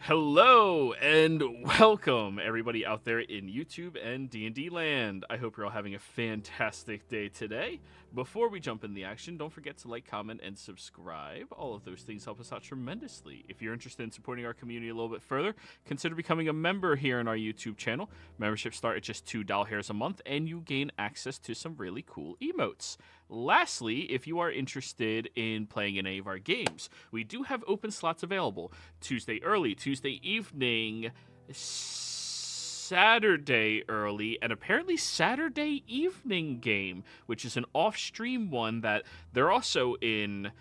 Hello and welcome everybody out there in YouTube and D&D land. I hope you're all having a fantastic day today. Before we jump in the action, don't forget to like, comment, and subscribe. All of those things help us out tremendously. If you're interested in supporting our community a little bit further, consider becoming a member here in our YouTube channel. Memberships start at just $2 a month and you gain access to some really cool emotes. Lastly, if you are interested in playing in any of our games, we do have open slots available. Tuesday early, Tuesday evening, Saturday early, and apparently Saturday evening game, which is an off-stream one that they're also in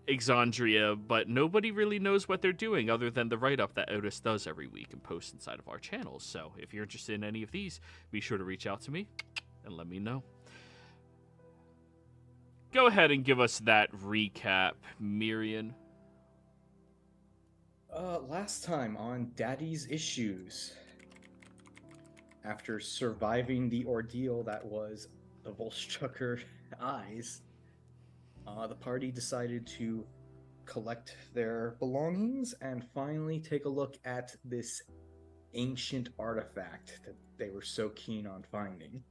Exandria, but nobody really knows what they're doing other than the write-up that Otis does every week and posts inside of our channels. So if you're interested in any of these, be sure to reach out to me and let me know. Go ahead and give us that recap, Miriam. Last time on Daddy's Issues, after surviving the ordeal that was the Volstrucker eyes, the party decided to collect their belongings and finally take a look at this ancient artifact that they were so keen on finding.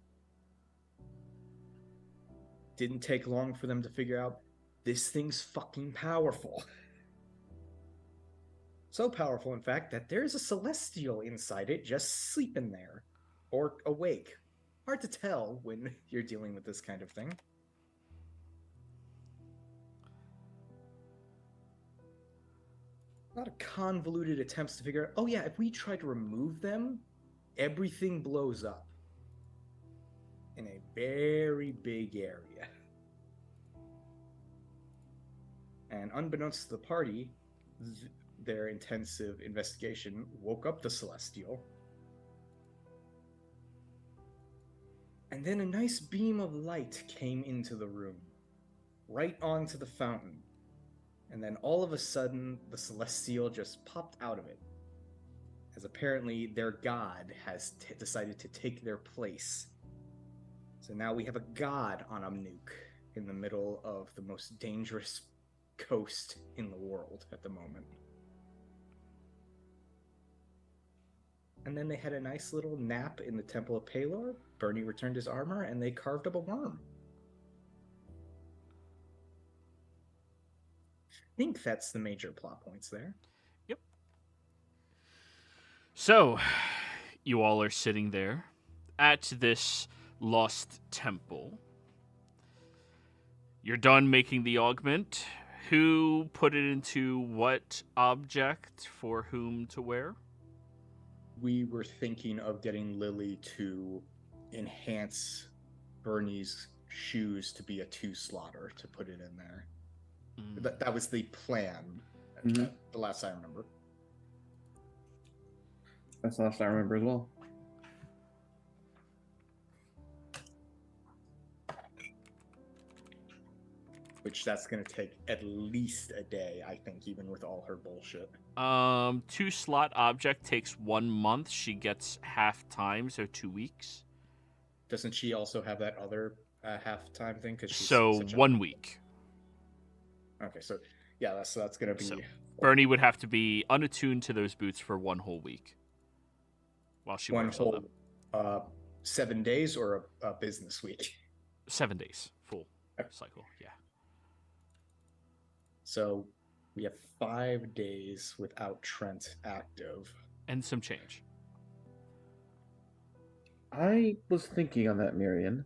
Didn't take long for them to figure out this thing's fucking powerful. So powerful, in fact, that there's a celestial inside it just sleeping there. Or awake. Hard to tell when you're dealing with this kind of thing. A lot of convoluted attempts to figure out, oh yeah, if we try to remove them, everything blows up. In a very big area. And unbeknownst to the party, their intensive investigation woke up the Celestial. And then a nice beam of light came into the room, right onto the fountain. And then all of a sudden, the Celestial just popped out of it, as apparently their god has decided to take their place. So now we have a god on Amnuk in the middle of the most dangerous coast in the world at the moment. And then they had a nice little nap in the Temple of Pelor. Bernie returned his armor, and they carved up a worm. I think that's the major plot points there. Yep. So, you all are sitting there at this lost temple. You're done making the augment. Who put it into what object for whom to wear? We were thinking of getting Lily to enhance Bernie's shoes to be a 2-slotter to put it in there. That was the plan, the last I remember. That's the last I remember as well. Which that's going to take at least a day, I think, even with all her bullshit. 2-slot object takes 1 month. She gets half time, so 2 weeks. Doesn't she also have that other half-time thing? So 1 week. Okay, so yeah, that's going to be... So Bernie would have to be unattuned to those boots for 1 whole week. While she wears all them. 7 days or a business week? 7 days. Full cycle, yeah. So we have 5 days without Trent active. And some change. I was thinking on that, Miriam.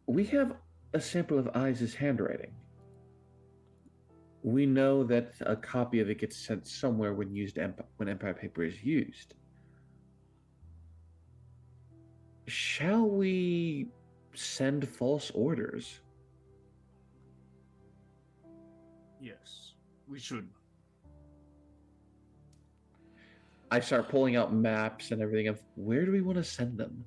We have a sample of Eyes' handwriting. We know that a copy of it gets sent somewhere when Empire paper is used. Shall we send false orders? Yes, we should. I start pulling out maps and everything of where do we want to send them?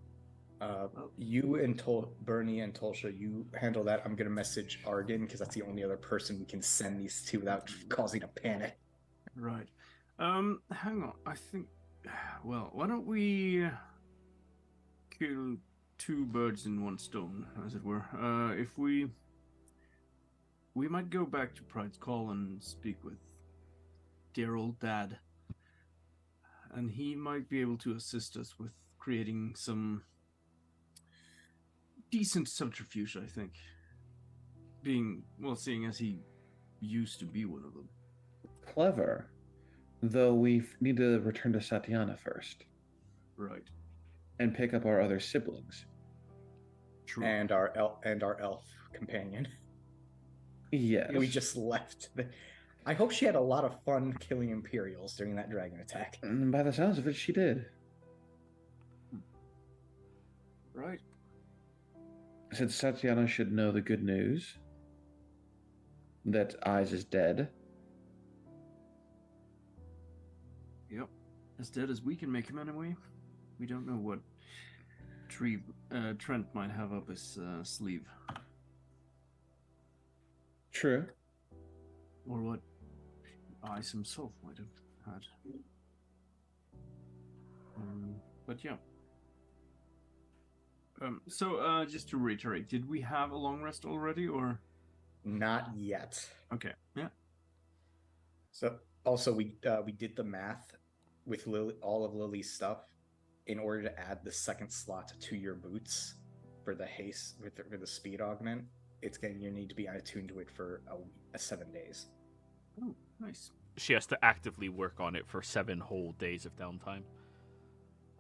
You and Bernie and Tolsha, you handle that. I'm going to message Arden because that's the only other person we can send these to without causing a panic. Right. Hang on. I think... Well, why don't we kill 2 birds in 1 stone, as it were? If we we might go back to Pride's Call and speak with dear old dad. And he might be able to assist us with creating some decent subterfuge, I think. Seeing as he used to be one of them. Clever. Though we need to return to Satiana first. Right. And pick up our other siblings. True. And our elf companion. Yes. We just left. I hope she had a lot of fun killing Imperials during that dragon attack. And by the sounds of it, she did. Right. Since Satiana should know the good news that Eyes is dead. Yep. As dead as we can make him anyway. We don't know what Trent might have up his sleeve. True. Or what Eyes himself might have had. But yeah. So just to reiterate, did we have a long rest already, or? Not yet. Okay. Yeah. So also we did the math with all of Lily's stuff in order to add the second slot to your boots for the haste for the speed augment. You need to be attuned to it for 7 days. Oh, nice. She has to actively work on it for 7 whole days of downtime.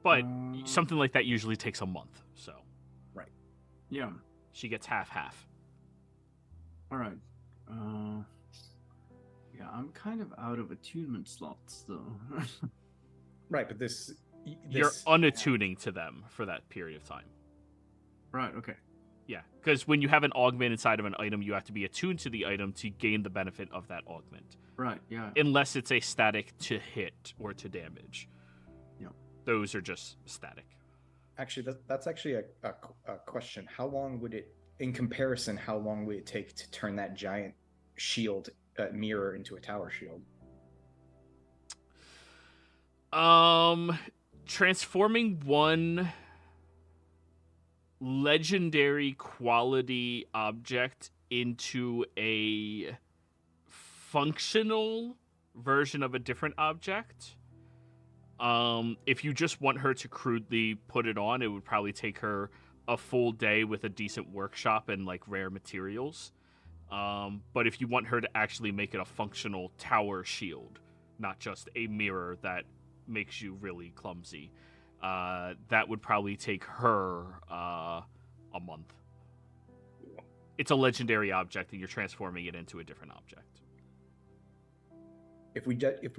But something like that usually takes a month, so. Right. Yeah. She gets half. All right. Yeah, I'm kind of out of attunement slots, though. Right, but this You're unattuning to them for that period of time. Right, okay. Yeah, because when you have an augment inside of an item, you have to be attuned to the item to gain the benefit of that augment. Right, yeah. Unless it's a static to hit or to damage. Yep. Those are just static. Actually, that's actually a question. How long would it, in comparison, how long would it take to turn that giant shield mirror into a tower shield? Transforming one legendary quality object into a functional version of a different object. If you just want her to crudely put it on, it would probably take her a full day with a decent workshop and like rare materials. But if you want her to actually make it a functional tower shield, not just a mirror that makes you really clumsy, that would probably take her a month. It's a legendary object, and you're transforming it into a different object. If we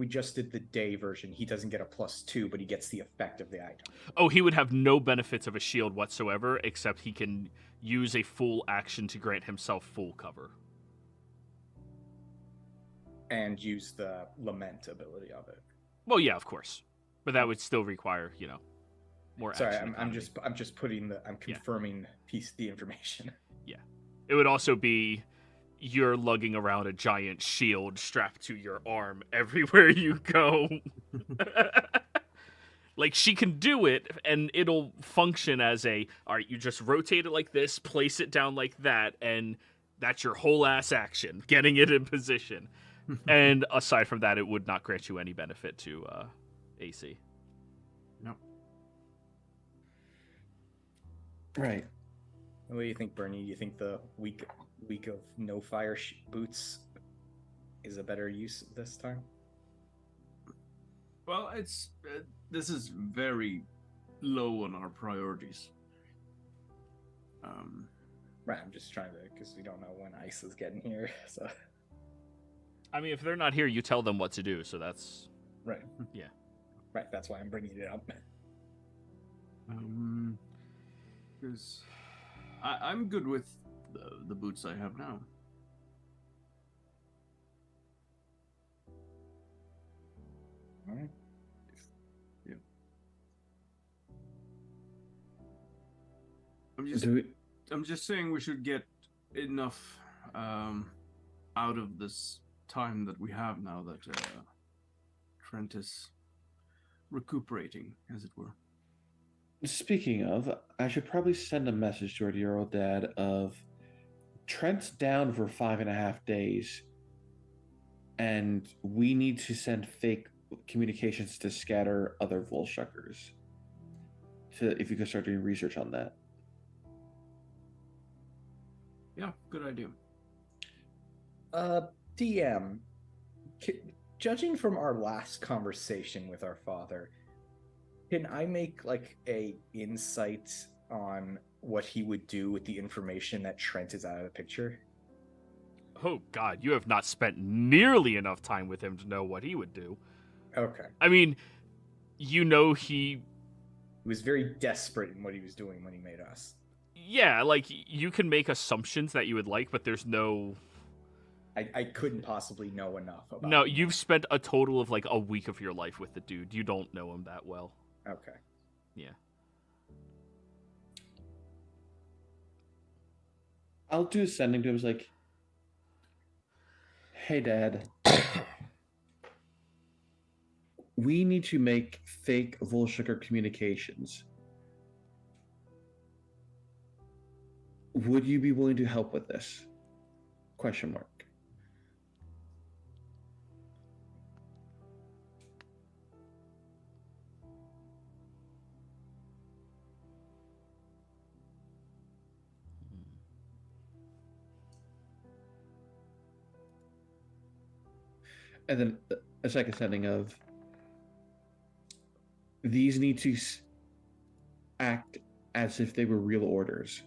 just did the day version, he doesn't get a +2, but he gets the effect of the item. Oh, he would have no benefits of a shield whatsoever, except he can use a full action to grant himself full cover. And use the lament ability of it. Well, yeah, of course, but that would still require, more. Sorry, action I'm economy. just confirming the information. Yeah, it would also be you're lugging around a giant shield strapped to your arm everywhere you go. Like, she can do it, and it'll function as all right, you just rotate it like this, place it down like that, and that's your whole ass action, getting it in position. And aside from that, it would not grant you any benefit to AC. No. Right. What do you think, Bernie? Do you think the week of no fire boots is a better use this time? Well, it's this is very low on our priorities. Right, I'm just trying to, because we don't know when ice is getting here. So. I mean, if they're not here, you tell them what to do. So that's Right. Yeah. Right. That's why I'm bringing it up. Because I'm good with the boots I have now. All right. Yeah. I'm just saying we should get enough out of this time that we have now that Trent is recuperating, as it were. Speaking of, I should probably send a message to our dear old dad of Trent's down for 5.5 days, and we need to send fake communications to scatter other Volshuckers. If you could start doing research on that. Yeah, good idea. DM, judging from our last conversation with our father, can I make like a insight on what he would do with the information that Trent is out of the picture? Oh God, you have not spent nearly enough time with him to know what he would do. Okay. I mean, you know he was very desperate in what he was doing when he made us. Yeah, like, you can make assumptions that you would like, but there's no... I couldn't possibly know enough about No, him. you've spent a total of, like, a week of your life with the dude. You don't know him that well. Okay. Yeah. I'll do sending to him. It's like, hey, Dad. We need to make fake Volshucker communications. Would you be willing to help with this? Question mark. And then a second sending of these need to act as if they were real orders.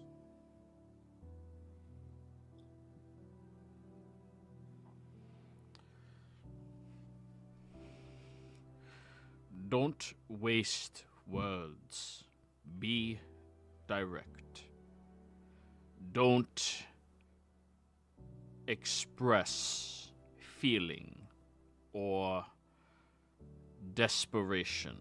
Don't waste words. Be direct. Don't express feeling or desperation.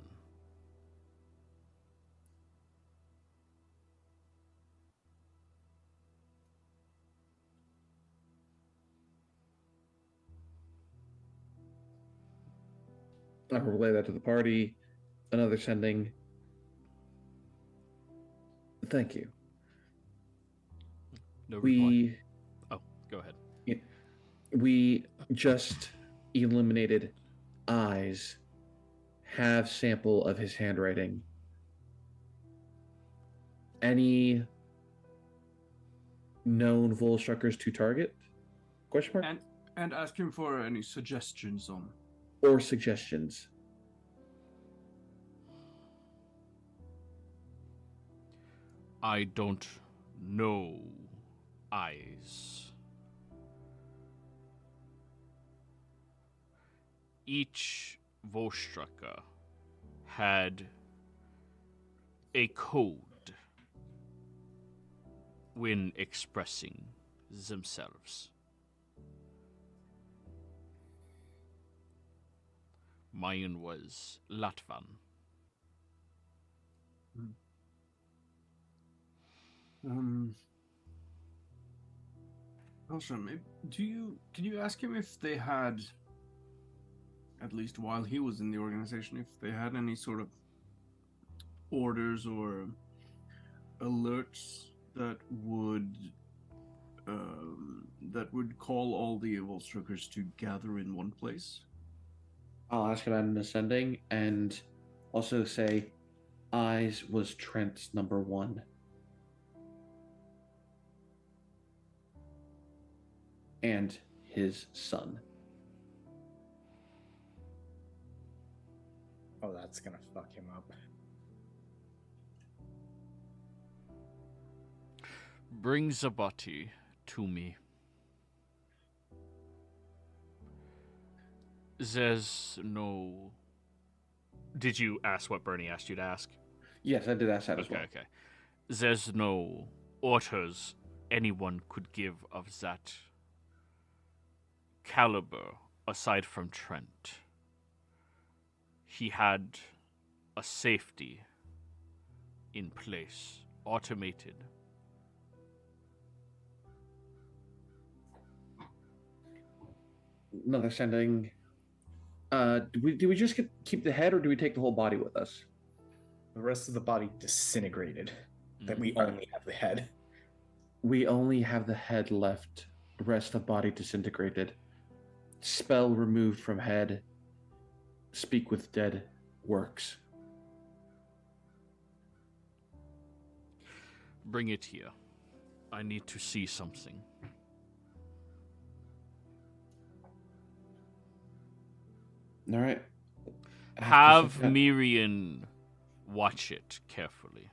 I will relay that to the party. Another sending. Thank you. No reply. Oh, go ahead. We just eliminated eyes. Have sample of his handwriting. Any known Volshuckers to target? Question mark? And ask him for any suggestions on. Or suggestions. I don't know eyes. Each Volstrucker had a code when expressing themselves. Mine was Latvan. Also, maybe, can you ask him if they had, at least while he was in the organization, if they had any sort of orders or alerts that would call all the Volstruckers to gather in one place? I'll ask about an ascending and also say Eyes was Trent's number one. And his son. Oh, that's gonna fuck him up. Bring Zabati to me. There's no... Did you ask what Bernie asked you to ask? Yes, I did ask that as well. Okay. There's no orders anyone could give of that caliber aside from Trent. He had a safety in place, automated. Another sending. Do we just keep the head, or do we take the whole body with us? The rest of the body disintegrated. That we only have the head. We only have the head left. Rest of body disintegrated. Spell removed from head. Speak with dead works. Bring it here. I need to see something. All right. Have Miriam watch it carefully.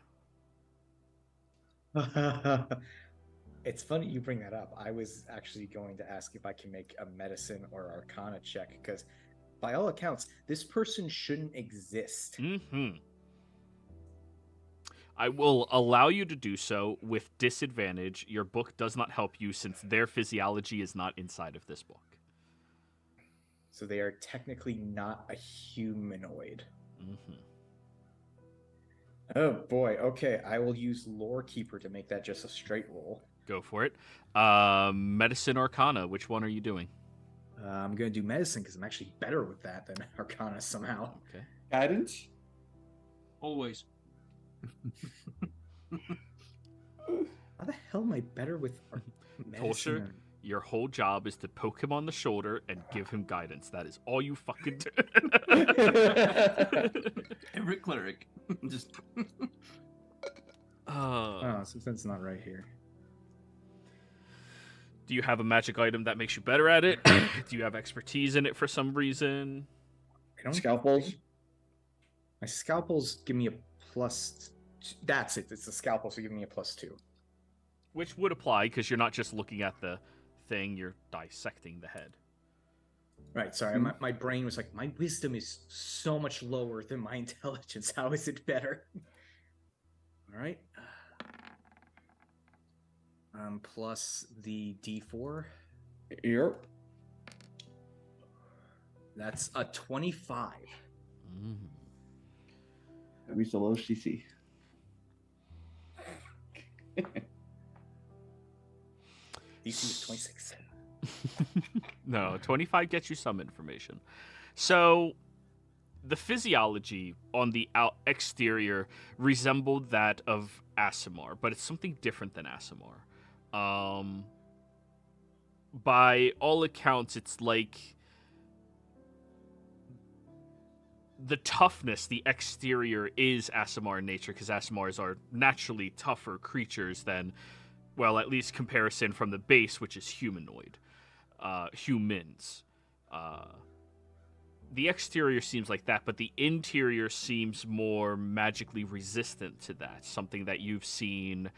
It's funny you bring that up. I was actually going to ask if I can make a medicine or arcana check, because by all accounts, this person shouldn't exist. Mm-hmm. I will allow you to do so with disadvantage. Your book does not help you since their physiology is not inside of this book. So they are technically not a humanoid. Mm-hmm. Oh boy, okay. I will use Lore Keeper to make that just a straight roll. Go for it. Medicine Arcana, which one are you doing? I'm going to do Medicine because I'm actually better with that than Arcana somehow. Okay. Guidance? Always. How the hell am I better with Medicine? Tolsher, your whole job is to poke him on the shoulder and give him guidance. That is all you fucking do. Every cleric. Just. Oh, since it's not right here. Do you have a magic item that makes you better at it? Do you have expertise in it for some reason? I don't Scalpels? My scalpels give me a plus. That's it. It's the scalpel, so give me a +2. Which would apply because you're not just looking at the thing, you're dissecting the head. Right, sorry. My brain was like, my wisdom is so much lower than my intelligence. How is it better? All right. Plus the D4. Yep. That's a 25. Mm. That means the low CC. DC is 26. No, 25 gets you some information. So, the physiology on the exterior resembled that of Aasimar, but it's something different than Aasimar. By all accounts, it's like the toughness, the exterior is Aasimar in nature, because Aasimars are naturally tougher creatures than, well, at least comparison from the base, which is humanoid. Humans. The exterior seems like that, but the interior seems more magically resistant to that. Something that you've seen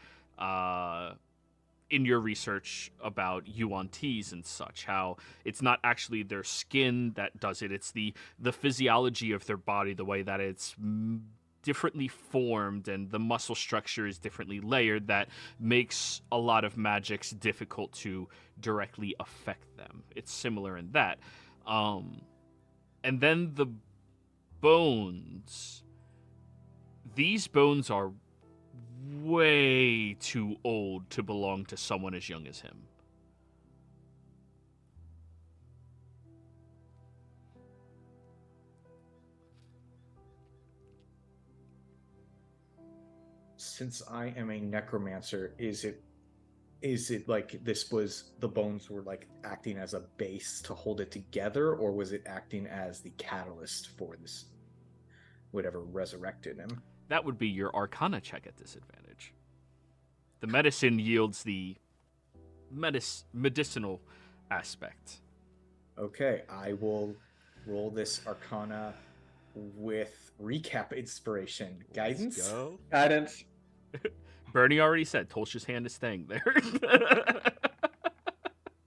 in your research about Yuan-Tis and such, how it's not actually their skin that does it, it's the physiology of their body, the way that it's differently formed and the muscle structure is differently layered that makes a lot of magics difficult to directly affect them. It's similar in that. And then the bones. These bones are way too old to belong to someone as young as him. Since I am a necromancer, is it like the bones were like acting as a base to hold it together, or was it acting as the catalyst for this whatever resurrected him? That would be your Arcana check at disadvantage. The medicine yields the medicinal aspect. Okay, I will roll this Arcana with recap inspiration. Guidance? Let's go. Guidance. Bernie already said Tolsha's hand is staying there.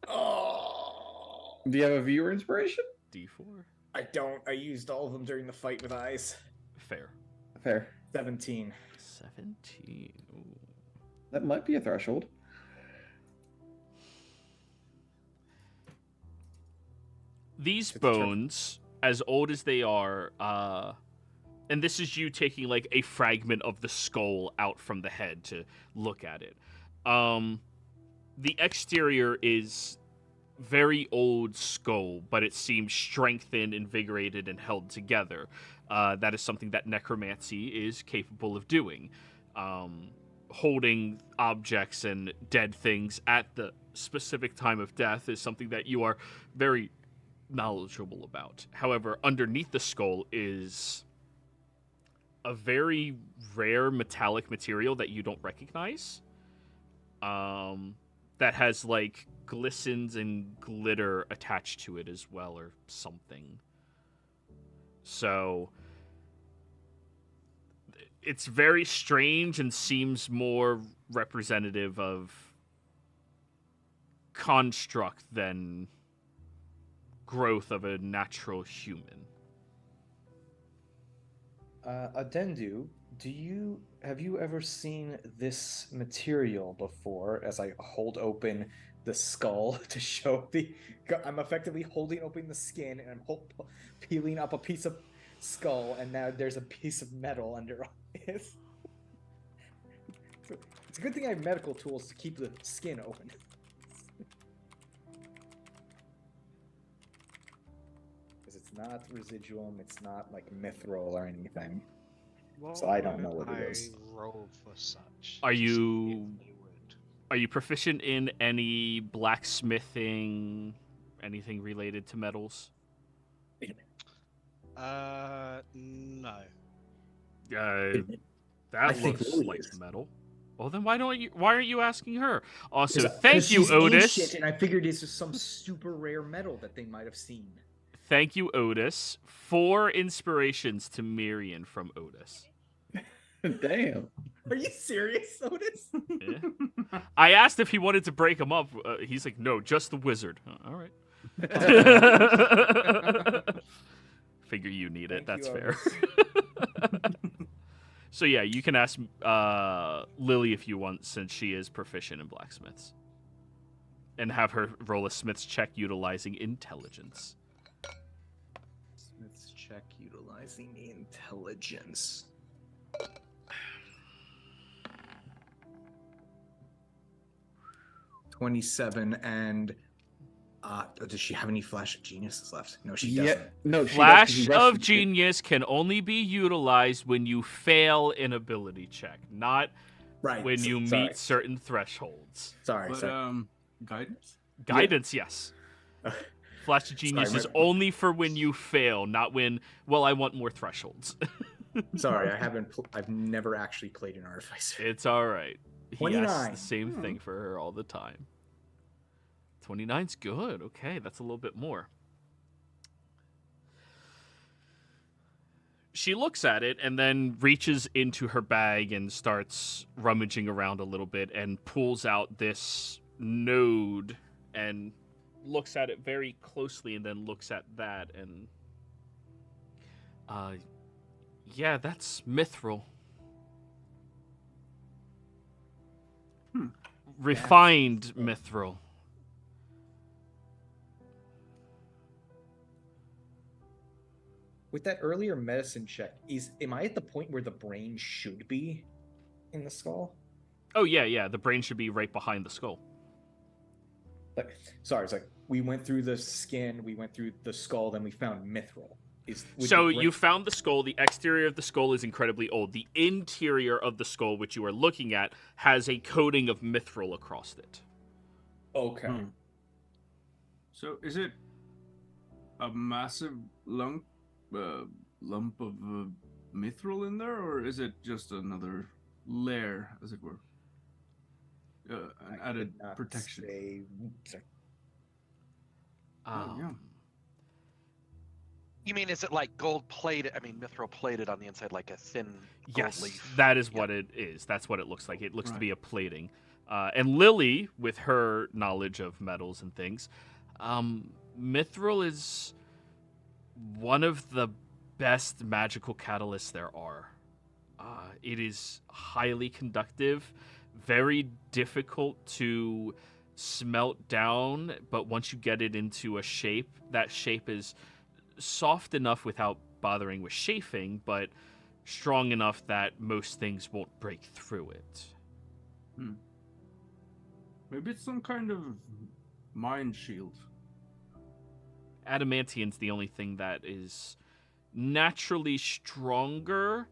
Oh, Do you have a viewer inspiration? D4. I don't. I used all of them during the fight with eyes. Fair. Fair. 17. 17. Ooh. That might be a threshold. These bones, as old as they are, and this is you taking like a fragment of the skull out from the head to look at it. The exterior is very old skull, but it seems strengthened, invigorated, and held together. That is something that necromancy is capable of doing. holding objects and dead things at the specific time of death is something that you are very knowledgeable about. However, underneath the skull is a very rare metallic material that you don't recognize. That has like glistens and glitter attached to it as well, or something. So it's very strange and seems more representative of construct than growth of a natural human. Adendu, have you ever seen this material before? As I hold open the skull to show I'm effectively holding open the skin, and I'm peeling up a piece of skull, and now there's a piece of metal under it. It's a good thing I have medical tools to keep the skin open. Because it's not residuum, it's not like mithril or anything. So I don't know what it is. Roll for such. Are you proficient in any blacksmithing, anything related to metals? Wait a minute. No. That looks like metal. Well, then why aren't you asking her? Also, Because thank you, she's Otis. ancient, and I figured it's just some super rare metal that they might have seen. Thank you, Otis. 4 inspirations to Mirian from Otis. Damn. Are you serious, Otis? Yeah. I asked if he wanted to break them up. He's like, no, just the wizard. All right. Figure you need it. Thank That's you, fair. Otis. So yeah, you can ask Lily if you want, since she is proficient in blacksmiths. And have her roll a smith's check utilizing intelligence. Let's check utilizing intelligence. 27, and does she have any flash of geniuses left? No, she doesn't. No, she Flash doesn't. He of rushed- genius can only be utilized when you fail an ability check, not Right. when you sorry. meet certain thresholds. Sorry, But sorry. guidance. Guidance, yes. Flash of genius Sorry, is my- only for when you fail, not when, well, I want more thresholds. Sorry, I've never actually played an artificer. It's all right. He 29. asks the same thing for her all the time. 29's good. Okay, that's a little bit more. She looks at it and then reaches into her bag and starts rummaging around a little bit and pulls out this node and looks at it very closely and then looks at that and yeah, that's mithril. Refined mithril. With that earlier medicine check, am I at the point where the brain should be in the skull? Oh yeah, the brain should be right behind the skull. Like, sorry, it's like we went through the skin, we went through the skull, then we found mithril. So you found the skull. The exterior of the skull is incredibly old. The interior of the skull, which you are looking at, has a coating of mithril across it. Okay. So is it a massive lump of mithril in there, or is it just another layer, as it were? An added protection. Sorry. Yeah. You mean, is it like gold plated? I mean, mithril plated on the inside, like a thin gold Yes, leaf. that is what it is. That's what it looks like. It looks to be a plating. And Lily, with her knowledge of metals and things, mithril is one of the best magical catalysts there are. It is highly conductive, very difficult to smelt down, but once you get it into a shape, that shape is soft enough without bothering with chafing, but strong enough that most things won't break through it. Maybe it's some kind of mind shield. Adamantium's the only thing that is naturally stronger,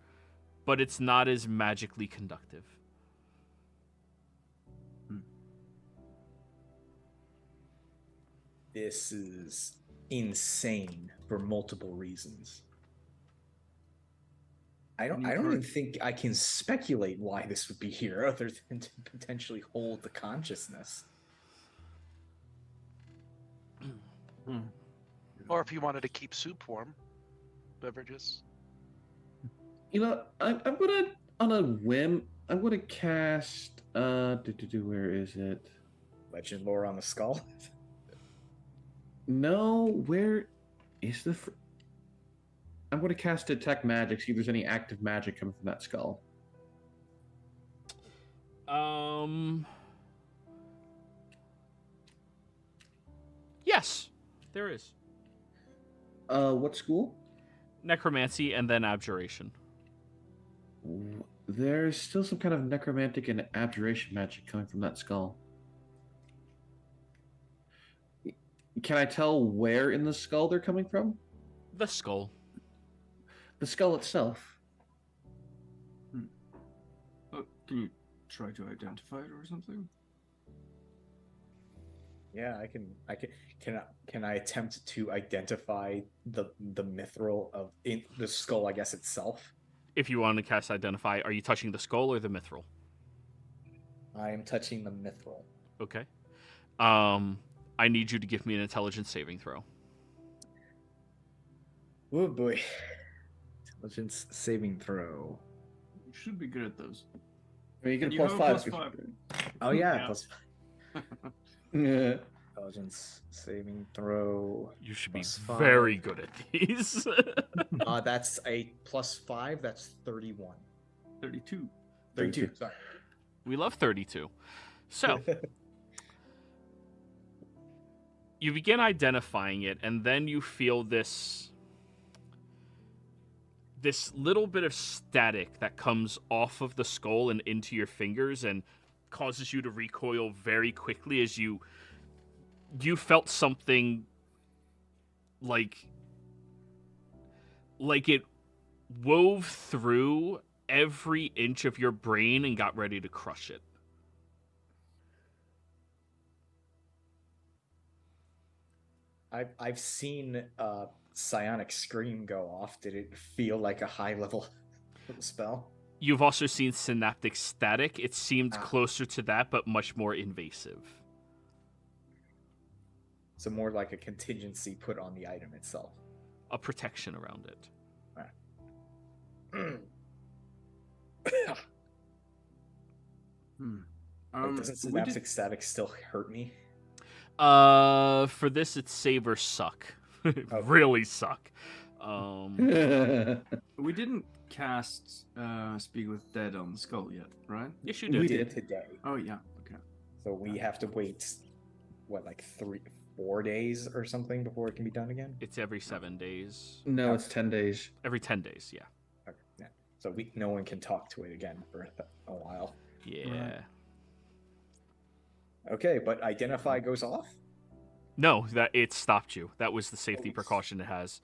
but it's not as magically conductive. This is insane for multiple reasons. I don't even think I can speculate why this would be here other than to potentially hold the consciousness. Or if you wanted to keep soup warm, beverages. You know, I'm gonna, on a whim, I'm gonna cast. Where is it? Legend lore on the skull. No, where is the? I'm gonna cast detect magic. See if there's any active magic coming from that skull. Yes, there is. What school? Necromancy and then abjuration. There's still some kind of necromantic and abjuration magic coming from that skull. Can I tell where in the skull they're coming from? The skull. The skull itself. Can you try to identify it or something? Yeah, can I attempt to identify the mithril of in the skull, I guess, itself? If you want to cast identify, are you touching the skull or the mithril? I am touching the mithril. Okay. I need you to give me an intelligence saving throw. Oh boy. Intelligence saving throw. You should be good at those. I mean, you get You a have plus a five. Oh yeah, Yeah. plus Yeah. intelligence saving throw. You should be Plus 5. very good at these. That's a +5. That's 31. 32. 32. Sorry. We love 32. So, you begin identifying it, and then you feel this little bit of static that comes off of the skull and into your fingers and causes you to recoil very quickly as you felt something like it wove through every inch of your brain and got ready to crush it. I've seen psionic scream go off. Did it feel like a high level spell? You've also seen synaptic static. It seemed closer to that, but much more invasive. So more like a contingency put on the item itself. A protection around it. Doesn't synaptic static still hurt me? For this, it's save or suck. Okay. Really suck. We didn't cast Speak with Dead on the skull yet, right? Yes, you did. We did today. Oh, yeah. Okay. So we have to wait, what, like 4 days or something before it can be done again? It's every 7 days. No, it's 10 days. Every 10 days, yeah. Okay, yeah. So no one can talk to it again for a while. Yeah. Okay, but identify goes off? No, that it stopped you. That was the safety precaution it has.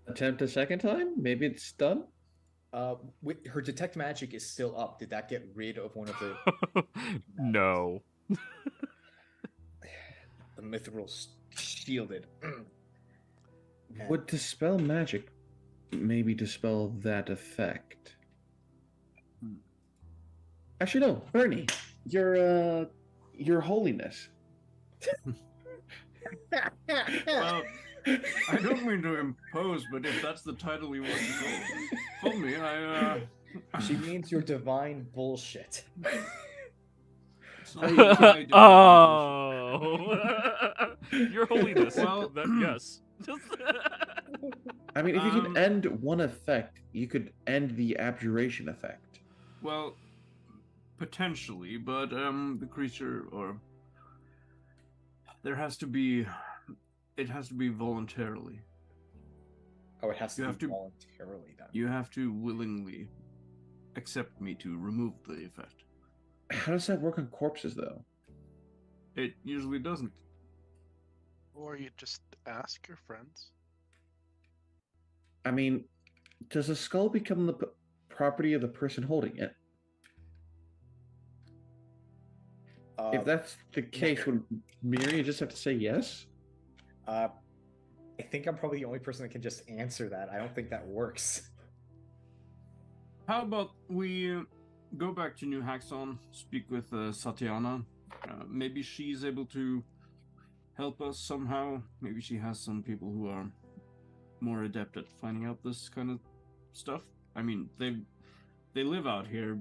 Attempt a second time? Maybe it's done? Her detect magic is still up. Did that get rid of one of the... No. The mithril shielded. Would dispel magic maybe dispel that effect? Actually, no. Bernie, your holiness. Well, I don't mean to impose, but if that's the title you want to call me, She means your divine bullshit. Your holiness. Well, yes. I mean, if you could end one effect, you could end the abjuration effect. Well, potentially, but the creature, or it has to be voluntarily. Oh, it has You to have be to- voluntarily done. You have to willingly accept me to remove the effect. How does that work on corpses, though? It usually doesn't. Or you just ask your friends. I mean, does a skull become the property of the person holding it? If that's the case, would Miri just have to say yes? I think I'm probably the only person that can just answer that. I don't think that works. How about we go back to New Haxon, speak with Satyana. Maybe she's able to help us somehow. Maybe she has some people who are more adept at finding out this kind of stuff. I mean, they live out here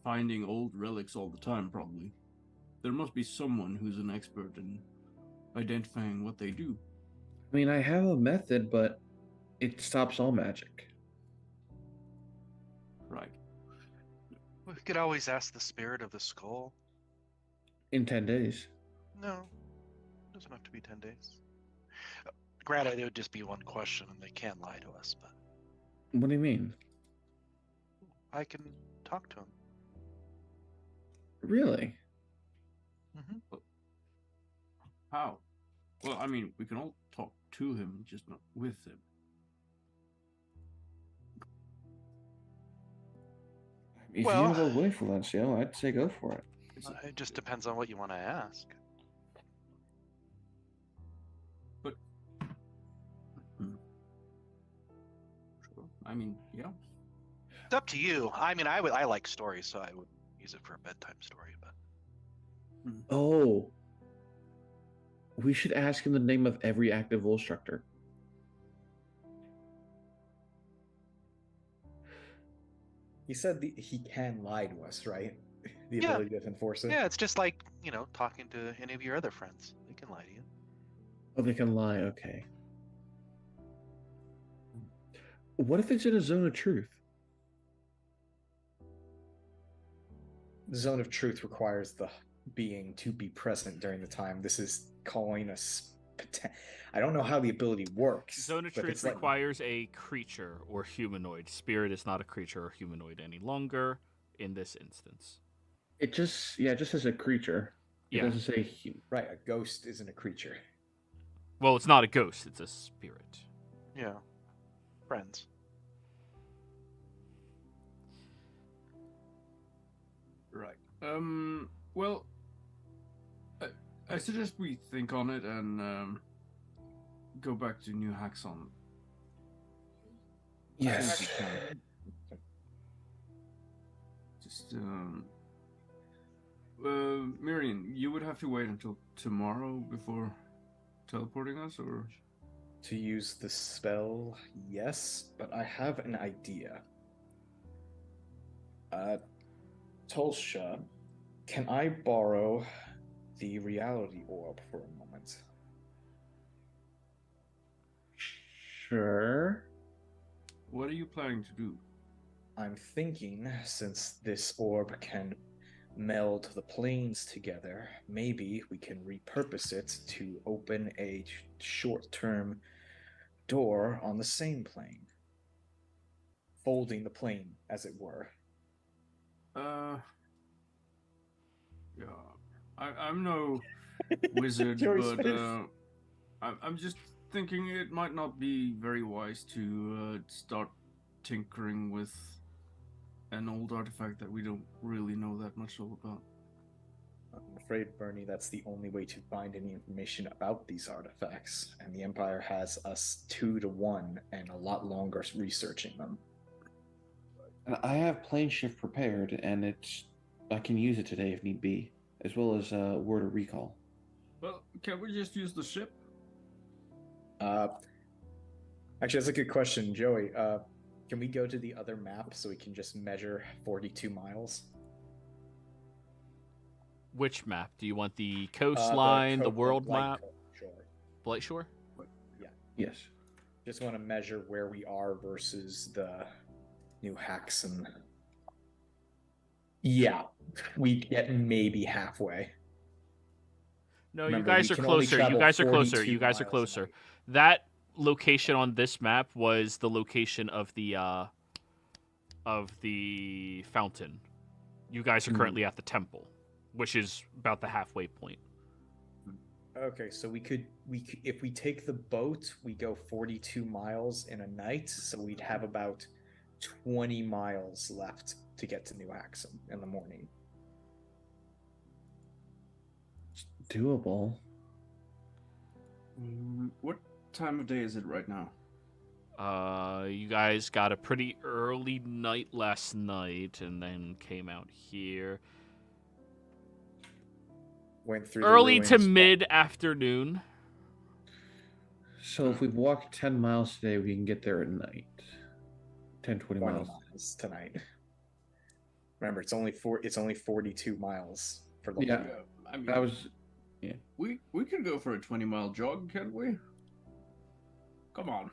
finding old relics all the time, probably. There must be someone who's an expert in identifying what they do. I mean, I have a method, but it stops all magic. Right. We could always ask the spirit of the skull. In 10 days. No, it doesn't have to be 10 days. Granted, it would just be one question, and they can't lie to us, but What do you mean? I can talk to him. Really? Mm-hmm. How? Well, I mean, we can all talk to him, just not with him. If Well- you want to go away, Valencio, I'd say go for it. It just depends on what you want to ask. But sure. I mean, yeah. It's up to you. I mean, I like stories, so I would use it for a bedtime story. But Oh. We should ask him the name of every active Volstructor. He said he can lie to us, right? The Yeah. ability to enforce it. yeah, it's just like talking to any of your other friends. They can lie to you. Oh, they can lie. Okay. What if it's in a zone of truth? The zone of truth requires the being to be present during the time. This is calling us. I don't know how the ability works. Zone of but Truth it's like- requires a creature or humanoid. Spirit is not a creature or humanoid any longer in this instance. It just says a creature. It Yeah. doesn't say right, a ghost isn't a creature. Well, it's not a ghost, it's a spirit. Yeah, friends. Right. Well, I suggest we think on it and go back to New Haxon. Yes. As soon as we can. Just Miriam, you would have to wait until tomorrow before teleporting us, or To use the spell, yes, but I have an idea. Tolsha, can I borrow the reality orb for a moment? Sure. what are you planning to do? I'm thinking, since this orb can meld the planes together, maybe we can repurpose it to open a short-term door on the same plane. Folding the plane, as it were. Yeah, I'm no wizard, Joey's but face. I'm just thinking it might not be very wise to start tinkering with an old artifact that we don't really know that much about. I'm afraid, Bernie, that's the only way to find any information about these artifacts, and the Empire has us 2-1 and a lot longer researching them. And I have plane shift prepared, and I can use it today if need be, as well as word of recall. Well, can't we just use the ship? Actually, that's a good question, Joey. Can we go to the other map so we can just measure 42 miles? Which map? Do you want the coastline, the world map? Sure. Blight Shore? Yes. Just want to measure where we are versus the New Haxon. Yeah, we get maybe halfway. No, Remember, you guys we are can only closer. You travel guys are closer. 42 You guys are miles a closer. night. That location on this map was the location of the fountain. You guys are currently at the temple, which is about the halfway point. Okay, so we could if we take the boat, we go 42 miles in a night, so we'd have about 20 miles left to get to New Haxon in the morning. doable. What time of day is it right now? You guys got a pretty early night last night, and then came out here. Went through Early the to ruins, mid-afternoon. So if we walk 10 miles today, we can get there at night. 10, 20 20 miles. miles tonight. Remember, it's only 42 miles for the Yeah. long I mean, That was we could go for a 20-mile jog, can't we? Come on.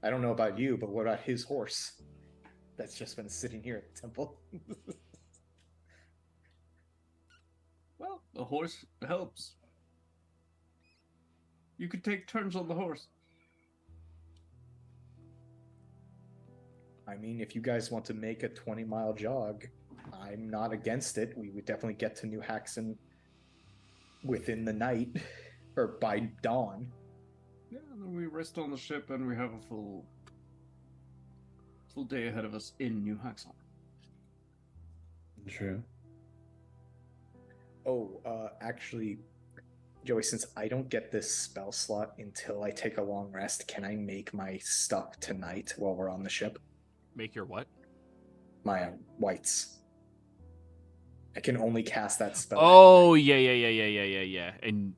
I don't know about you, but what about his horse? That's just been sitting here at the temple. Well, the horse helps. You could take turns on the horse. I mean, if you guys want to make a 20-mile jog, I'm not against it. We would definitely get to New Haxon within the night, or by dawn. Yeah, then we rest on the ship and we have a full day ahead of us in New Haxon. true. Oh, actually, Joey, since I don't get this spell slot until I take a long rest, can I make my stuff tonight while we're on the ship? Make your what? My whites. I can only cast that spell. Oh, yeah. And,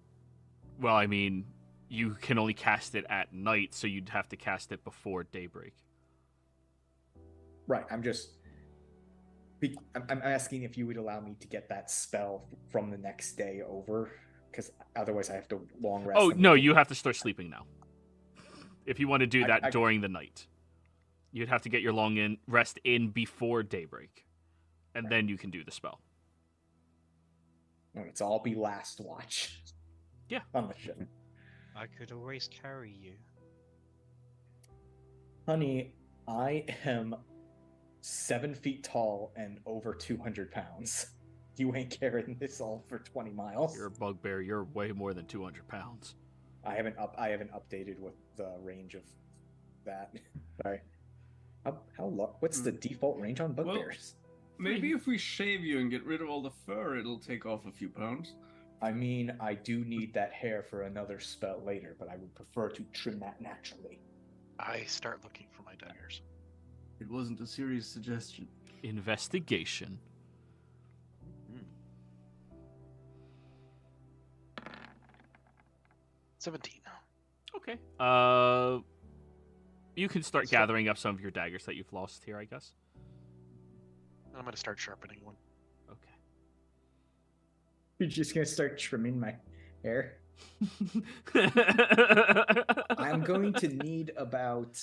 well, I mean, you can only cast it at night, so you'd have to cast it before daybreak. Right, I'm asking if you would allow me to get that spell from the next day over, because otherwise I have to long rest. Oh, and- no, you have to start sleeping now. If you want to do that I- during the night. You'd have to get your rest in before daybreak. And Right. then you can do the spell. No, it's all be last watch. Yeah. On the ship. I could always carry you. Honey, I am 7 feet tall and over 200 pounds. You ain't carrying this all for 20 miles. You're a bugbear. You're way more than 200 pounds. I haven't updated with the range of that. Sorry. How long? What's the default range on bugbears? Maybe if we shave you and get rid of all the fur, it'll take off a few pounds. I mean, I do need that hair for another spell later, but I would prefer to trim that naturally. I start looking for my daggers. It wasn't a serious suggestion. Investigation. 17. Okay. You can start gathering up some of your daggers that you've lost here, I guess. I'm going to start sharpening one. Okay. You're just gonna start trimming my hair? I'm going to need about...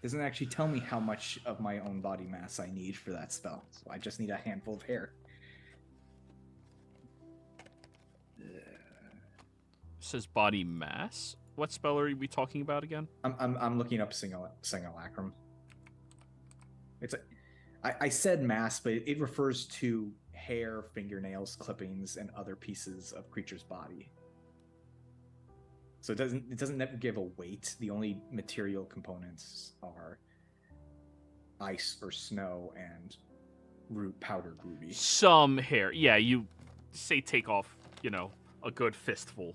Doesn't actually tell me how much of my own body mass I need for that spell, so I just need a handful of hair. Says body mass. What spell are we talking about again? I'm looking up simulacrum. It's I said mass, but it refers to hair, fingernails, clippings, and other pieces of creature's body. So it doesn't give a weight. The only material components are ice or snow and powdered ruby. Some hair. Yeah, you say take off, a good fistful.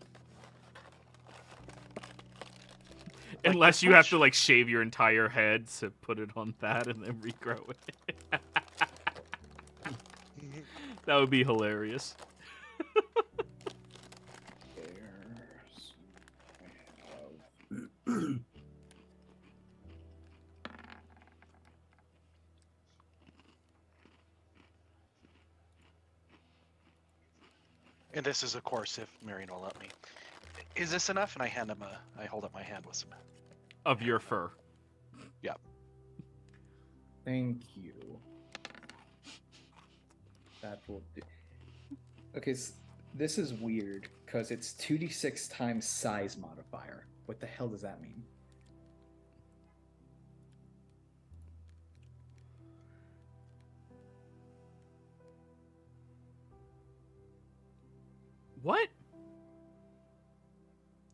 Unless you have to shave your entire head to put it on that and then regrow it. That would be hilarious. And this is, of course, if Marion will let me. Is this enough? And I hold up my hand with some. Of your fur. Yep. Thank you. That will do. Okay, this is weird because it's 2d6 times size modifier. What the hell does that mean? What?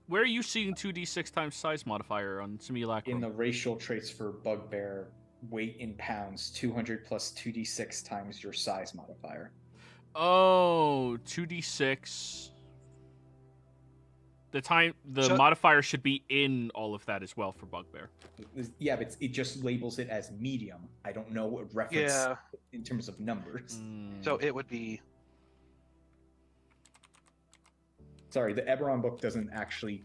Where are you seeing 2d6 times size modifier on simulacrum? In the racial traits for bugbear weight in pounds, 200 plus 2d6 times your size modifier. Oh, 2d6. The modifier should be in all of that as well for Bugbear. Yeah, but it just labels it as medium. I don't know what reference in terms of numbers. So it would be... Sorry, the Eberron book doesn't actually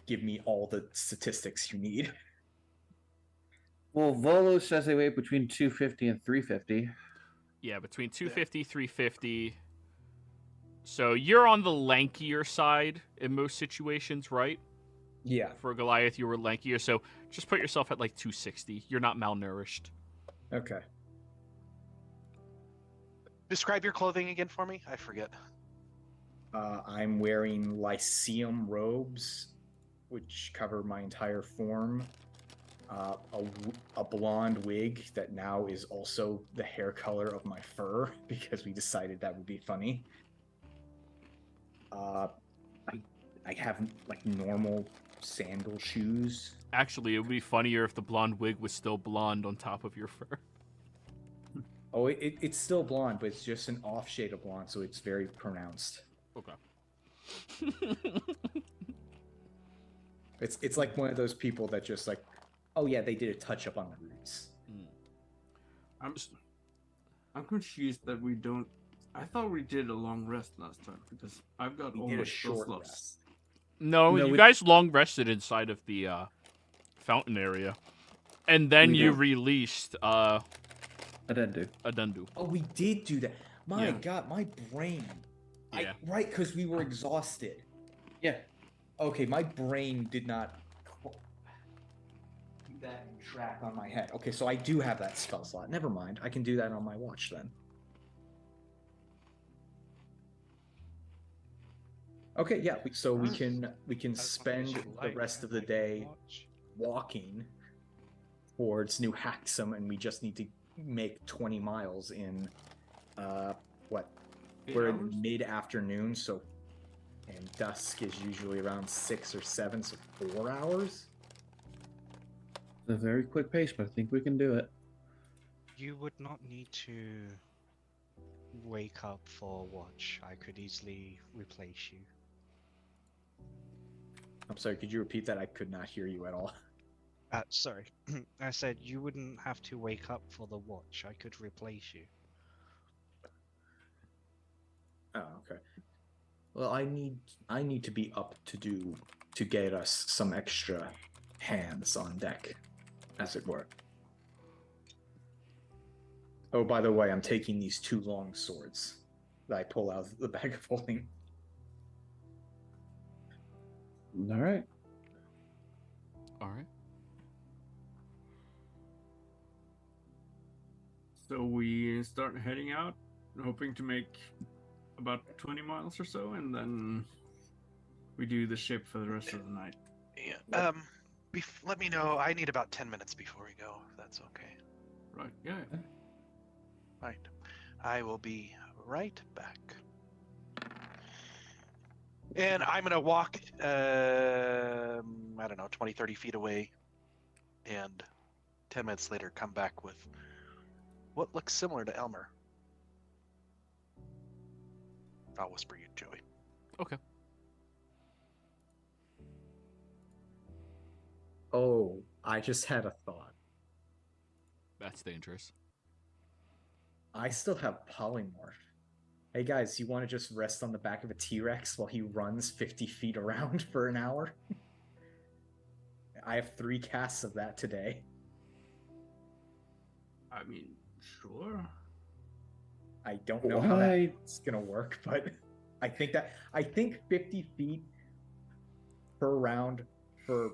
give me all the statistics you need. Well, Volo says they weigh between 250 and 350. Yeah, between 250, 350. So you're on the lankier side in most situations, right? Yeah. For Goliath, you were lankier, so just put yourself at like 260. You're not malnourished. Okay. Describe your clothing again for me. I forget. I'm wearing Lyceum robes, which cover my entire form. A blonde wig that now is also the hair color of my fur because we decided that would be funny. I have like normal sandal shoes. Actually, it would be funnier if the blonde wig was still blonde on top of your fur. Oh, it's still blonde, but it's just an off shade of blonde, so it's very pronounced. Okay. It's like one of those people that just like, oh yeah, they did a touch up on the roots. I'm confused that we don't. I thought we did a long rest last time because I've got We all did my a short slots. rest. No, you guys long rested inside of the fountain area. And then We you did. released Adendu. Adendu. Oh, we did do that. My Yeah. God, my brain. Yeah. Right, because we were exhausted. Yeah. Okay, my brain did not do that in track on my head. Okay, so I do have that spell slot. Never mind. I can do that on my watch then. Okay, yeah. So we can spend the rest of the day walking towards New Haxum, and we just need to make 20 miles in what? 8 We're hours? in mid-afternoon, so and dusk is usually around 6 or 7, so 4 hours. It's a very quick pace, but I think we can do it. You would not need to wake up for a watch. I could easily replace you. I'm sorry, could you repeat that? I could not hear you at all. Sorry. I said you wouldn't have to wake up for the watch. I could replace you. Oh, okay. Well, I need to be up to get us some extra hands on deck, as it were. Oh, by the way, I'm taking these 2 long swords that I pull out of the bag of holding. All right. All right. So we start heading out, hoping to make about 20 miles or so, and then we do the ship for the rest of the night. Yeah. Let me know. I need about 10 minutes before we go, if that's okay. Right, yeah. Right. I will be right back. And I'm going to walk, I don't know, 20, 30 feet away, and 10 minutes later come back with what looks similar to Elmer. I'll whisper you, Joey. Okay. Oh, I just had a thought. That's dangerous. I still have polymorph. Hey guys, you want to just rest on the back of a T-Rex while he runs 50 feet around for an hour? I have 3 casts of that today. I mean, sure. I don't know how that's gonna work, but I think 50 feet per round for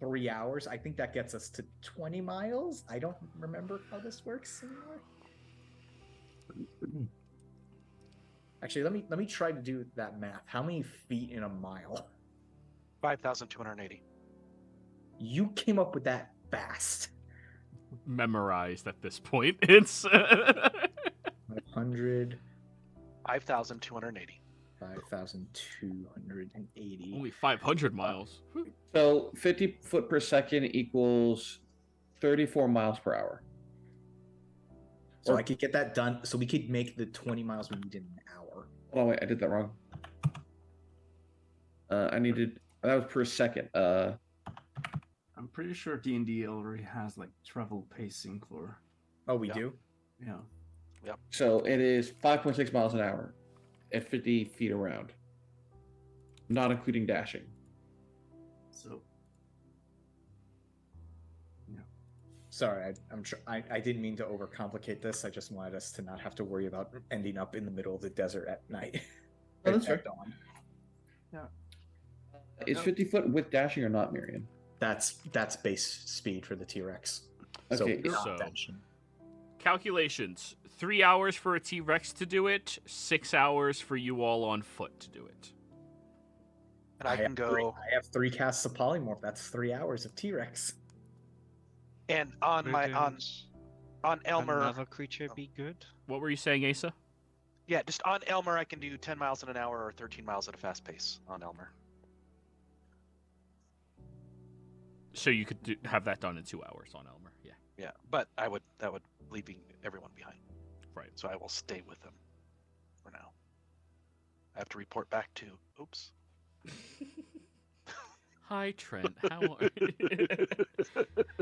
3 hours. I think that gets us to 20 miles. I don't remember how this works anymore. Actually, let me try to do that math. How many feet in a mile? 5,280. You came up with that fast. Memorized at this point. It's 500, 5,280. 5,280. only 500 miles. So 50 foot per second equals 34 miles per hour. So Or- I could get that done. So we could make the 20 miles we need in an hour. Oh wait, I did that wrong. I needed that was per second. I'm pretty sure D&D already has like travel pacing for. Oh, we Yeah. do? Yeah. So it is 5.6 miles an hour at 50 feet around, not including dashing. So. Sorry, I'm sure I didn't mean to overcomplicate this. I just wanted us to not have to worry about ending up in the middle of the desert at night. Oh, that's At fair. dawn. Is 50 foot with dashing or not, Miriam? That's base speed for the T-Rex. So Okay, not so- dashing. Calculations: 3 hours for a T-Rex to do it, 6 hours for you all on foot to do it. And I can go. I have 3 casts of polymorph. That's 3 hours of T-Rex. And on Wouldn't Elmer. another creature be good? What were you saying, Asa? Yeah, just on Elmer, I can do 10 miles in an hour or 13 miles at a fast pace on Elmer. So you could have that done in 2 hours on Elmer. Yeah. Yeah, but that would leaving everyone behind. Right. So I will stay with them for now. I have to report back to. Oops. Hi, Trent. How are you?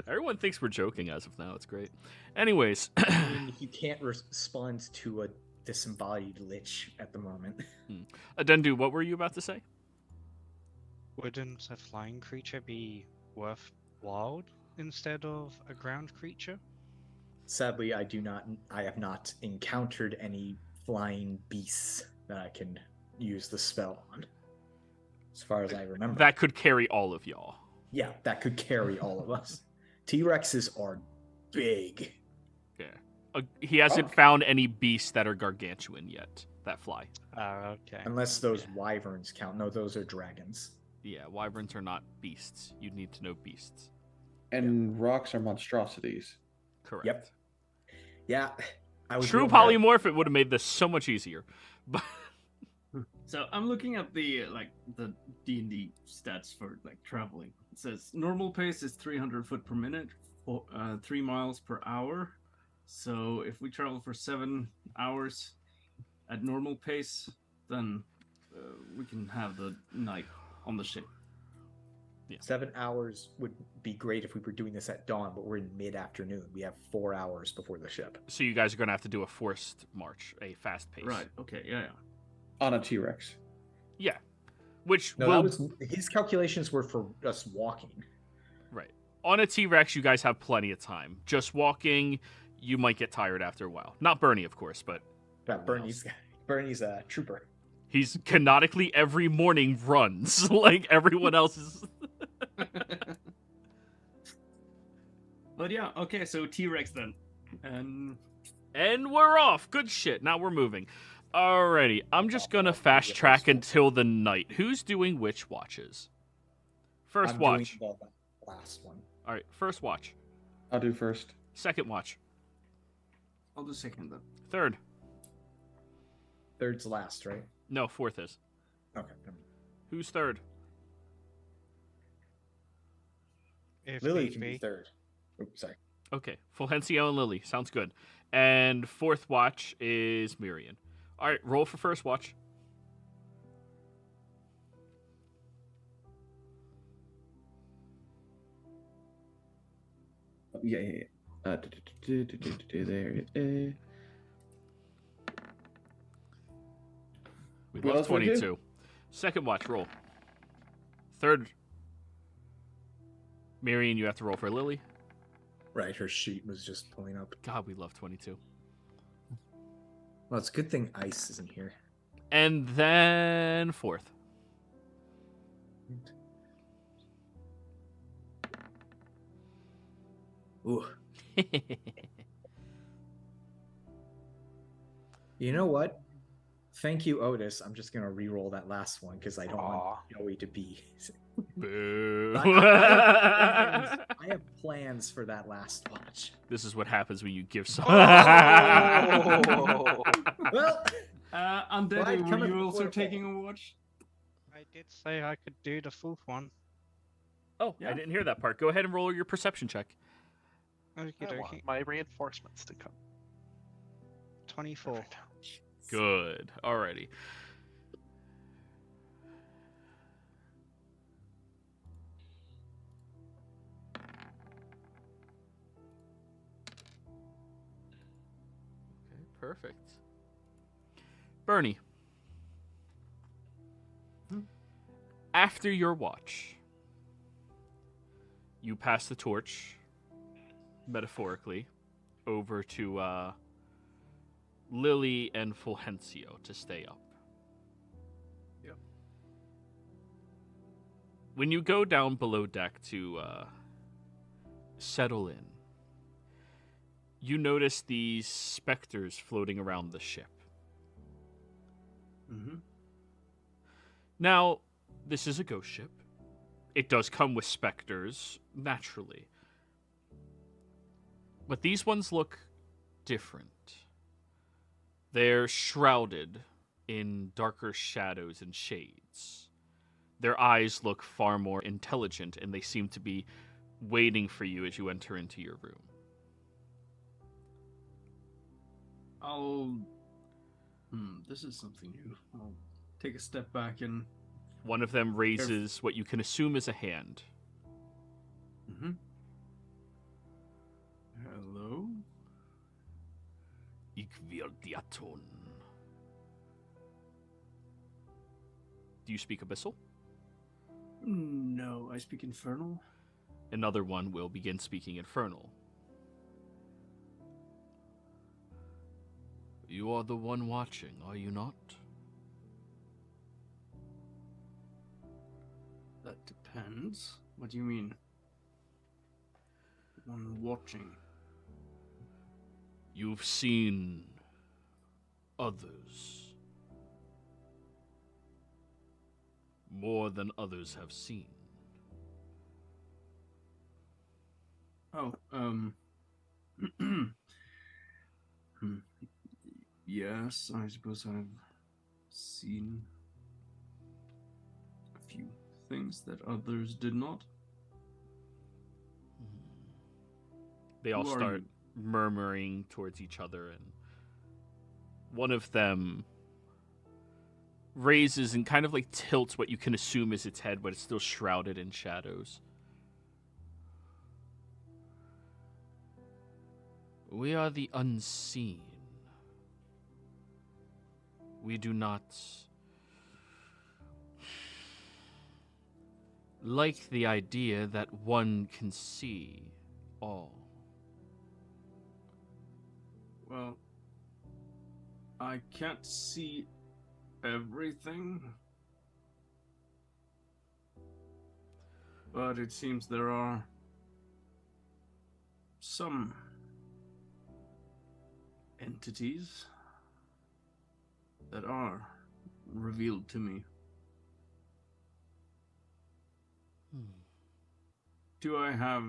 Everyone thinks we're joking as of now. It's great. Anyways, I mean, you can't respond to a disembodied lich at the moment. Adendu, what were you about to say? Wouldn't a flying creature be worthwhile instead of a ground creature? Sadly, I have not encountered any flying beasts that I can use the spell on. As far as I remember. That could carry all of y'all. Yeah, that could carry all of us. T-Rexes are big. Yeah. He hasn't found any beasts that are gargantuan yet that fly. Okay. Unless those wyverns count. No, those are dragons. Yeah, wyverns are not beasts. You'd need to know beasts. And rocks are monstrosities. Correct. Yep. Yeah. I was True real polymorph, it would have made this so much easier. But So I'm looking at the D&D stats for like traveling. It says normal pace is 300 foot per minute, 3 miles per hour. So if we travel for 7 hours at normal pace, then we can have the night on the ship. 7 hours would be great if we were doing this at dawn, but we're in mid-afternoon. We have 4 hours before the ship. so you guys are going to have to do a forced march, a fast pace. Right. Okay. Yeah. On a T-Rex. Yeah. Which No, will... that was his calculations were for us walking. Right. On a T-Rex, you guys have plenty of time. Just walking, you might get tired after a while. Not Bernie, of course, but Yeah, Bernie's a trooper. he's canonically every morning runs like everyone else is. But yeah. Okay. So T-Rex then. And we're off. Good shit. Now we're moving. Alrighty. I'm just going to fast track until the night. Who's doing which watches? 1st I'm watch. doing the last one. Alright. 1st watch. I'll do first. 2nd watch. I'll do second then. 3rd. Third's last, right? No, 4th is. Okay. never mind. Who's 3rd? If Lily need can be be. third. Oops, sorry. Okay. Fulgencio and Lily. Sounds good. And 4th watch is Mirian. Alright. Roll for 1st watch. Yeah. There it is. We What love else would I do? 22. 2nd watch, roll. 3rd. Mirian, you have to roll for Lily. Right, her sheet was just pulling up. God, we love 22. Well, it's a good thing Ice isn't here. And then 4th. Ooh. You know what? Thank you, Otis. I'm just gonna re-roll that last one because I don't want Joey to be. Boo. I have plans for that last watch. This is what happens when you give some. Oh. Well, Undead, Right, were coming you also before taking a watch? I did say I could do the 4th one. Oh, Yeah. I didn't hear that part. Go ahead and roll your perception check. Okie I want dokie. my reinforcements to come. 24. Perfect. Good. Alrighty. Okay, perfect. Bernie. After your watch, you pass the torch, metaphorically, over to Lily and Fulgencio to stay up. Yep. When you go down below deck to settle in, you notice these specters floating around the ship. Mm-hmm. Now, this is a ghost ship. It does come with specters, naturally. But these ones look different. They're shrouded in darker shadows and shades. Their eyes look far more intelligent, and they seem to be waiting for you as you enter into your room. This is something new. I'll take a step back and... One of them raises what you can assume is a hand. Mm-hmm. Hello? Ich will dir tun. Do you speak Abyssal? No, I speak Infernal. Another one will begin speaking Infernal. You are the one watching, are you not? That depends. What do you mean? One watching. You've seen others. More than others have seen. Oh, yes, I suppose I've seen a few things that others did not. They all Who are start you? murmuring towards each other, and one of them raises and kind of like tilts what you can assume is its head, but it's still shrouded in shadows. We are the unseen. We do not like the idea that one can see all. Well, I can't see everything, but it seems there are some entities that are revealed to me. Do I have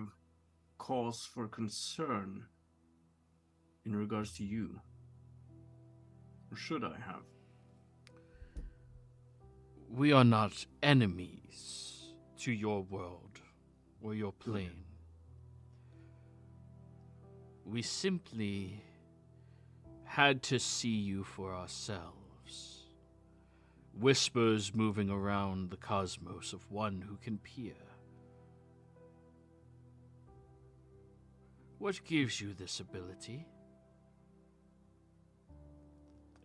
cause for concern in regards to you? Or should I have? We are not enemies to your world or your plane. We simply had to see you for ourselves. Whispers moving around the cosmos of one who can peer. What gives you this ability?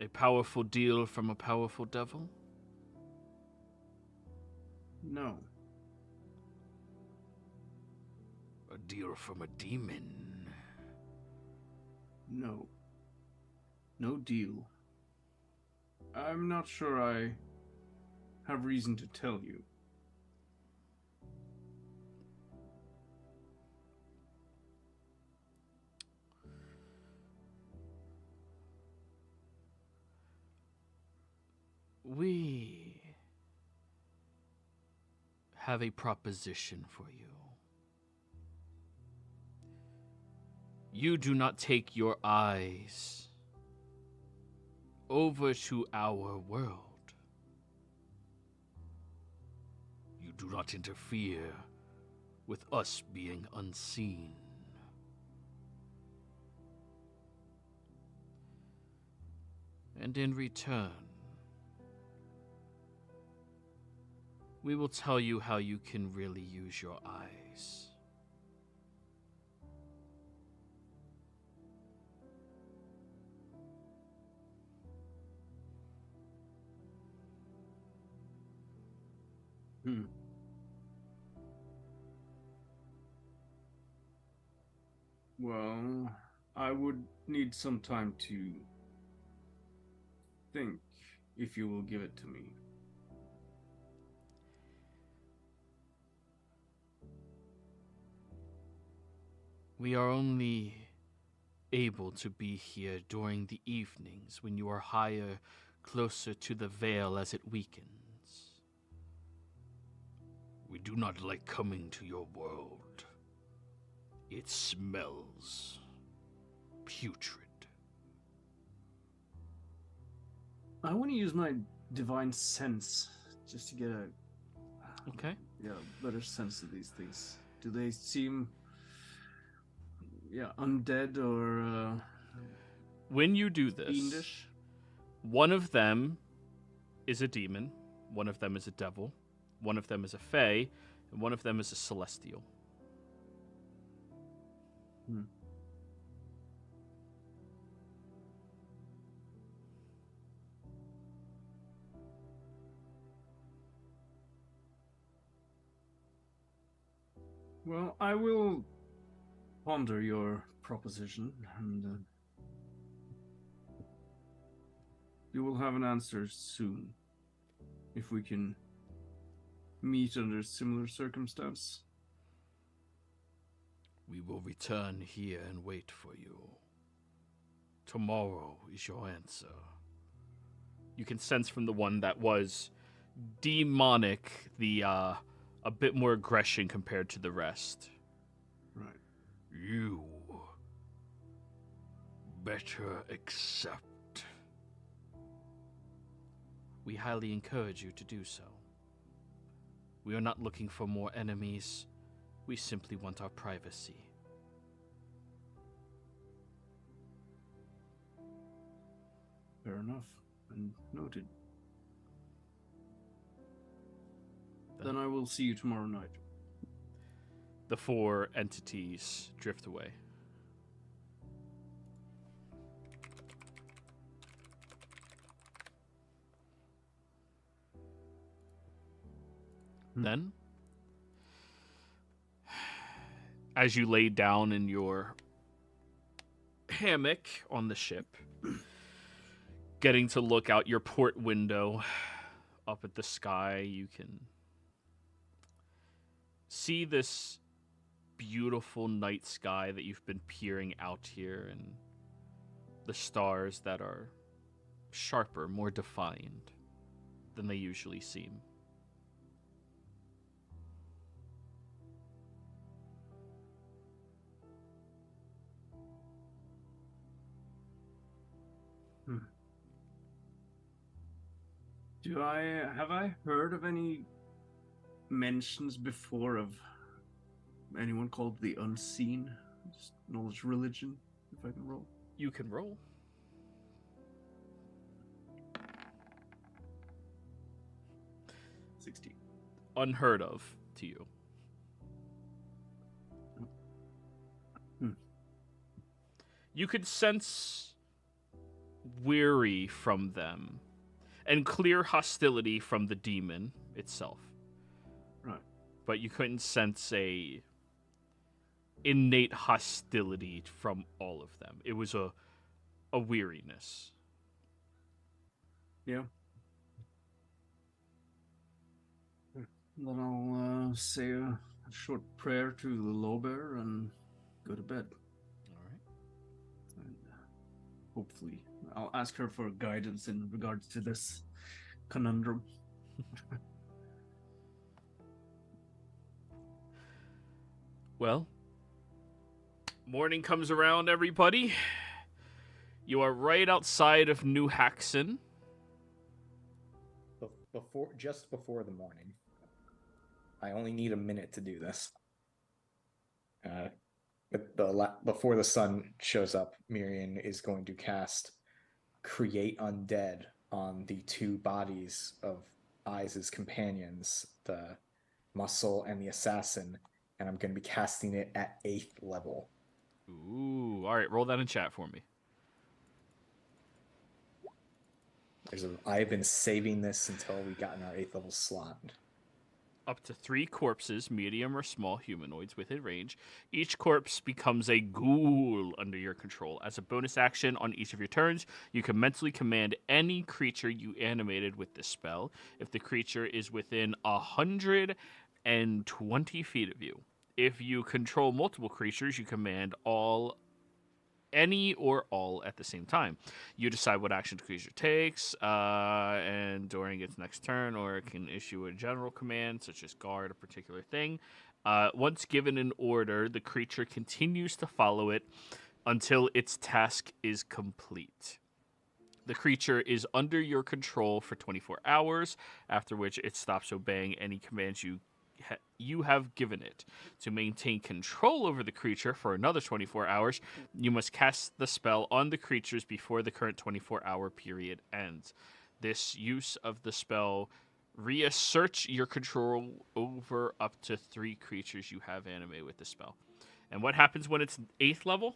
A powerful deal from a powerful devil? No. A deal from a demon? No. No deal. I'm not sure I have reason to tell you. We have a proposition for you. You do not take your eyes over to our world. You do not interfere with us being unseen. And in return, we will tell you how you can really use your eyes. Hmm. Well, I would need some time to think, if you will give it to me. We are only able to be here during the evenings when you are higher, closer to the veil as it weakens. We do not like coming to your world. It smells putrid. I want to use my divine sense just to get a better sense of these things. Do they seem undead or When you do this, fiendish? one of them is a demon, one of them is a devil, one of them is a fae, and one of them is a celestial. Well, I will ponder your proposition, and you will have an answer soon, if we can meet under similar circumstance. We will return here and wait for you. Tomorrow is your answer. You can sense from the one that was demonic a bit more aggression compared to the rest. Right. You better accept. We highly encourage you to do so. We are not looking for more enemies. We simply want our privacy. Fair enough, and noted. Then I will see you tomorrow night. The four entities drift away. Then, as you lay down in your hammock on the ship, getting to look out your port window up at the sky, you can see this beautiful night sky that you've been peering out here, and the stars that are sharper, more defined than they usually seem. Have I heard of any mentions before of anyone called the Unseen? Just knowledge religion, if I can roll. You can roll. 16. Unheard of to you. You could sense weary from them and clear hostility from the demon itself. Right. But you couldn't sense a innate hostility from all of them. It was a weariness. Yeah. Then I'll say a short prayer to the Lobear and go to bed. All right. And hopefully, I'll ask her for guidance in regards to this conundrum. Well, morning comes around, everybody. You are right outside of New Haxon. Just before the morning. I only need a minute to do this. Before the sun shows up, Miriam is going to cast create undead on the two bodies of Eyes' companions, the muscle and the assassin, and I'm going to be casting it at 8th level. Ooh, all right, roll that in chat for me. I've been saving this until we got in our 8th level slot. Up to 3 corpses, medium or small humanoids within range. Each corpse becomes a ghoul under your control. As a bonus action on each of your turns, you can mentally command any creature you animated with this spell if the creature is within 120 feet of you. If you control multiple creatures, you command any or all at the same time. You decide what action the creature takes, and during its next turn, or it can issue a general command, such as guard a particular thing. Once given an order, the creature continues to follow it until its task is complete. The creature is under your control for 24 hours, after which it stops obeying any commands you have given it. To maintain control over the creature for another 24 hours, you must cast the spell on the creatures before the current 24-hour period ends. This use of the spell reasserts your control over up to 3 creatures you have animated with the spell. And what happens when it's 8th level?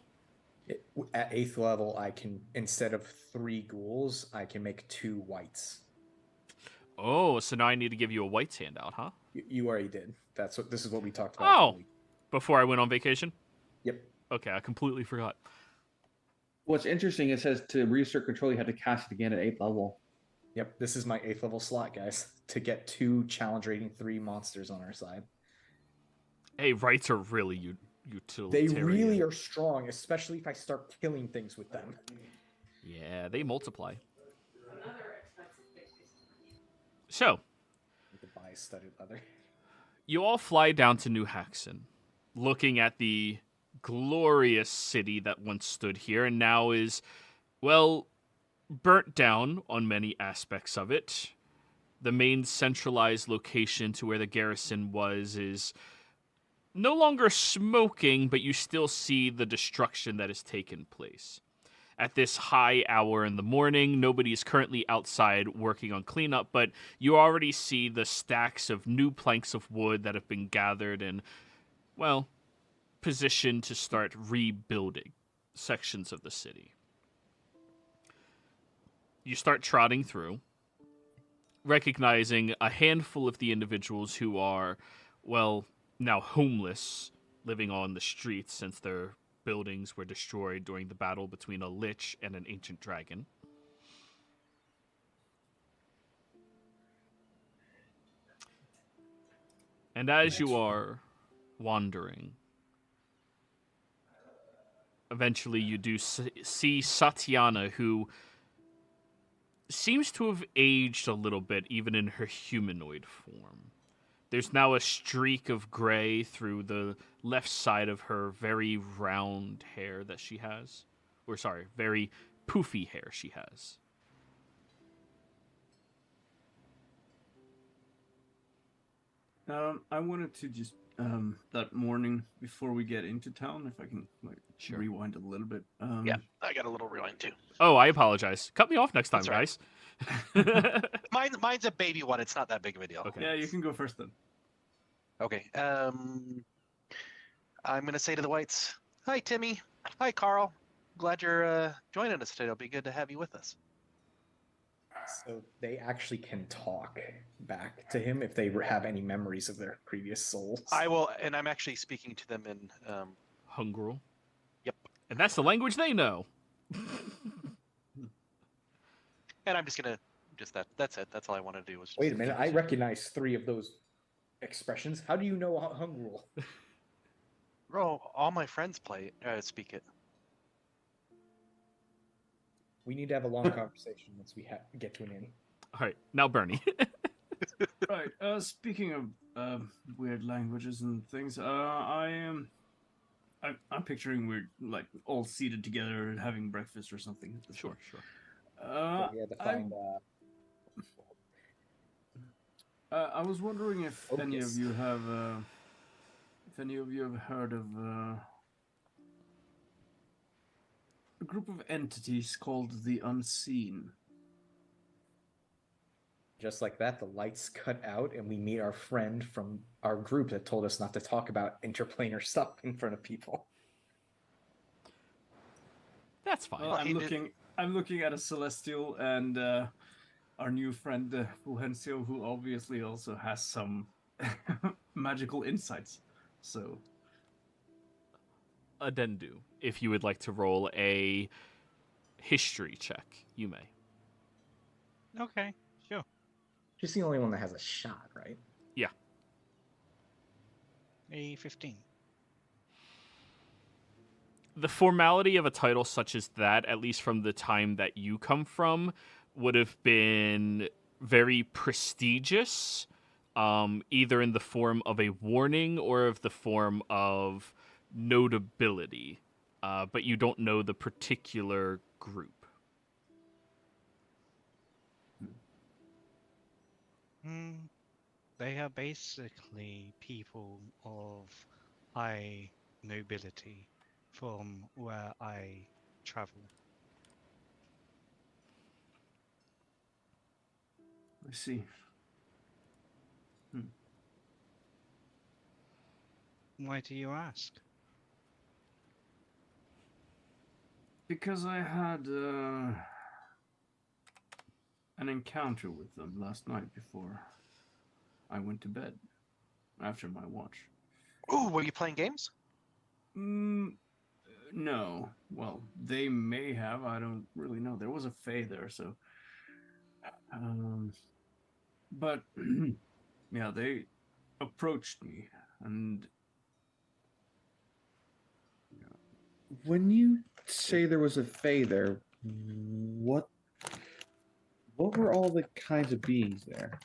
At 8th level, I can, instead of 3 ghouls, I can make 2 whites. Oh, so now I need to give you a whites handout, huh? You already did. This is what we talked about. Oh, before I went on vacation? Yep. Okay, I completely forgot. What's interesting, it says to reassert control, you have to cast it again at 8th level. Yep, this is my 8th level slot, guys, to get 2 challenge rating 3 monsters on our side. Hey, rights are really They utilitarian. really are strong, especially if I start killing things with them. Yeah, they multiply. So, Need to buy studded leather. you all fly down to New Haxon, looking at the glorious city that once stood here and now is, well, burnt down on many aspects of it. The main centralized location to where the garrison was is no longer smoking, but you still see the destruction that has taken place. At this high hour in the morning, nobody is currently outside working on cleanup, but you already see the stacks of new planks of wood that have been gathered and, well, positioned to start rebuilding sections of the city. You start trotting through, recognizing a handful of the individuals who are, well, now homeless, living on the streets since their buildings were destroyed during the battle between a lich and an ancient dragon. And as you are wandering, eventually you do see Satyana, who seems to have aged a little bit, even in her humanoid form. There's now a streak of gray through the left side of her very round hair that she has. Or, sorry, very poofy hair she has. I wanted to just, that morning before we get into town, if I can Sure. rewind a little bit. Yeah, I got a little rewind too. Oh, I apologize. Cut me off next time, That's guys. Mine's a baby one. It's not that big of a deal. Okay. Yeah, you can go first then. Okay. I'm gonna say to the whites, "Hi, Timmy. Hi, Carl. Glad you're joining us today. It'll be good to have you with us." So they actually can talk back to him if they have any memories of their previous souls. I will, and I'm actually speaking to them in. Hungrul. Yep. And that's the language they know. And I'm just gonna that's it. That's all I want to do was. Wait a minute, I recognize 3 of those expressions. How do you know Hungrul? Bro, all my friends speak it. We need to have a long conversation once we get to an inn. All right, now Bernie. Right. Speaking of weird languages and things, I'm picturing we're like all seated together having breakfast or something. Sure. So we had to find. I was wondering if any of Focus. you have heard of a group of entities called the Unseen. Just like that, the lights cut out, and we meet our friend from our group that told us not to talk about interplanar stuff in front of people. That's fine. Well, I'm looking at a celestial and our new friend Fulgencio, who obviously also has some magical insights. So, Adendu, if you would like to roll a history check, you may. Okay, sure. She's the only one that has a shot, right? Yeah. A 15. The formality of a title such as that, at least from the time that you come from, would have been very prestigious, either in the form of a warning or of the form of notability. But you don't know the particular group. They are basically people of high nobility from where I travel. I see. Why do you ask? Because I had an encounter with them last night before I went to bed after my watch. Ooh, were you playing games? No. Well, they may have. I don't really know. There was a Fae there, so. But yeah, they approached me, and When you say there was a Fae there, what were all the kinds of beings there?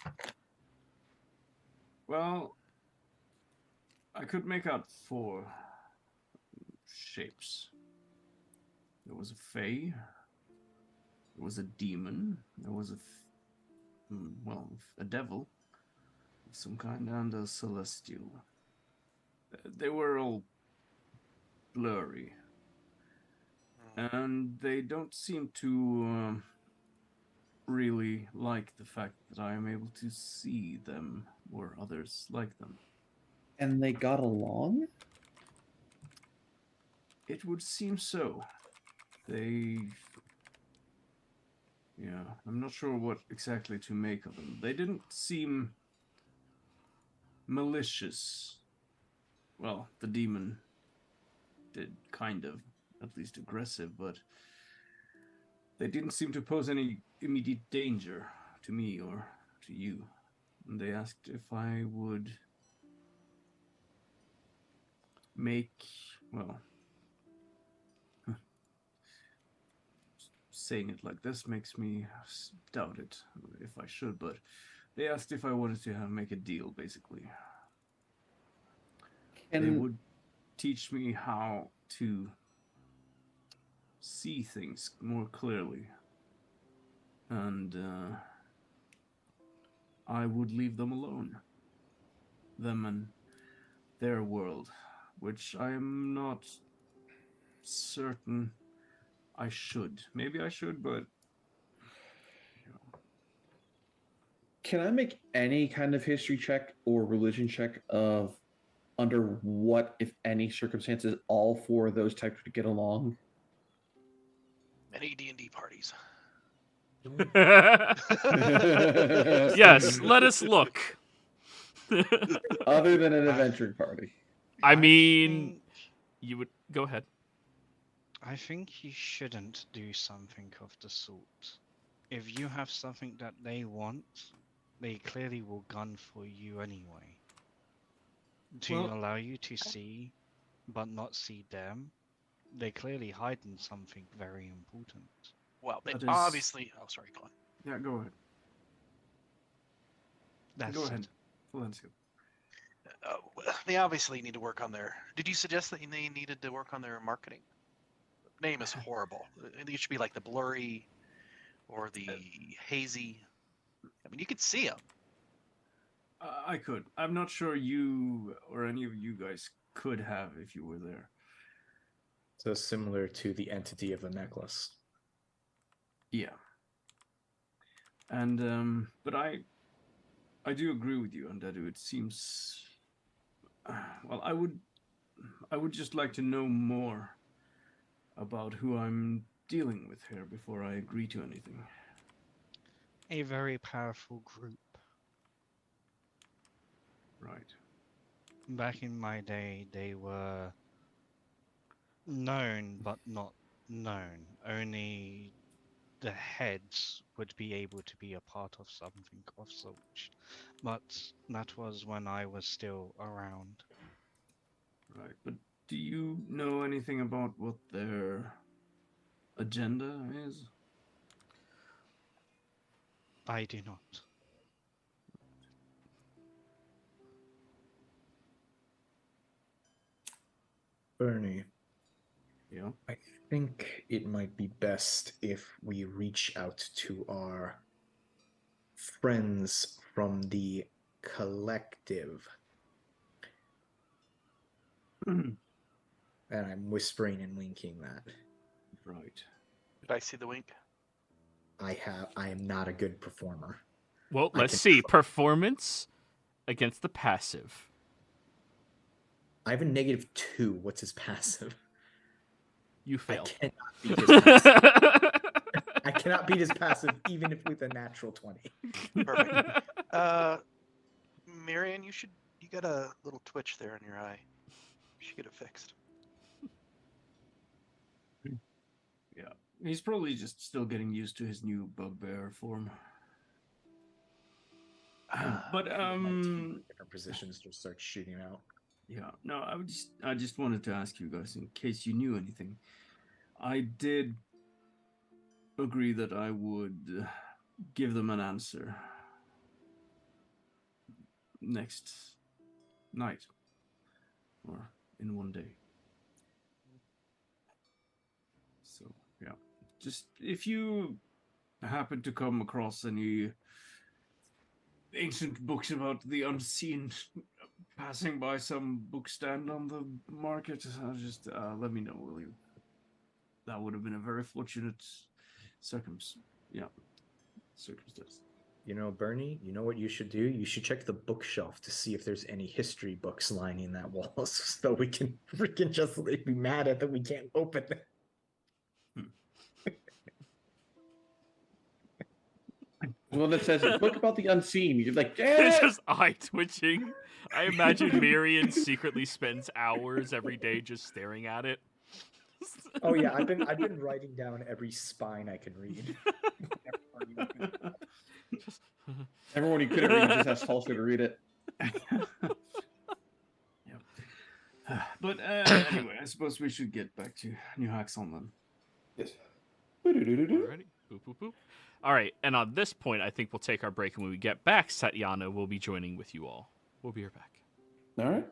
well, I could make out 4 shapes. There was a Fae. There was a demon. There was a devil of some kind, and a celestial. They were all blurry, and they don't seem to really like the fact that I am able to see them or others like them. And they got along? It would seem so. Yeah, I'm not sure what exactly to make of them. They didn't seem malicious. Well, the demon did kind of, at least aggressive, but they didn't seem to pose any immediate danger to me or to you. And they asked if I would make, well, saying it like this makes me doubt it if I should, but they asked if I wanted to make a deal, basically. They would teach me how to see things more clearly, and I would leave them alone. Them and their world, which I am not certain I should. Maybe I should, but... Can I make any kind of history check or religion check of under what, if any, circumstances all 4 of those types would get along? Many D&D parties. Yes, let us look. Other than an adventuring party. I mean, you would go ahead. I think you shouldn't do something of the sort. If you have something that they want, they clearly will gun for you anyway. To allow you to see, but not see them, they clearly hide in something very important. Well, they That is- obviously... Oh, sorry, go on. Yeah, go ahead. That's Go it. ahead. Valencia. They obviously need to work on their... Did you suggest that they needed to work on their marketing? Name is horrible. I think it should be like the blurry or the hazy. I mean, you could see them. I could. I'm not sure you or any of you guys could have if you were there. So similar to the entity of the necklace. Yeah. And but I do agree with you, Undeadu. It seems well, I would just like to know more about who I'm dealing with here before I agree to anything. A very powerful group. Right. Back in my day, they were known but not known. Only the heads would be able to be a part of something of such. But that was when I was still around. Right. But do you know anything about what their agenda is? I do not. Bernie, Yeah. I think it might be best if we reach out to our friends from the collective. And I'm whispering and winking that. Right. Did I see the wink? I am not a good performer. Well, I let's can see. try. Performance against the passive. I have a -2. What's his passive? You I fail. cannot beat his passive. I cannot beat his passive even if with a natural 20. Perfect. Marion, you got a little twitch there in your eye. You should get it fixed. Yeah. He's probably just still getting used to his new bugbear form. But different positions just start shooting out. yeah, no, I just wanted to ask you guys in case you knew anything. I did agree that I would give them an answer next night or in one day. So, yeah. Just if you happen to come across any ancient books about the unseen passing by some book stand on the market, just let me know, will you? That would have been a very fortunate circumstance. You know, Bernie, you know what you should do? You should check the bookshelf to see if there's any history books lining that wall so we can freaking just be mad at that we can't open them. One that says a book about the unseen. You're like, It's damn it! just eye twitching. I imagine Marion secretly spends hours every day just staring at it. Oh yeah, I've been writing down every spine I can read. Just- Everyone you couldn't read just has Tulsa to read it. But anyway, I suppose we should get back to New Haxon then. Yes. Alrighty. Boop, boop, boop. All right, and on this point, I think we'll take our break, and when we get back, Satyana will be joining with you all. We'll be right back. All right.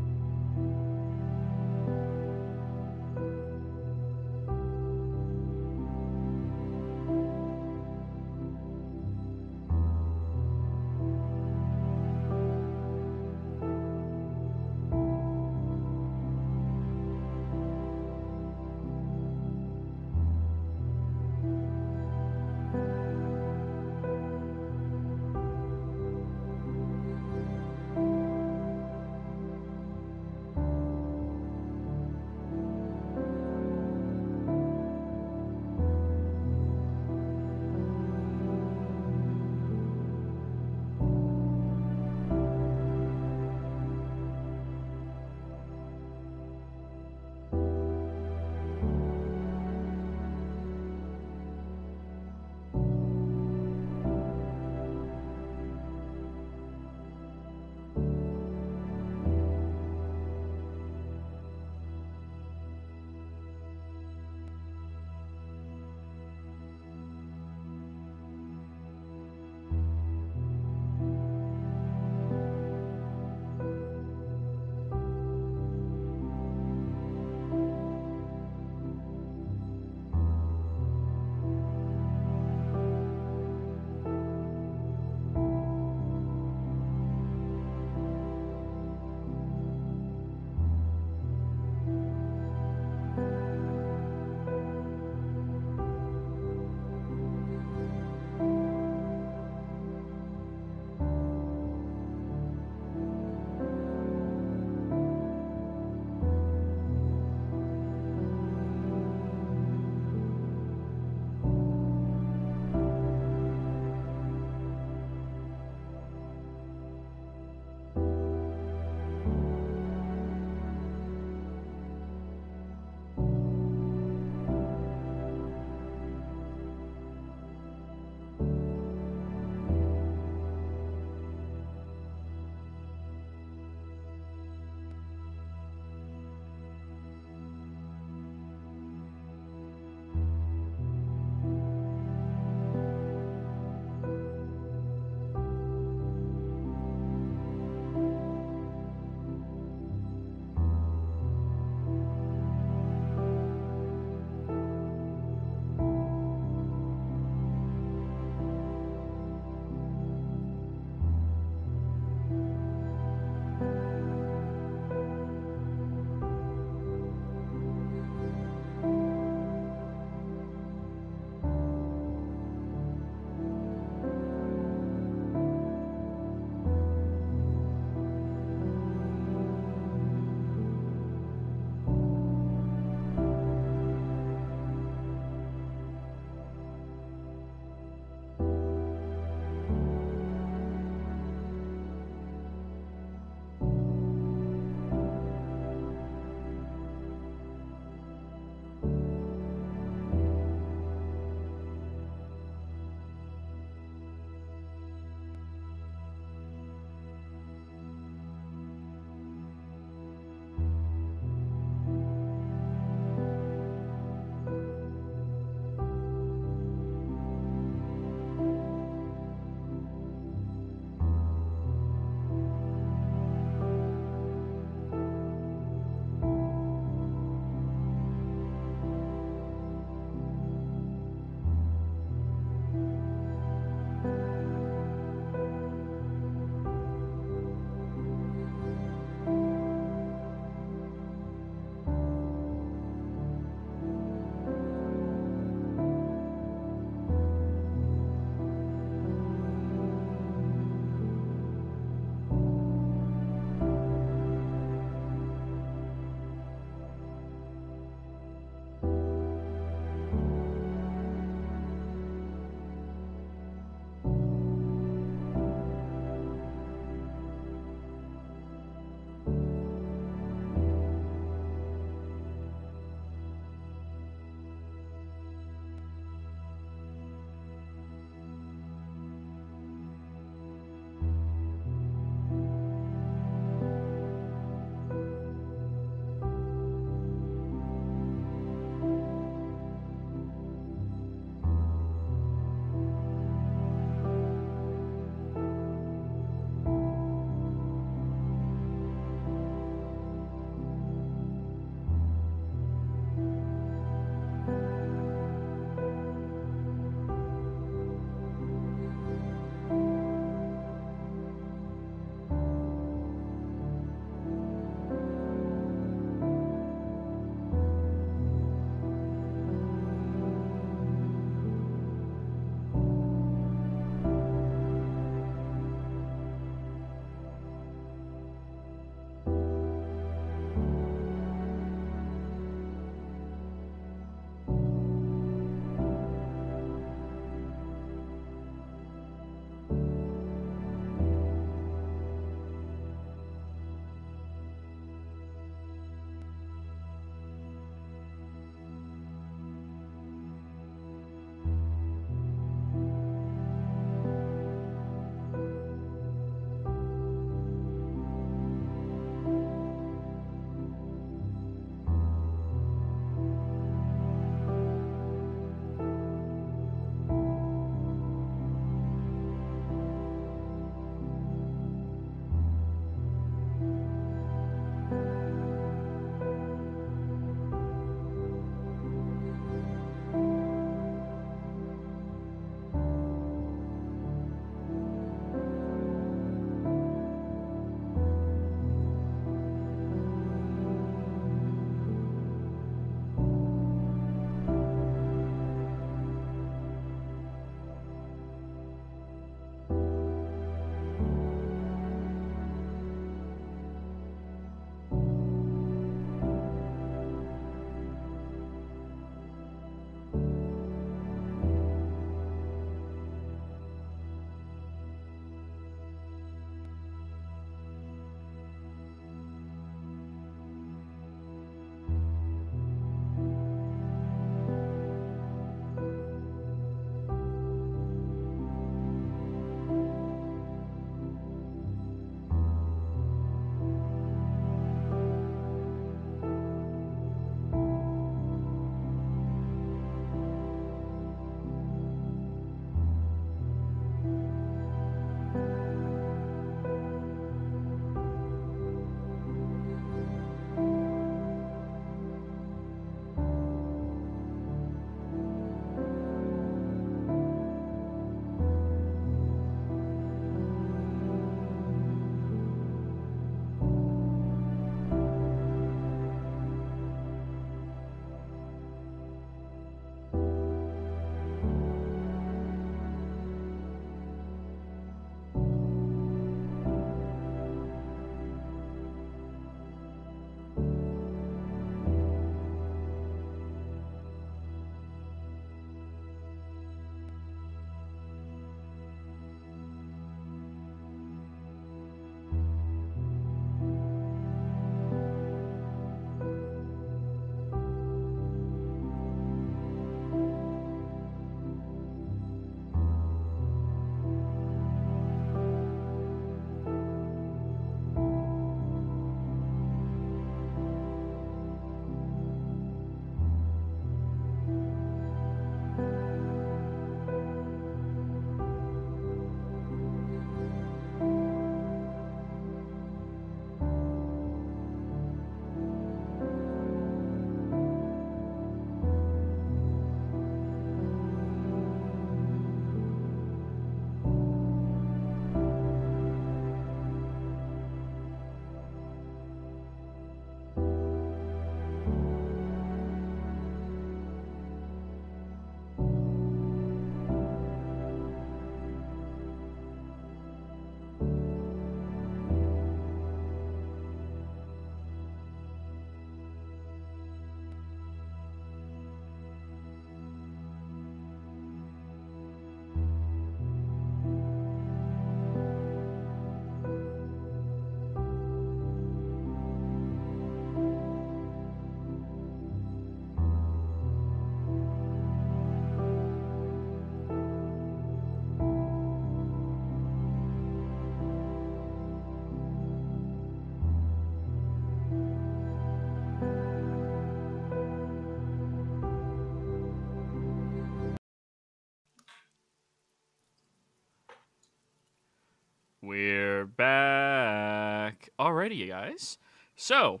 We're back. Alrighty, you guys. So,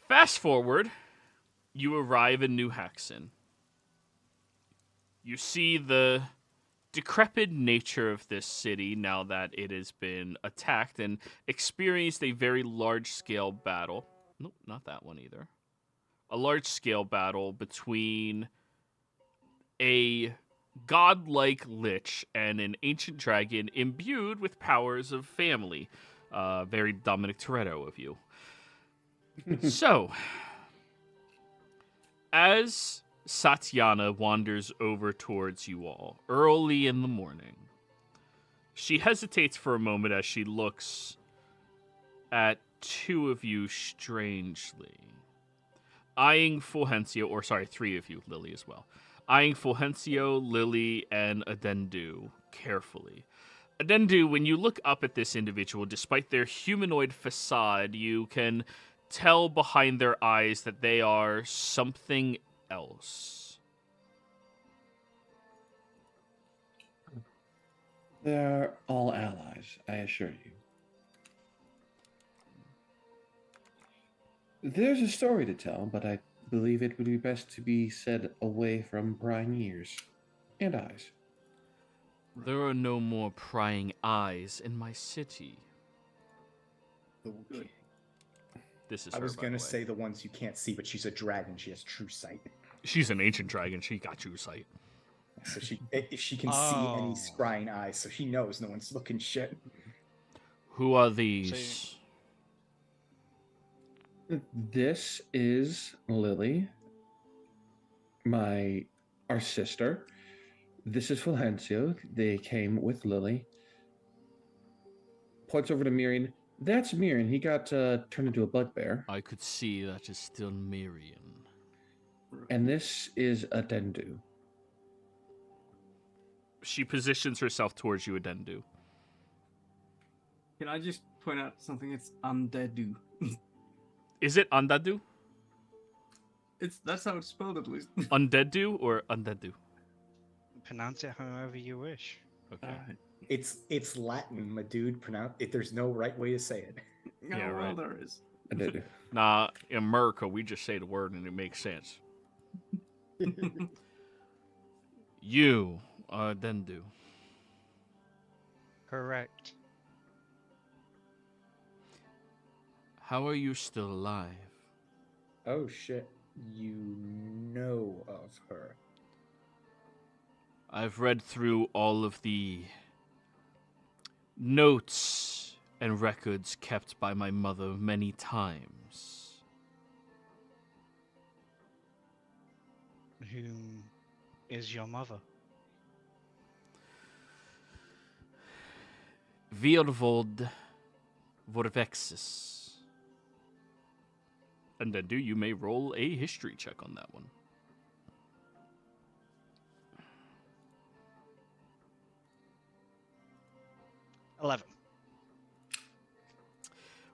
fast forward, you arrive in New Haxon. You see the decrepit nature of this city now that it has been attacked and experienced a very large-scale battle. Nope, not that one either. A large-scale battle between a godlike lich and an ancient dragon imbued with powers of family. Very Dominic Toretto of you. So, as Satyana wanders over towards you all early in the morning, she hesitates for a moment as she looks at two of you strangely. Eyeing Fulgencio, or sorry, three of you, Lily as well. Eyeing Fulgencio, Lily, and Adendu carefully. Adendu, when you look up at this individual, despite their humanoid facade, you can tell behind their eyes that they are something else. They're all allies, I assure you. There's a story to tell, but I believe it would be best to be said away from prying ears and eyes. There are no more prying eyes in my city. The- This is I her, was by gonna the way. say the ones you can't see, but she's a dragon. She has true sight. She's an ancient dragon. She got you sight. So she can see any scrying eyes, so she knows no one's looking shit. Who are these? This is Lily, our sister. This is Fulgencio. They came with Lily. Points over to Miriam. That's Miriam. He got turned into a bugbear. I could see that is still Miriam. And this is Adendu. She positions herself towards you, Adendu. Can I just point out something? It's undeadu. Is it Andadu? That's how it's spelled at least. Undeadu or Undeadu? Pronounce it however you wish. Okay. It's Latin, my dude. Pronounce it. There's no right way to say it. Yeah, well, right. there is. Adendu. Nah, in America, we just say the word and it makes sense. You are Adendu. Correct. How are you still alive? Oh shit! You know of her. I've read through all of the notes and records kept by my mother many times. Who is your mother? Virvold Vorvexis. And then you may roll a history check on that one. $11.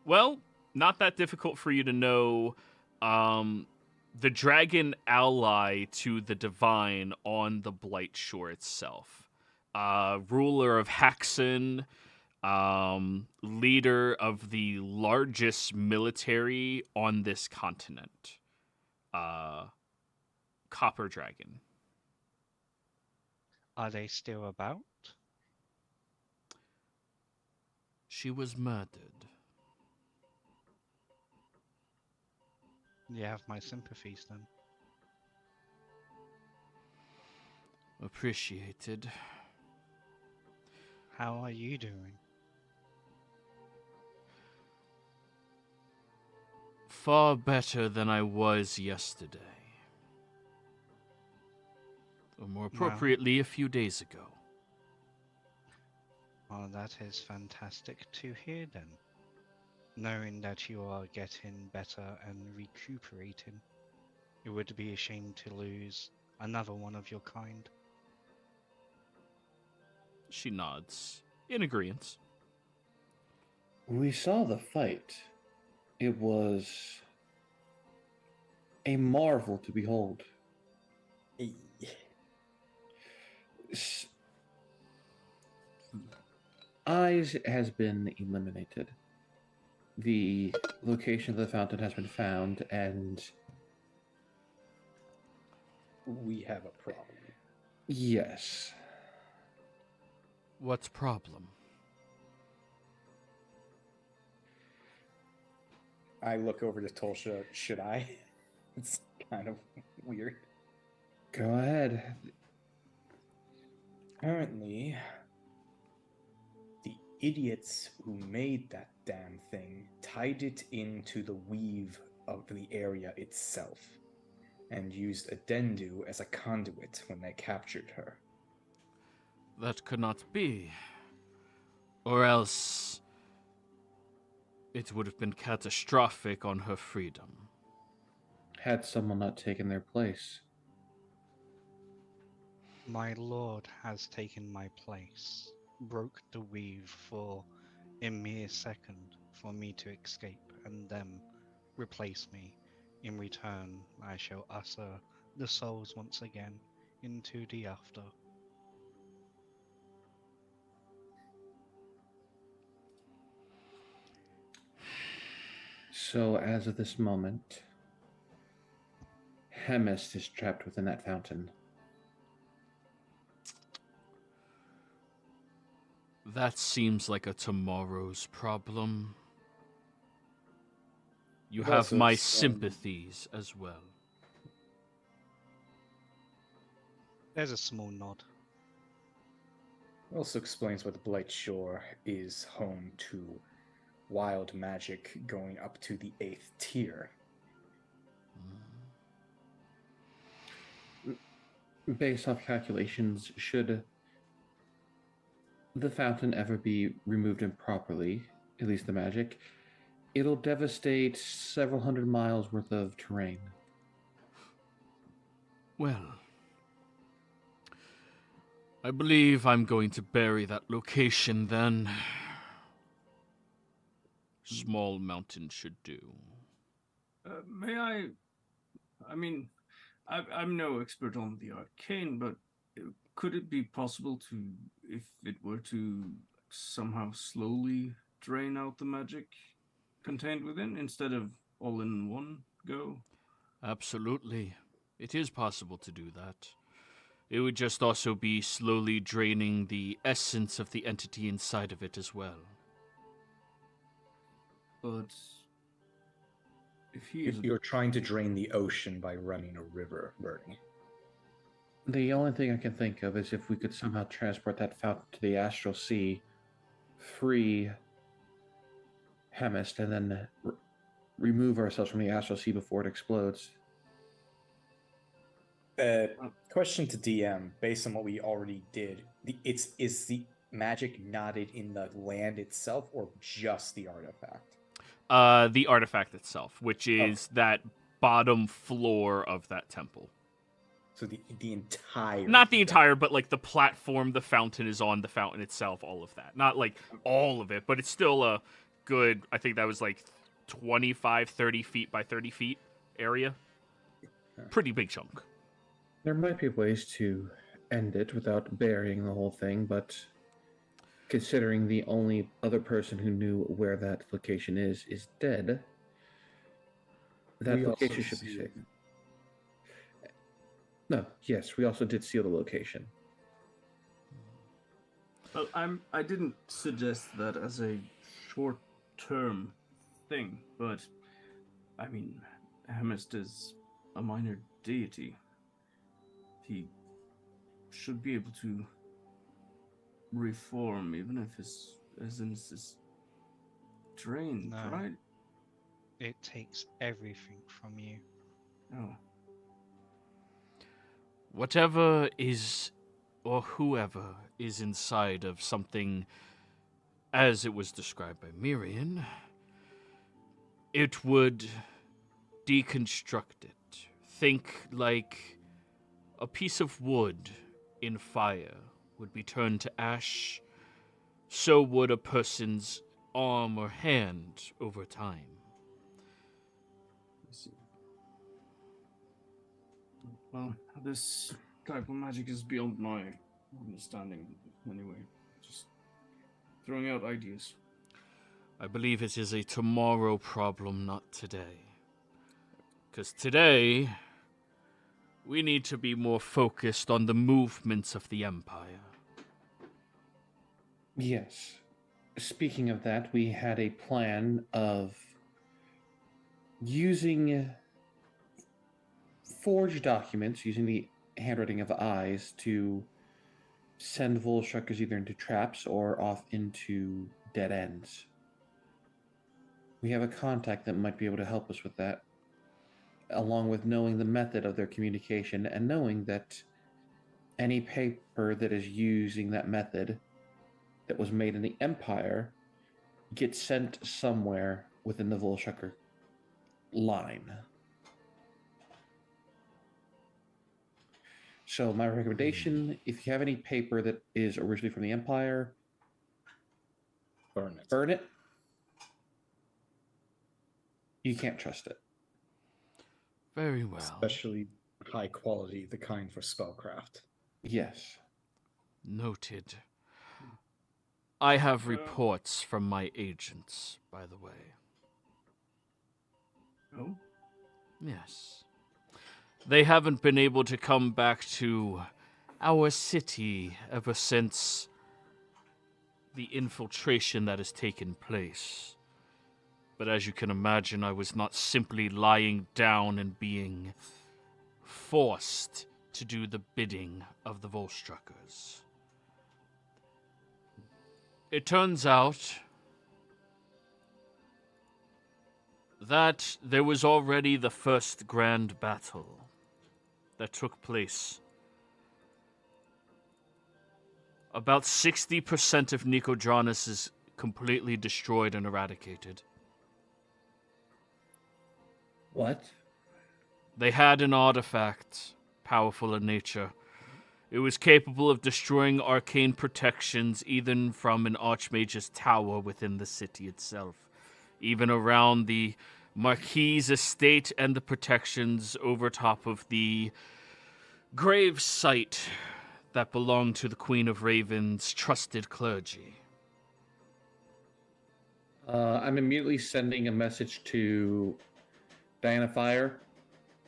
Well, not that difficult for you to know. The dragon ally to the divine on the Blight Shore itself. Ruler of Haxon, leader of the largest military on this continent. Copper Dragon. Are they still about? She was murdered. You have my sympathies then. Appreciated. How are you doing? Far better than I was yesterday. Or more appropriately, a few days ago. Oh, that is fantastic to hear then. Knowing that you are getting better and recuperating, it would be a shame to lose another one of your kind. She nods, in agreement. We saw the fight. It was a marvel to behold. Eyes has been eliminated. The location of the fountain has been found, and We have a problem. yes, What problem? I look over to Tolsha. Should I? It's kind of weird. go ahead. Apparently, the idiots who made that damn thing tied it into the weave of the area itself and used a Dendu as a conduit when they captured her. That could not be. Or else it would have been catastrophic on her freedom. Had someone not taken their place. My lord has taken my place, broke the weave for a mere second for me to escape and then replace me. In return, I shall usher the souls once again into the after. So, as of this moment, Hemist is trapped within that fountain. That seems like a tomorrow's problem. You It have also my explains- sympathies as well. There's a small nod. Also explains why the Blight Shore is home to wild magic going up to the 8th tier. Based off calculations, should the fountain ever be removed improperly, at least the magic, it'll devastate several hundred miles worth of terrain. Well, I believe I'm going to bury that location then. Small mountain should do. May I? I mean, I'm no expert on the arcane, but could it be possible to, if it were to somehow slowly drain out the magic contained within instead of all in one go? Absolutely. It is possible to do that. It would just also be slowly draining the essence of the entity inside of it as well. But if he is, You're trying to drain the ocean by running a river, Bernie. The only thing I can think of is if we could somehow transport that fountain to the astral sea, free Hemist, and then remove ourselves from the astral sea before it explodes. Question to DM, based on what we already did, is the magic knotted in the land itself or just the artifact? The artifact itself, which is that bottom floor of that temple. So the entire... Not the entire, but like the platform the fountain is on, the fountain itself, all of that. Not like all of it, but it's still a good, I think that was like 25, 30 feet by 30 feet area. Pretty big chunk. There might be ways to end it without burying the whole thing, but considering the only other person who knew where that location is dead, that We location also should be see- safe. No, yes, we also did seal the location. well, I didn't suggest that as a short-term thing, but I mean, Hemist is a minor deity. He should be able to reform, even if his essence is drained, No. right? It takes everything from you. Oh, Whatever is, or whoever is inside of something, as it was described by Miriam, it would deconstruct it. Think like a piece of wood in fire would be turned to ash, so would a person's arm or hand over time. I see. Well, this type of magic is beyond my understanding, anyway. Just throwing out ideas. I believe it is a tomorrow problem, not today. Because today, we need to be more focused on the movements of the Empire. Yes. Speaking of that, we had a plan of using forged documents, using the handwriting of eyes to send Volstruckers either into traps or off into dead ends. We have a contact that might be able to help us with that, along with knowing the method of their communication and knowing that any paper that is using that method that was made in the Empire gets sent somewhere within the Volstrucker line. So my recommendation, if you have any paper that is originally from the Empire, Burn it. burn it. You can't trust it. Very well. Especially high quality, the kind for spellcraft. Yes. Noted. I have reports from my agents, by the way. Oh? Yes. They haven't been able to come back to our city ever since the infiltration that has taken place. But as you can imagine, I was not simply lying down and being forced to do the bidding of the Volstruckers. It turns out that there was already the first grand battle that took place. About 60% of Nicodranus is completely destroyed and eradicated. What? They had an artifact, powerful in nature. It was capable of destroying arcane protections even from an Archmage's tower within the city itself, even around the Marquis' estate and the protections over top of the grave site that belonged to the Queen of Raven's trusted clergy. I'm immediately sending a message to Diana Fire.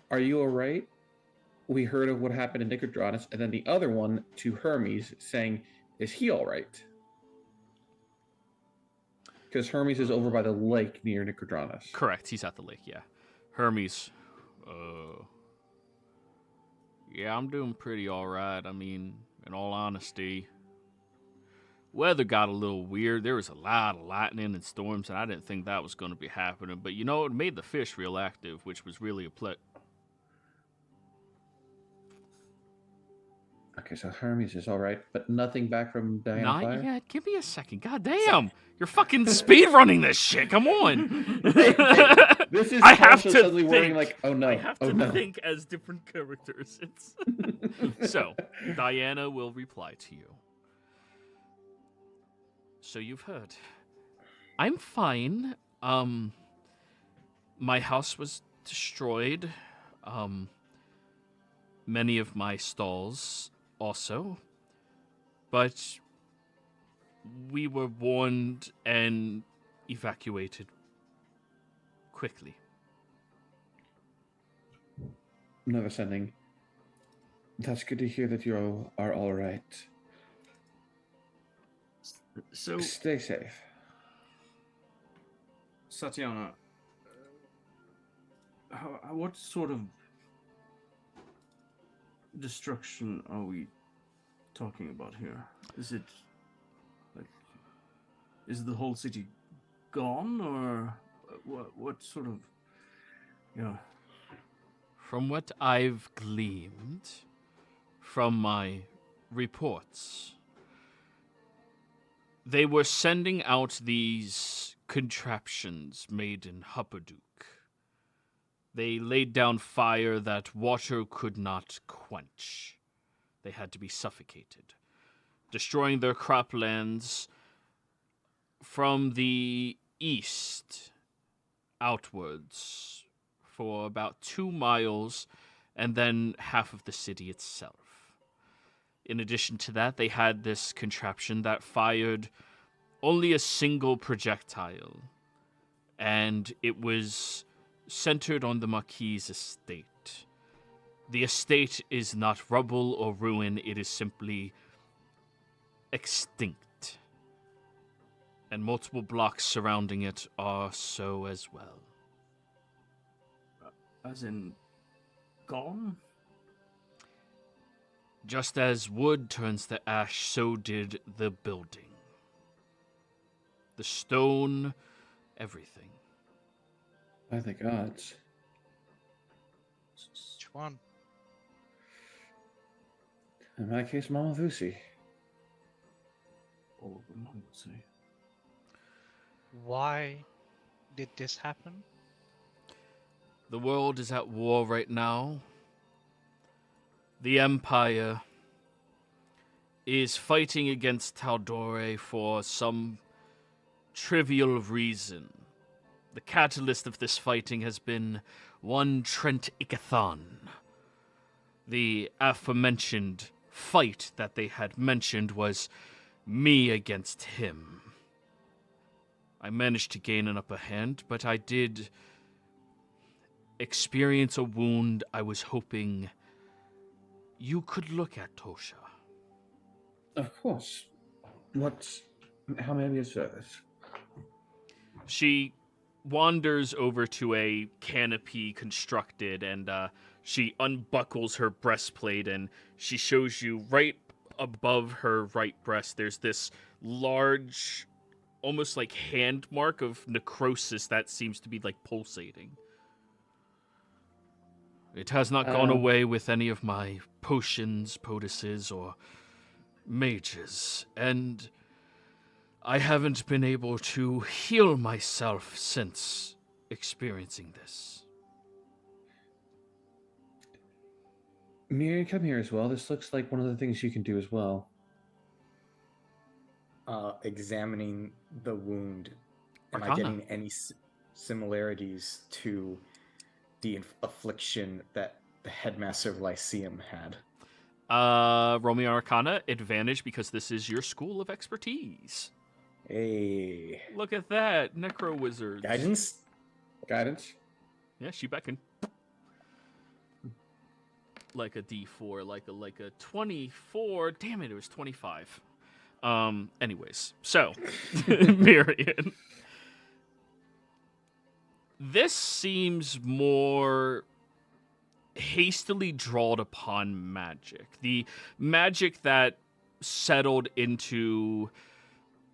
Are you alright? We heard of what happened in Nicodranus, and then the other one to Hermes saying, is he alright? Because Hermes is over by the lake near Nicodranus. Correct, he's at the lake, yeah. Hermes, yeah, I'm doing pretty alright. I mean, in all honesty, weather got a little weird. There was a lot of lightning and storms, and I didn't think that was going to be happening. But, you know, it made the fish real active, which was really a Okay, so Hermes is alright, but nothing back from Diana Not Fire? yet. Give me a second. God damn. You're fucking speed running this shit. Come on. This is I have Tasha to suddenly think. worrying like, oh no, I have oh to no. think as different characters. So, Diana will reply to you. So you've heard. I'm fine. My house was destroyed. Many of my stalls also. But we were warned and evacuated quickly. Never sending. That's good to hear that you are alright. So, Stay safe. Satyana, what sort of destruction are we talking about here? Is it like, is the whole city gone, or what sort of, From what I've gleaned from my reports, they were sending out these contraptions made in Huppadook. They laid down fire that water could not quench. They had to be suffocated, destroying their croplands from the east outwards for about 2 miles, and then half of the city itself. In addition to that, they had this contraption that fired only a single projectile, and it was centered on the Marquis's estate. The estate is not rubble or ruin, it is simply extinct. And multiple blocks surrounding it are so as well. As in, gone? Just as wood turns to ash, so did the building. The stone, everything. By the gods. Which one? In my case, Mama Vusi. All of them, I would say. Why did this happen? The world is at war right now. The Empire is fighting against Tal'Dorei for some trivial reason. The catalyst of this fighting has been one Trent Ikathon. The aforementioned fight that they had mentioned was me against him. I managed to gain an upper hand, but I did experience a wound I was hoping you could look at, Tosha. Of course. How may I be of service? She wanders over to a canopy constructed, and she unbuckles her breastplate, and she shows you right above her right breast, there's this large, almost like hand mark of necrosis that seems to be like pulsating. It has not gone away with any of my potions, potuses, or mages, and I haven't been able to heal myself since experiencing this. Miriam, come here as well. This looks like one of the things you can do as well. Examining the wound, am I Arcana. getting any similarities to the affliction that the headmaster of Lyceum had? Roll me Arcana, advantage because this is your school of expertise. Hey, Look at that, Necro Wizards. guidance. Guidance? Yeah, she beckoned. Like a D4, like a 24. Damn it, it was 25. Anyways, so Miriam. This seems more hastily drawn upon magic. The magic that settled into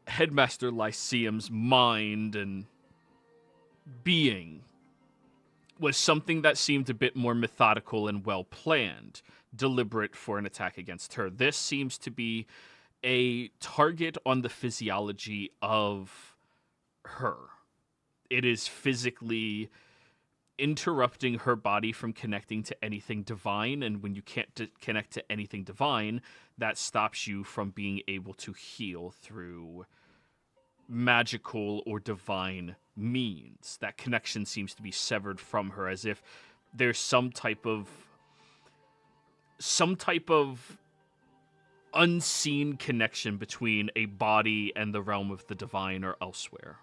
Headmaster Lyceum's mind and being was something that seemed a bit more methodical and well planned, deliberate for an attack against her. This seems to be a target on the physiology of her. It is physically interrupting her body from connecting to anything divine, and when you can't connect to anything divine, that stops you from being able to heal through magical or divine means. That connection seems to be severed from her, as if there's some type of unseen connection between a body and the realm of the divine or elsewhere.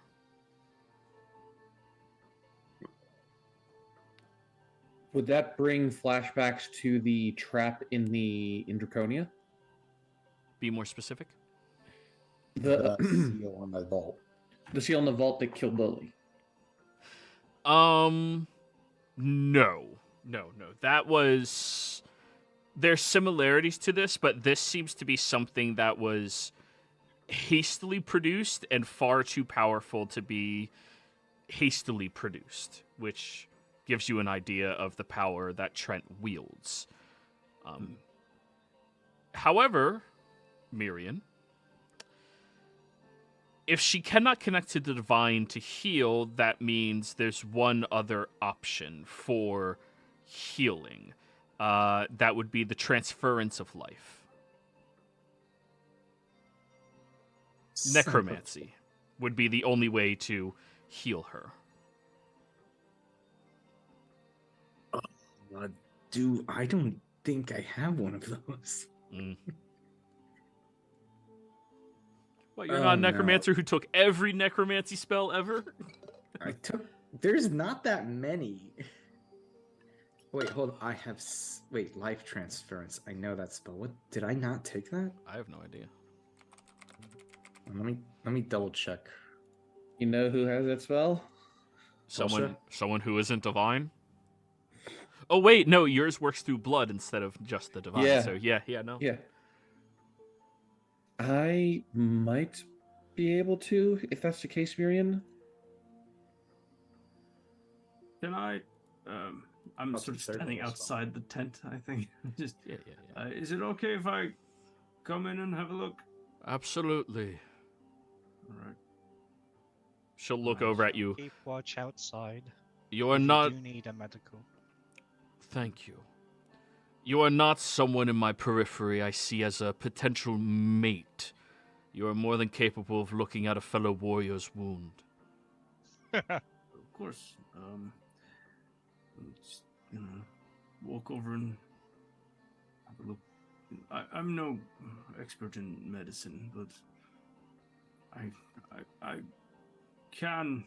Would that bring flashbacks to the trap in Draconia? Be more specific. The seal on the vault. The seal in the vault that killed Lily. No. That was... There's similarities to this, but this seems to be something that was hastily produced and far too powerful to be hastily produced, which gives you an idea of the power that Trent wields. However, Miriam, if she cannot connect to the divine to heal, that means there's one other option for healing. That would be the transference of life. Necromancy would be the only way to heal her. I don't think I have one of those. What, you're Oh, not a no. necromancer who took every necromancy spell ever? I took. There's not that many. Wait, hold on. I have. Wait, life transference. I know that spell. What did I not take that? I have no idea. Let me double check. You know who has that spell? Someone who isn't divine? Oh wait, no, yours works through blood instead of just the divine. Yeah. So yeah, no. Yeah. I might be able to, if that's the case, Miriam. Can I? I'm I'll sort of consider standing it as well. outside the tent. I think. Just. Yeah. Is it okay if I come in and have a look? Absolutely. All right. She'll look over at you. Keep watch outside. You are if not. You do need a medical. Thank you. You are not someone in my periphery I see as a potential mate. You are more than capable of looking at a fellow warrior's wound. Of course. Just, walk over and have a look. I'm no expert in medicine, but I can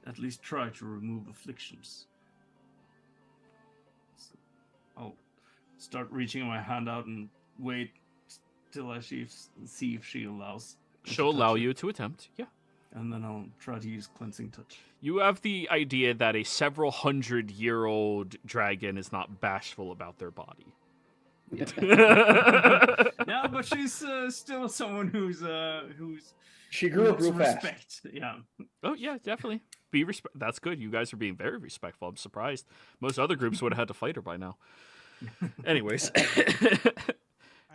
at least try to remove afflictions. So I'll start reaching my hand out and wait till I see if she allows. me to She'll allow touch it, you to attempt, yeah. and then I'll try to use cleansing touch. You have the idea that a several 100-year-old dragon is not bashful about their body. Yeah, but she's still someone who's She grew up wants real fast. respect. Yeah. Oh yeah, definitely. That's good. You guys are being very respectful. I'm surprised. Most other groups would have had to fight her by now. Anyways.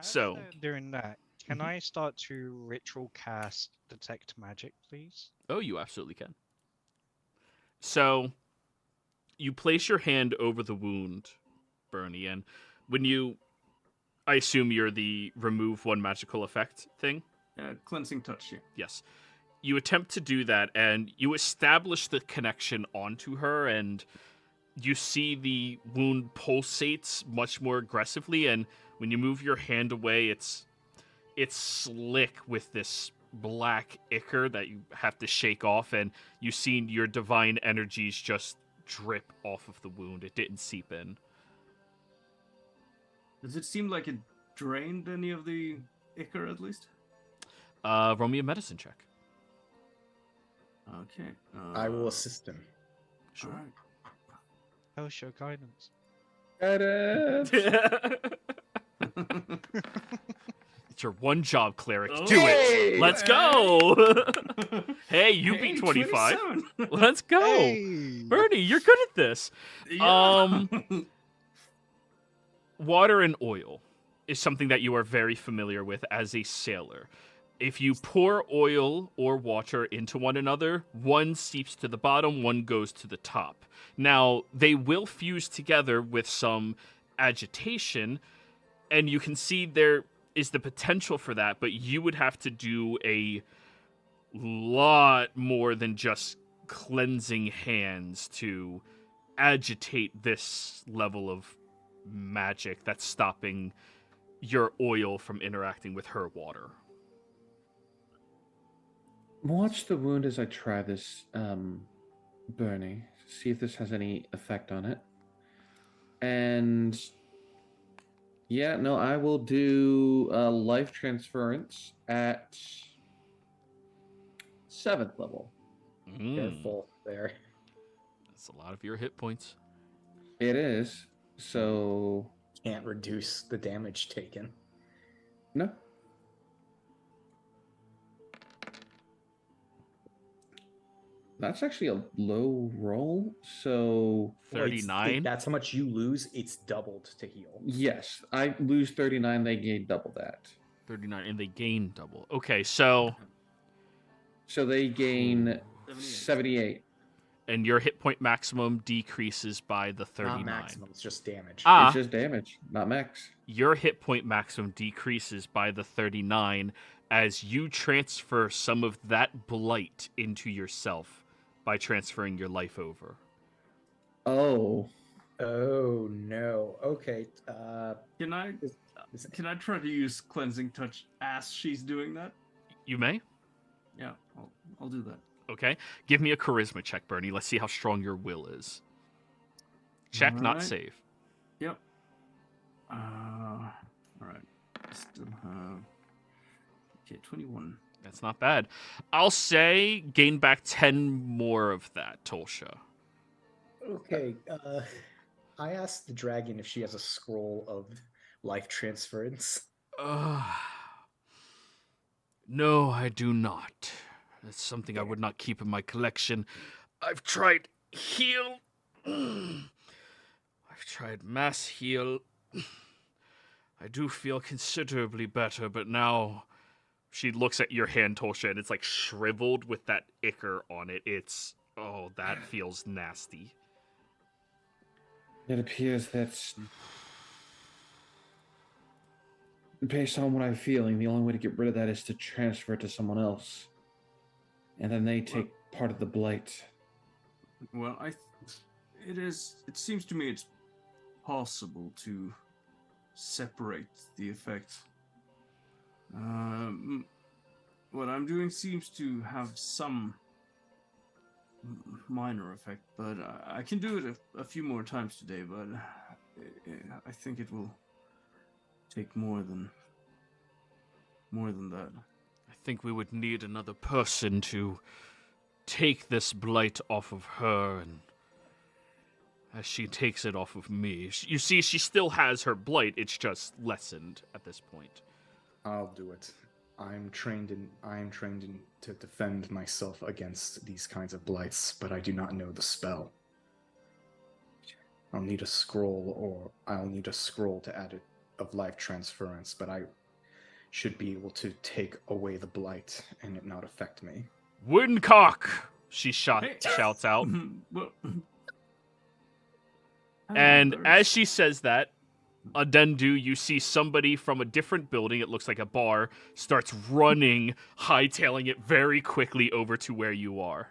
So- As they're doing that, can I start to ritual cast detect magic, please? Oh, you absolutely can. So, you place your hand over the wound, Bernie, and when I assume you're the remove one magical effect thing? Cleansing touch, yeah. Yes. You attempt to do that, and you establish the connection onto her, and you see the wound pulsates much more aggressively, and when you move your hand away, it's slick with this black ichor that you have to shake off, and you see your divine energies just drip off of the wound. It didn't seep in. Does it seem like it drained any of the ichor at least? Roll me a medicine check. Okay. I will assist him. Sure. All right. Oh, show guidance. It's your one job, cleric. Oh, Do it. hey! Let's go. Hey, you Hey, beat 25. 27. Let's go. Hey! Bernie, you're good at this. Yeah. Water and oil is something that you are very familiar with as a sailor. If you pour oil or water into one another, one seeps to the bottom, one goes to the top. Now, they will fuse together with some agitation, and you can see there is the potential for that, but you would have to do a lot more than just cleansing hands to agitate this level of magic that's stopping your oil from interacting with her water. Watch the wound as I try this, Bernie. See if this has any effect on it. And yeah, no, I will do life transference at 7th level. Careful there. That's a lot of your hit points. It is. So Can't reduce the damage taken. no. That's actually a low roll. So Well, it's- 39? That's how much you lose. It's doubled to heal. yes, I lose 39. They gain double that. 39, and they gain double. Okay, so... So they gain 78. And your hit point maximum decreases by the 39. Not maximum. It's just damage. It's just damage, not max. Your hit point maximum decreases by the 39 as you transfer some of that blight into yourself by transferring your life over. Oh. Oh no. Okay. Can I try to use cleansing touch as she's doing that? You may. Yeah, I'll do that. Okay. Give me a charisma check, Bernie. Let's see how strong your will is. Check, not Alright. save. Yep. Alright. Still have... Okay, 21. That's not bad. I'll say gain back 10 more of that, Tolsha. Okay, I asked the dragon if she has a scroll of life transference. No, I do not. That's something I would not keep in my collection. I've tried heal. I've tried mass heal. I do feel considerably better, but now she looks at your hand, Tolsha, and it's like shriveled with that ichor on it. It's, oh, that feels nasty. It appears that, based on what I'm feeling, the only way to get rid of that is to transfer it to someone else. And then they take part of the blight. Well, it seems to me it's possible to separate the effect. What I'm doing seems to have some minor effect, but I can do it a few more times today, but I think it will take more than that. I think we would need another person to take this blight off of her, and as she takes it off of me. You see, she still has her blight, it's just lessened at this point. I'll do it. I am trained to defend myself against these kinds of blights, but I do not know the spell. I'll need a scroll to add it of life transference, but I should be able to take away the blight and it not affect me. Windcock! She shouts out. Well, And as she says that, Adendu, you see somebody from a different building, it looks like a bar, starts running, hightailing it very quickly over to where you are.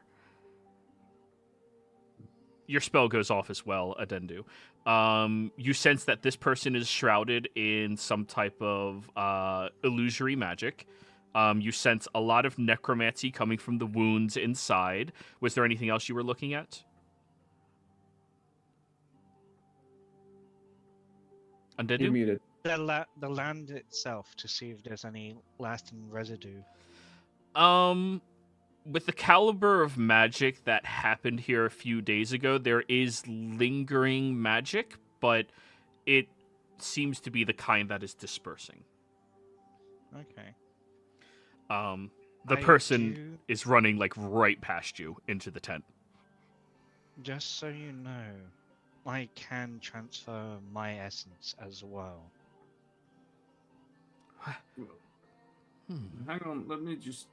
Your spell goes off as well, Adendu. You sense that this person is shrouded in some type of illusory magic. You sense a lot of necromancy coming from the wounds inside. Was there anything else you were looking at? You're Adendu? muted. The land itself, to see if there's any lasting residue. With the caliber of magic that happened here a few days ago, there is lingering magic, but it seems to be the kind that is dispersing. Okay. The person is running like right past you into the tent. Just so you know, I can transfer my essence as well. Hang on, let me just...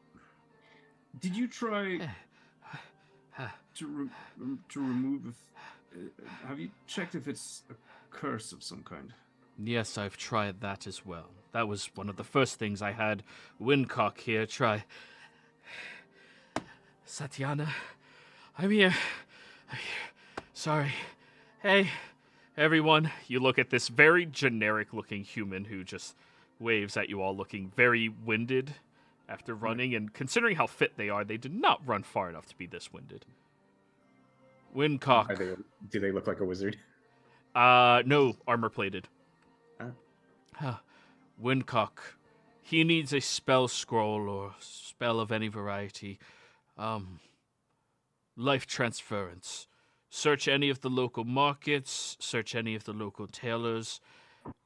Did you try to remove... have you checked if it's a curse of some kind? Yes, I've tried that as well. That was one of the first things I had Windcock here try. Satyana, I'm here. Sorry. Hey, everyone. You look at this very generic-looking human who just waves at you all, looking very winded after running, and considering how fit they are, they did not run far enough to be this winded. Windcock. Do they look like a wizard? No, armor-plated. Oh. Windcock. He needs a spell scroll or spell of any variety. Life transference. Search any of the local markets, search any of the local tailors,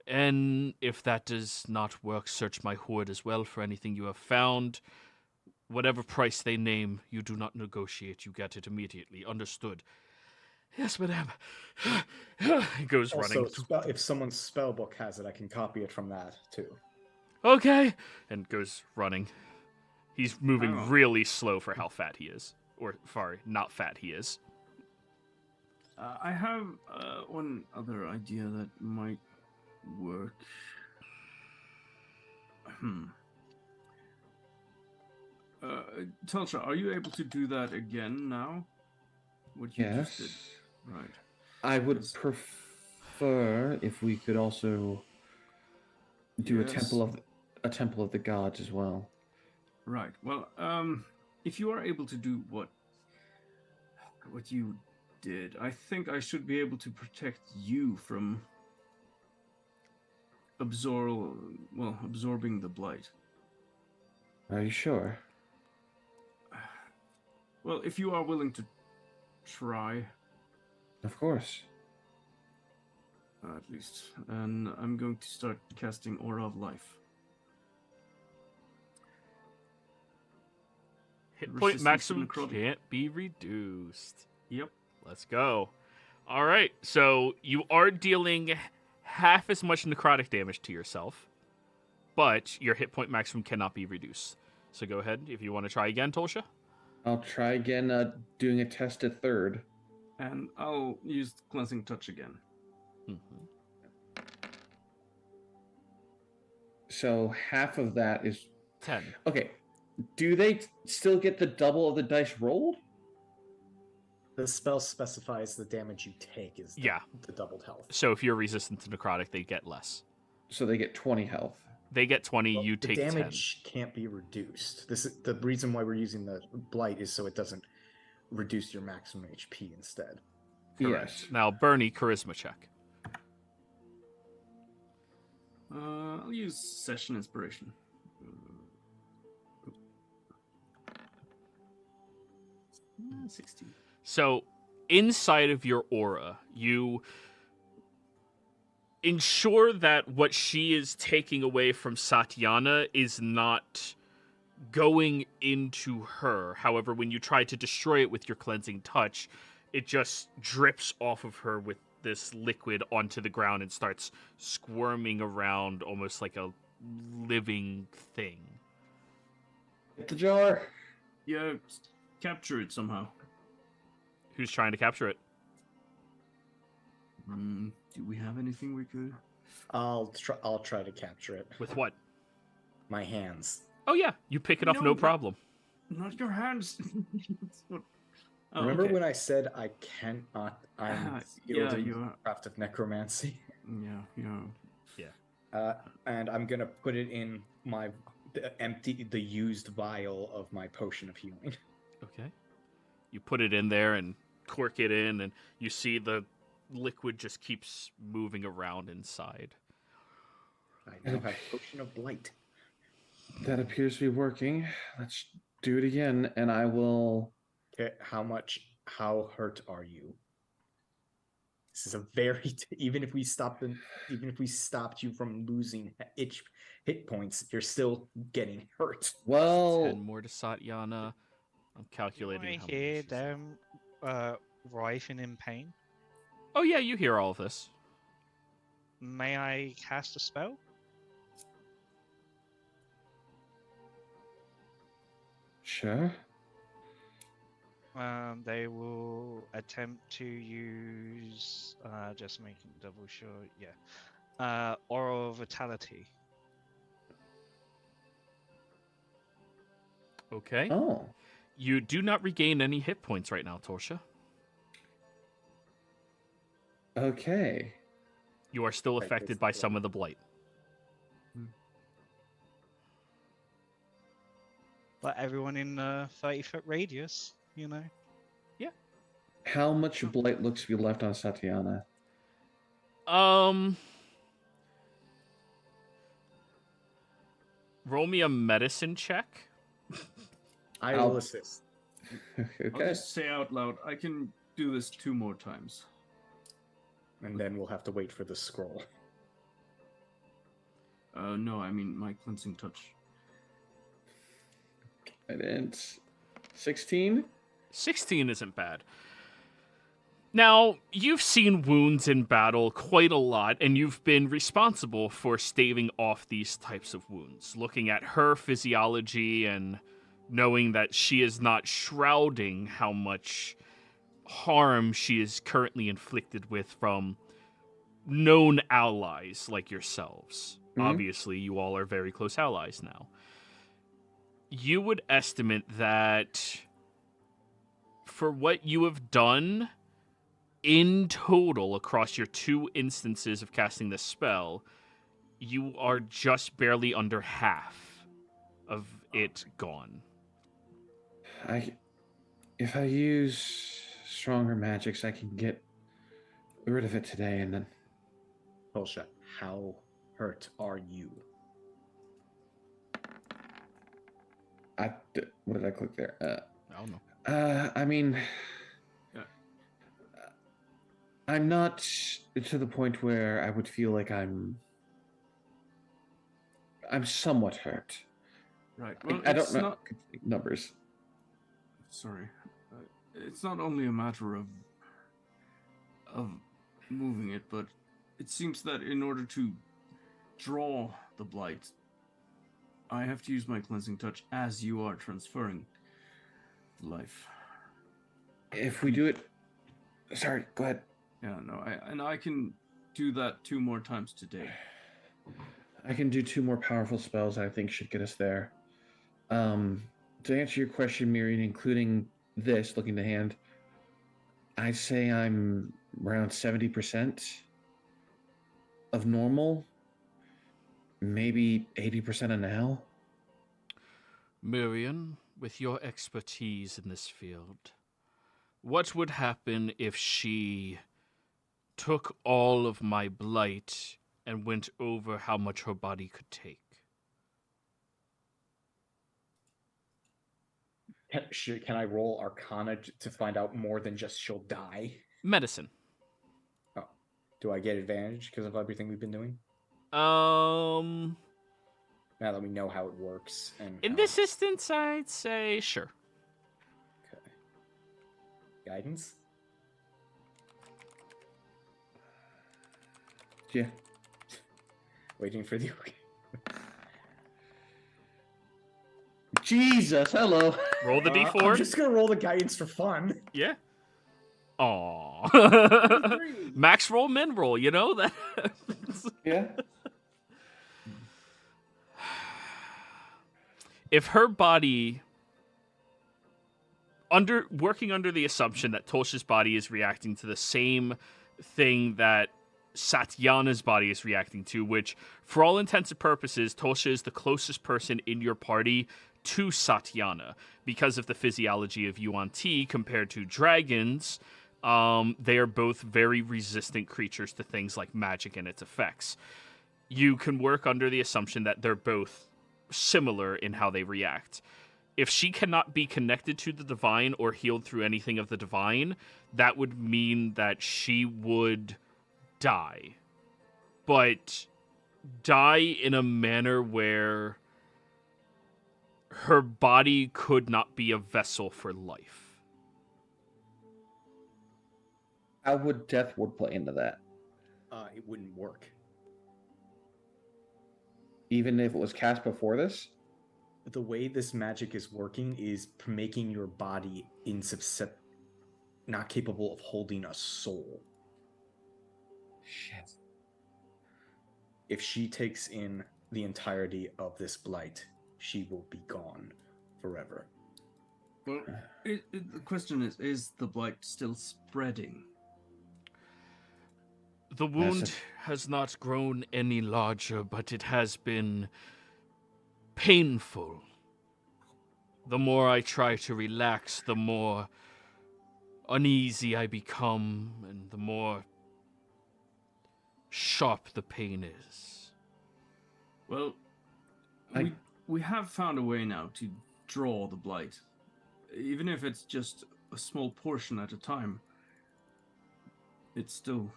and if that does not work, search my hoard as well for anything you have found. Whatever price they name, you do not negotiate, you get it immediately. Understood? Yes, madame. He goes running. If someone's spell book has it, I can copy it from that, too. Okay, and goes running. He's moving really slow for how fat he is. Or, sorry, not fat he is. I have one other idea that might work. Telsha, are you able to do that again now? What you just did? Yes. Right. I would prefer if we could also do Yes. a temple of the gods as well. Right. Well, if you are able to do what you did, I think I should be able to protect you from absorbing the blight. Are you sure? Well, if you are willing to try, Of course. at least, and I'm going to start casting Aura of Life. Hit point Resistance to maximum necrotic. can't be reduced. Yep. Let's go. All right, so you are dealing half as much necrotic damage to yourself, but your hit point maximum cannot be reduced. So go ahead if you want to try again, Tolsha. I'll try again, doing a test at third. And I'll use Cleansing Touch again. Mm-hmm. So half of that is 10. okay. Do they still get the double of the dice rolled? The spell specifies the damage you take is the doubled health. So if you're resistant to necrotic, they get less. So they get 20 health. They get 20, Well, you the take damage can't be reduced. This is the reason why we're using the blight is so it doesn't reduce your maximum HP instead. 10. Correct. Yes. Now, Bernie, charisma check. I'll use Session Inspiration. 16. So, inside of your aura, you ensure that what she is taking away from Satyana is not going into her. However, when you try to destroy it with your cleansing touch, it just drips off of her with this liquid onto the ground and starts squirming around almost like a living thing. Get the jar. Yeah, capture it somehow. Who's trying to capture it? Do we have anything we could? I'll try to capture it. With what? My hands. Oh yeah, you pick it up, no problem. Not your hands. Oh, Remember okay. when I said I cannot? I'm yeah, wielding you the are. craft of necromancy. Yeah. And I'm gonna put it in the used vial of my potion of healing. Okay. You put it in there and cork it in, and you see the liquid just keeps moving around inside. I now have potion of blight. That appears to be working. Let's do it again, and I will. Okay, how hurt are you? This is a very even if we stopped you from losing hit points, you're still getting hurt. Well, 10 more to Satyana. I'm calculating I how hear much. them writhing in pain. Oh yeah, you hear all of this. May I cast a spell? sure. They will attempt to use, just making double sure, yeah. Oral Vitality. Okay. Oh, You do not regain any hit points right now, Torsha. okay. You are still Right, affected that's by the some of the blight. But everyone in a 30-foot radius, you know. How much blight looks to be left on Satyana? Roll me a medicine check. I I'll- will assist. I'll Okay. just say out loud, I can do this 2 more times. And then we'll have to wait for the scroll. No, I mean my Cleansing Touch. And it's 16. 16 isn't bad. Now, you've seen wounds in battle quite a lot, and you've been responsible for staving off these types of wounds. Looking at her physiology and knowing that she is not shrouding how much harm she is currently inflicted with from known allies like yourselves. Mhm. Obviously, you all are very close allies now. You would estimate that for what you have done in total across your 2 instances of casting this spell, you are just barely under half of it gone. If I use stronger magics, I can get rid of it today, and then. Bullshit. How hurt are you? What did I click there? I don't know. I mean, Yeah. I'm not to the point where I would feel like I'm somewhat hurt. Right. Well, I don't it's know not. numbers. Sorry. It's not only a matter of moving it, but it seems that in order to draw the blight, I have to use my cleansing touch as you are transferring life. If we do it, sorry, go ahead. Yeah, no, I can do that 2 more times today. I can do 2 more powerful spells I think should get us there. To answer your question, Miriam, including this, looking to hand, I'd say I'm around 70% of normal, maybe 80% of now. Miriam, with your expertise in this field, what would happen if she took all of my blight and went over how much her body could take? Can I roll Arcana to find out more than just she'll die? Medicine. Oh, do I get advantage because of everything we've been doing? Um, Now that we know how it works, and in this instance, I'd say sure. Okay. Guidance. Yeah. Waiting for the okay. Jesus, hello. Roll the d4. I'm just gonna roll the guidance for fun. Yeah. Aw. Max roll, min roll, you know that. Yeah. If her body, working under the assumption that Tolsh's body is reacting to the same thing that Satyana's body is reacting to, which, for all intents and purposes, Tolsha is the closest person in your party to Satyana. Because of the physiology of Yuan Ti compared to dragons, they are both very resistant creatures to things like magic and its effects. You can work under the assumption that they're both similar in how they react. If she cannot be connected to the divine or healed through anything of the divine, that would mean that she would die. But die in a manner where her body could not be a vessel for life. How would Death Ward play into that? It wouldn't work. Even if it was cast before this? The way this magic is working is making your body not capable of holding a soul. Shit. If she takes in the entirety of this blight, she will be gone forever. Well, the question is the blight still spreading? The wound has not grown any larger, but it has been painful. The more I try to relax, the more uneasy I become, and the more sharp the pain is. Well, we have found a way now to draw the blight. Even if it's just a small portion at a time, it still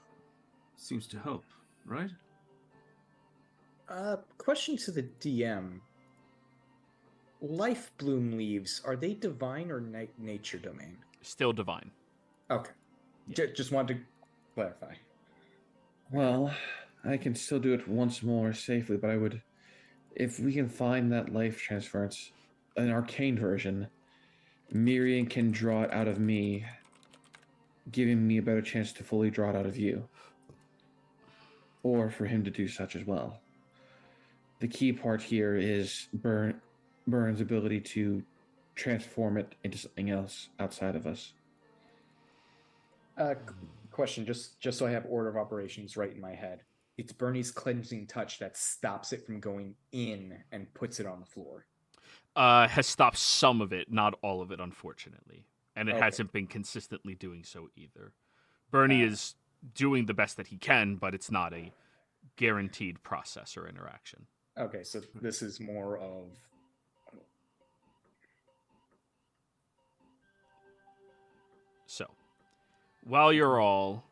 seems to help, right? Question to the DM. Life bloom leaves, are they divine or nature domain? Still divine. Okay. Yeah. Just wanted to clarify. Well, I can still do it once more safely, but I would... If we can find that life transference, an arcane version, Miriam can draw it out of me, giving me a better chance to fully draw it out of you. Or for him to do such as well. The key part here is Burn's ability to transform it into something else outside of us. Question, just so I have order of operations right in my head. It's Bernie's cleansing touch that stops it from going in and puts it on the floor. has stopped some of it, not all of it, unfortunately. And it Okay. hasn't been consistently doing so either. Bernie is doing the best that he can, but it's not a guaranteed process or interaction. Okay, so this is more of So, while you're all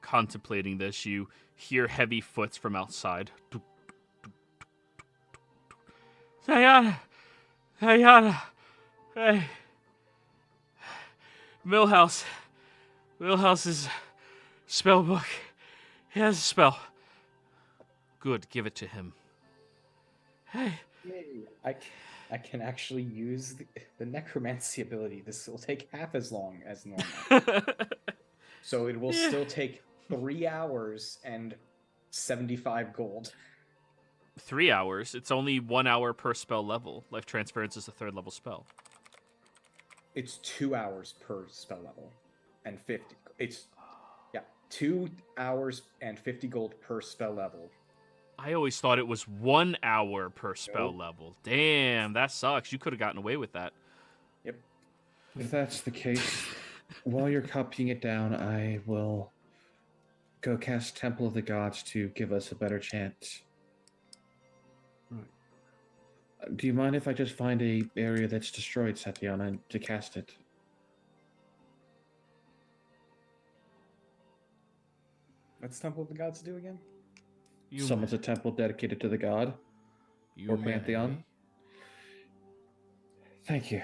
contemplating this, you hear heavy foots from outside. Diana! Diana! Hey! Millhouse. Millhouse's spell book. He has a spell. Good, give it to him. Hey. I can actually use the necromancy ability. This will take half as long as normal. So it will still take 3 hours and 75 gold. 3 hours? It's only 1 hour per spell level. Life Transference is a 3rd level spell. It's 2 hours per spell level. And 50. It's 2 hours and 50 gold per spell level. I always thought it was 1 hour per spell Nope. level. Damn, that sucks. You could have gotten away with that. Yep. If that's the case, while you're copying it down, I will go cast Temple of the Gods to give us a better chance. Right. Do you mind if I just find a area that's destroyed, Satyana, to cast it? What's Temple of the Gods do again? Someone's a temple dedicated to the god or may. pantheon. Thank you.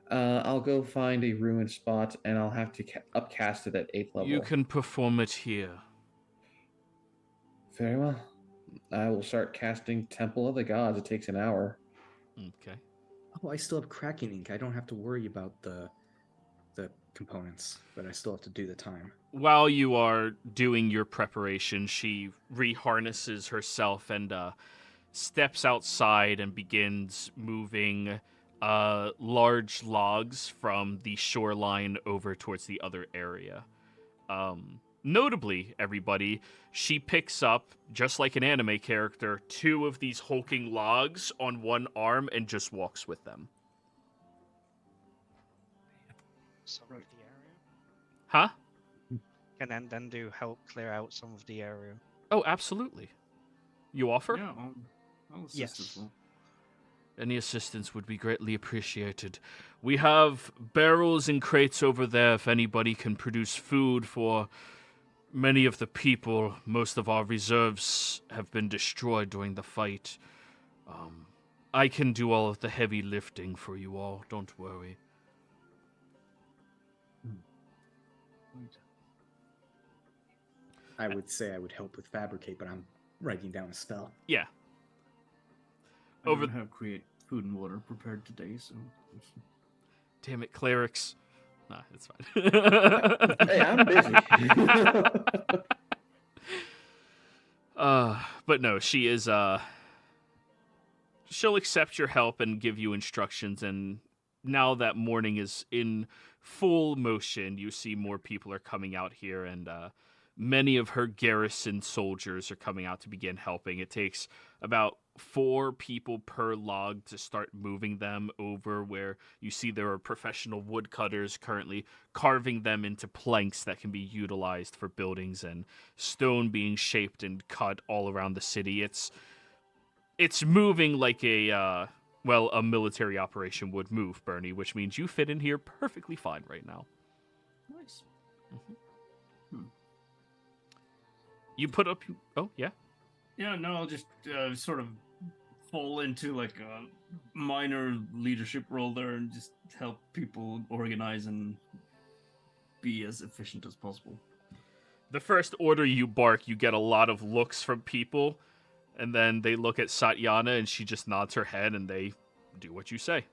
I'll go find a ruined spot, and I'll have to upcast it at 8th level. You can perform it here. Very well. I will start casting Temple of the Gods. It takes an hour. Okay. Oh, I still have Kraken ink. I don't have to worry about the components, but I still have to do the time. While you are doing your preparation, she reharnesses herself and steps outside and begins moving large logs from the shoreline over towards the other area. Notably, everybody, she picks up, just like an anime character, 2 of these hulking logs on one arm and just walks with them. Some of the area. Huh? Can then do help clear out some of the area. Oh, absolutely. You offer? Yeah, I'll assist Yes. as well. Any assistance would be greatly appreciated. We have barrels and crates over there if anybody can produce food for many of the people. Most of our reserves have been destroyed during the fight. I can do all of the heavy lifting for you all, don't worry. Right. I would say I would help with fabricate, but I'm writing down a spell. Yeah. I Over- don't have create food and water prepared today, so Damn it, clerics. Nah, it's fine. Hey, I'm busy. But no, she is, she'll accept your help and give you instructions, and now that morning is in full motion, you see more people are coming out here, and many of her garrison soldiers are coming out to begin helping. It takes about 4 people per log to start moving them over where you see there are professional woodcutters currently carving them into planks that can be utilized for buildings, and stone being shaped and cut all around the city. It's moving like a military operation would move, Bernie, which means you fit in here perfectly fine right now. nice. You put up... Oh, yeah? Yeah, no, I'll just sort of fall into like a minor leadership role there and just help people organize and be as efficient as possible. The first order you bark, you get a lot of looks from people, and then they look at Satyana, and she just nods her head, and they do what you say.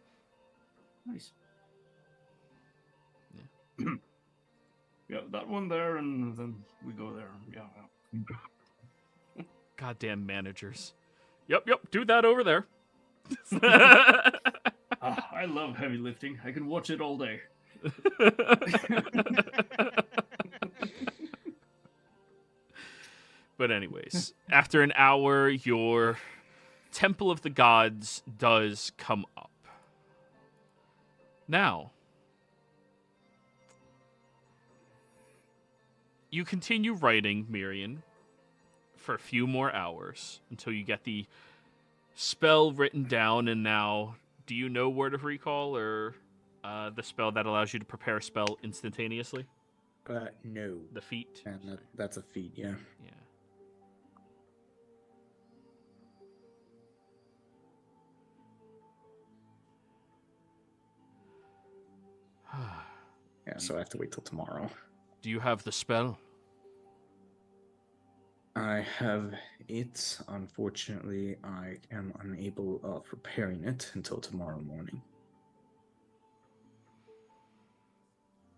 Nice. Yeah, that one there, and then we go there. Yeah. Goddamn managers. Yep, do that over there. I love heavy lifting. I can watch it all day. But anyways, after an hour, your Temple of the Gods does come up. Now, you continue writing, Miriam, for a few more hours until you get the spell written down. And now, do you know Word of Recall or the spell that allows you to prepare a spell instantaneously? No. The feat? And that's a feat, yeah. Yeah. Yeah, so I have to wait till tomorrow. Do you have the spell? I have it. Unfortunately, I am unable of preparing it until tomorrow morning.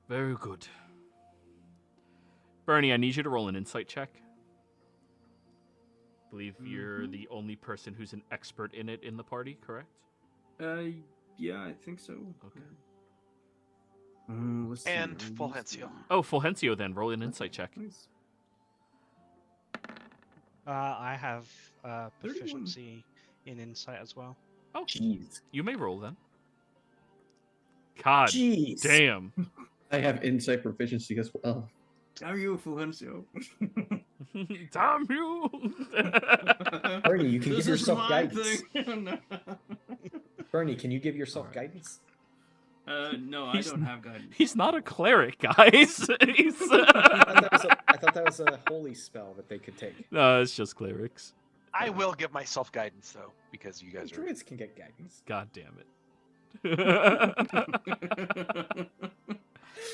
Very good. Bernie, I need you to roll an insight check. I believe you're the only person who's an expert in it in the party, correct? Yeah, I think so. Okay. Let's see. And Fulgencio. Oh, Fulgencio then. Roll an insight check. Nice. I have 31. proficiency in insight as well. Oh, Jeez. you may roll then. God Jeez. damn. I have insight proficiency as well. How are you, Fulgencio? Damn you. Bernie, you can This give is yourself my guidance. thing. Bernie, can you give yourself guidance? No, He's I don't have guidance. He's not a cleric, guys. He's... I thought that was a holy spell that they could take. No, it's just clerics. I will give myself guidance though, because you guys are. Druids can get guidance. God damn it.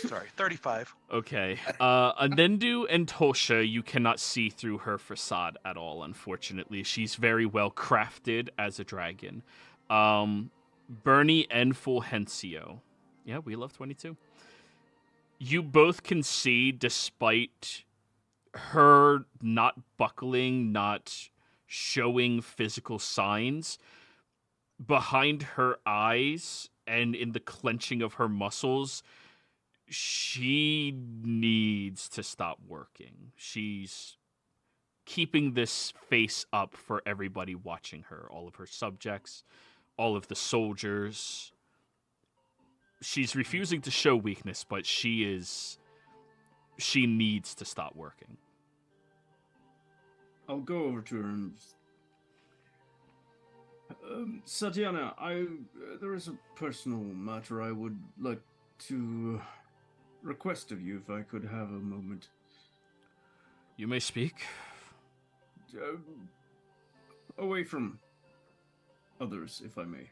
Sorry, 35. Okay. Anendu and Tosha, you cannot see through her facade at all, unfortunately. She's very well crafted as a dragon. Bernie and Fulgencio. Yeah, we love 22. You both can see, despite her not buckling, not showing physical signs, behind her eyes and in the clenching of her muscles, she needs to stop working. She's keeping this face up for everybody watching her, all of her subjects, all of the soldiers. She's refusing to show weakness, but she needs to stop working. I'll go over to her and Satyana, there is a personal matter I would like to request of you if I could have a moment. You may speak. Away from others, if I may.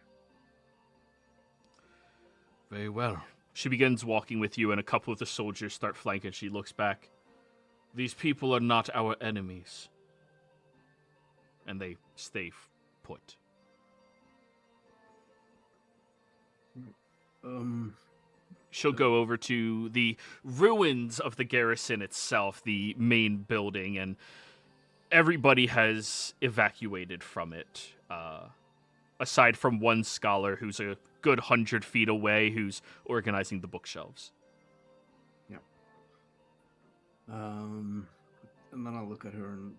Very well. She begins walking with you, and a couple of the soldiers start flanking. She looks back. These people are not our enemies. And they stay put. She'll go over to the ruins of the garrison itself, the main building, and everybody has evacuated from it, aside from one scholar who's a good 100 feet away, who's organizing the bookshelves. Yeah. And then I'll look at her and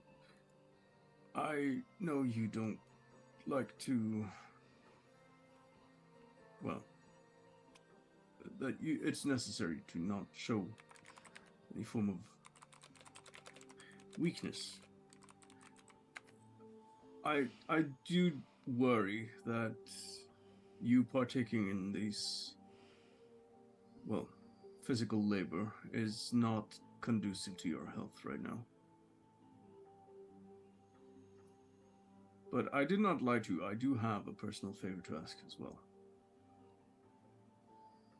I know you don't like to, well, it's necessary to not show any form of weakness. I do worry that you partaking in these, well, physical labor is not conducive to your health right now. But I did not lie to you. I do have a personal favor to ask as well.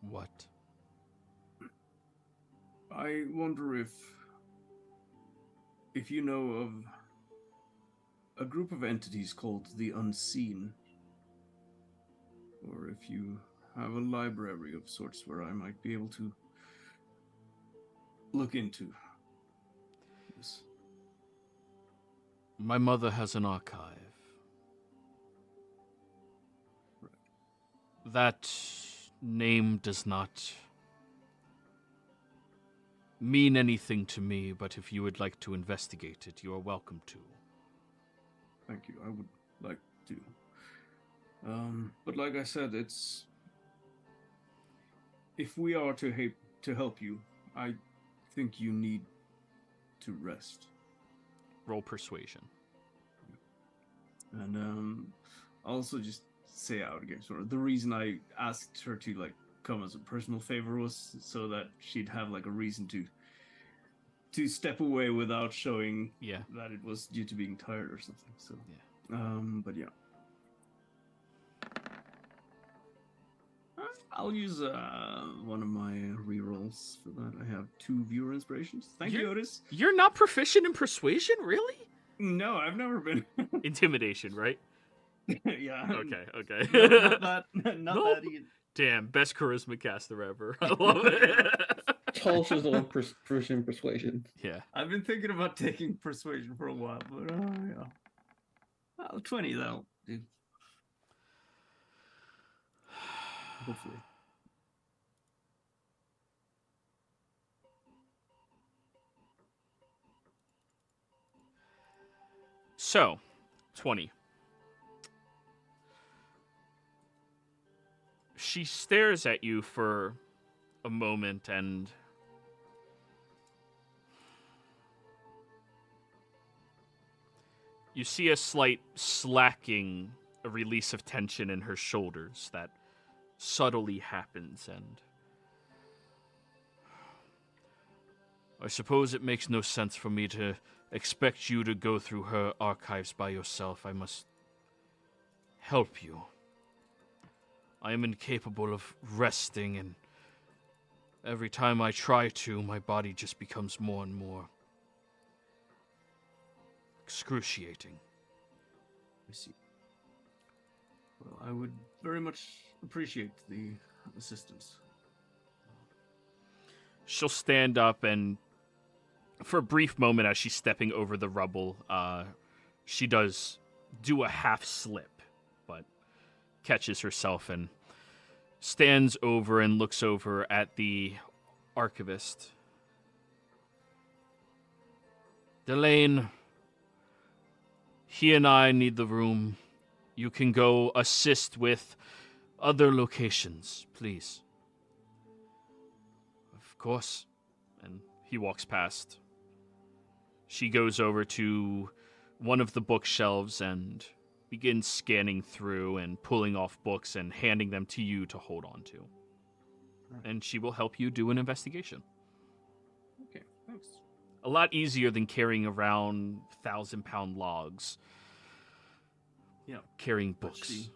What? I wonder if you know of a group of entities called the Unseen, or if you have a library of sorts where I might be able to look into this. My mother has an archive. Right. That name does not mean anything to me, but if you would like to investigate it, you are welcome to. Thank you. I would like to. But like I said, if we are to help you, I think you need to rest. Roll persuasion. And also just say out again, sort of the reason I asked her to like come as a personal favor was so that she'd have like a reason to step away without showing that it was due to being tired or something. So but yeah. I'll use one of my rerolls for that. I have 2 viewer inspirations. Thank you, Otis. You're not proficient in persuasion, really? No, I've never been. Intimidation, right? Yeah. Okay. Not that either. Damn, best charisma caster ever. I love it. Tulsa's the one person persuasion. Yeah. I've been thinking about taking persuasion for a while, but yeah. Well, 20 that'll do. Hopefully. So, 20. She stares at you for a moment and you see a slight slacking, a release of tension in her shoulders that subtly happens, and I suppose it makes no sense for me to expect you to go through her archives by yourself. I must help you. I am incapable of resting, and every time I try to, my body just becomes more and more excruciating. I see. Well, I would very much appreciate the assistance. She'll stand up, and for a brief moment as she's stepping over the rubble, she does do a half slip, but catches herself and stands over and looks over at the archivist. Delane, he and I need the room. You can go assist with other locations, please. Of course. And he walks past. She goes over to one of the bookshelves and begins scanning through and pulling off books and handing them to you to hold on to. And she will help you do an investigation. Okay, thanks. A lot easier than carrying around 1,000-pound logs. Yeah. Carrying books. She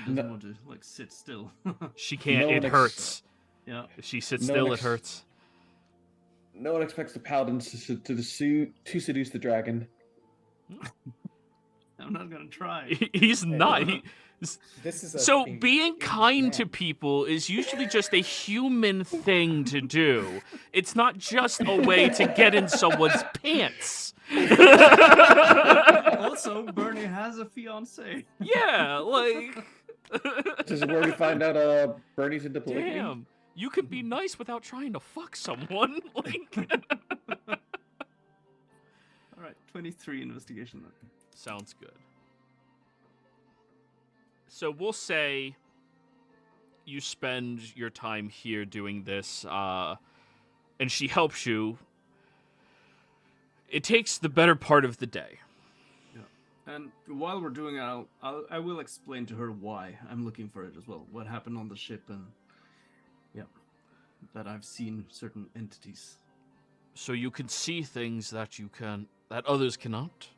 doesn't want to like sit still. She can't. It hurts. Yeah. If she sits still, it hurts. No one expects the paladins to seduce the dragon. I'm not gonna try. He's not. This is so being kind to people is usually just a human thing to do. It's not just a way to get in someone's pants. Also, Bernie has a fiance. Yeah, like. This is where we find out Bernie's into polygamy. Damn, you could be nice without trying to fuck someone. Like. All right, 23 investigation then. Sounds good. So we'll say you spend your time here doing this, and she helps you. It takes the better part of the day. Yeah, and while we're doing it, I will explain to her why I'm looking for it as well. What happened on the ship, and that I've seen certain entities. So you can see things that others cannot.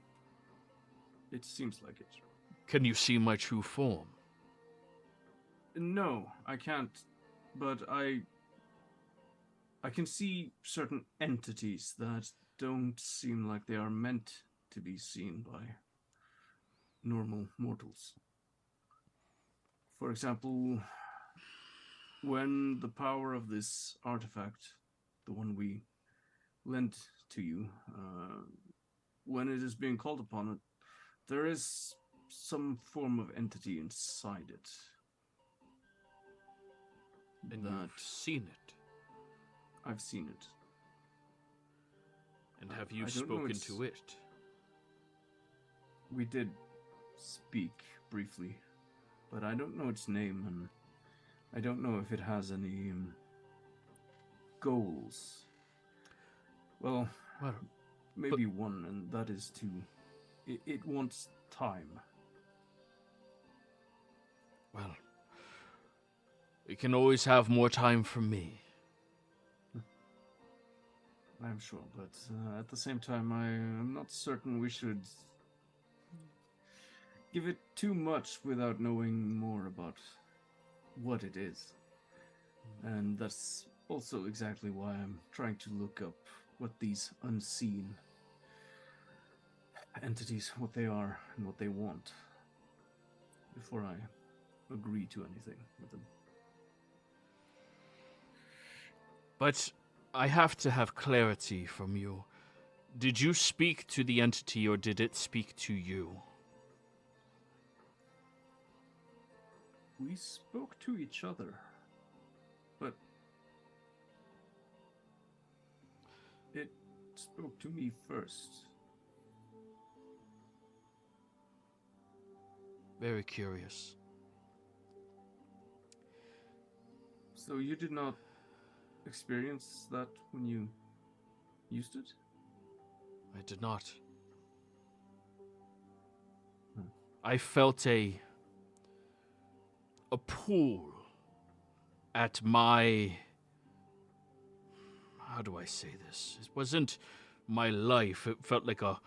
It seems like it. Can you see my true form? No, I can't. But I can see certain entities that don't seem like they are meant to be seen by normal mortals. For example, when the power of this artifact, the one we lent to you, when it is being called upon, there is some form of entity inside it. And you've seen it. I've seen it. And have you spoken to it? We did speak briefly, but I don't know its name, and I don't know if it has any goals. Well, Well, maybe one, and that is to... It wants time. well, you can always have more time from me. I'm sure, but at the same time, I am not certain we should give it too much without knowing more about what it is. And that's also exactly why I'm trying to look up what these unseen entities, what they are and what they want, before I agree to anything with them. But I have to have clarity from you. Did you speak to the entity or did it speak to you? We spoke to each other, but it spoke to me first. Very curious. So you did not experience that when you used it? I did not. Hmm. I felt a pull at my... How do I say this? It wasn't my life. It felt like a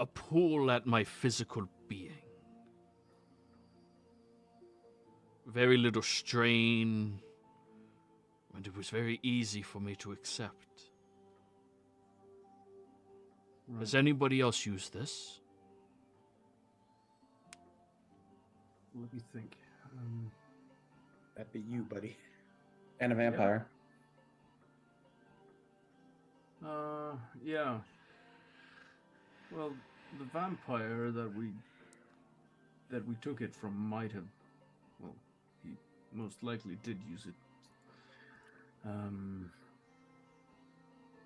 pull at my physical being. Very little strain, and it was very easy for me to accept. Right. Has anybody else used this? Let me think. That'd be you, buddy. And a vampire. Yeah. Well, the vampire that we took it from might have, well, he most likely did use it.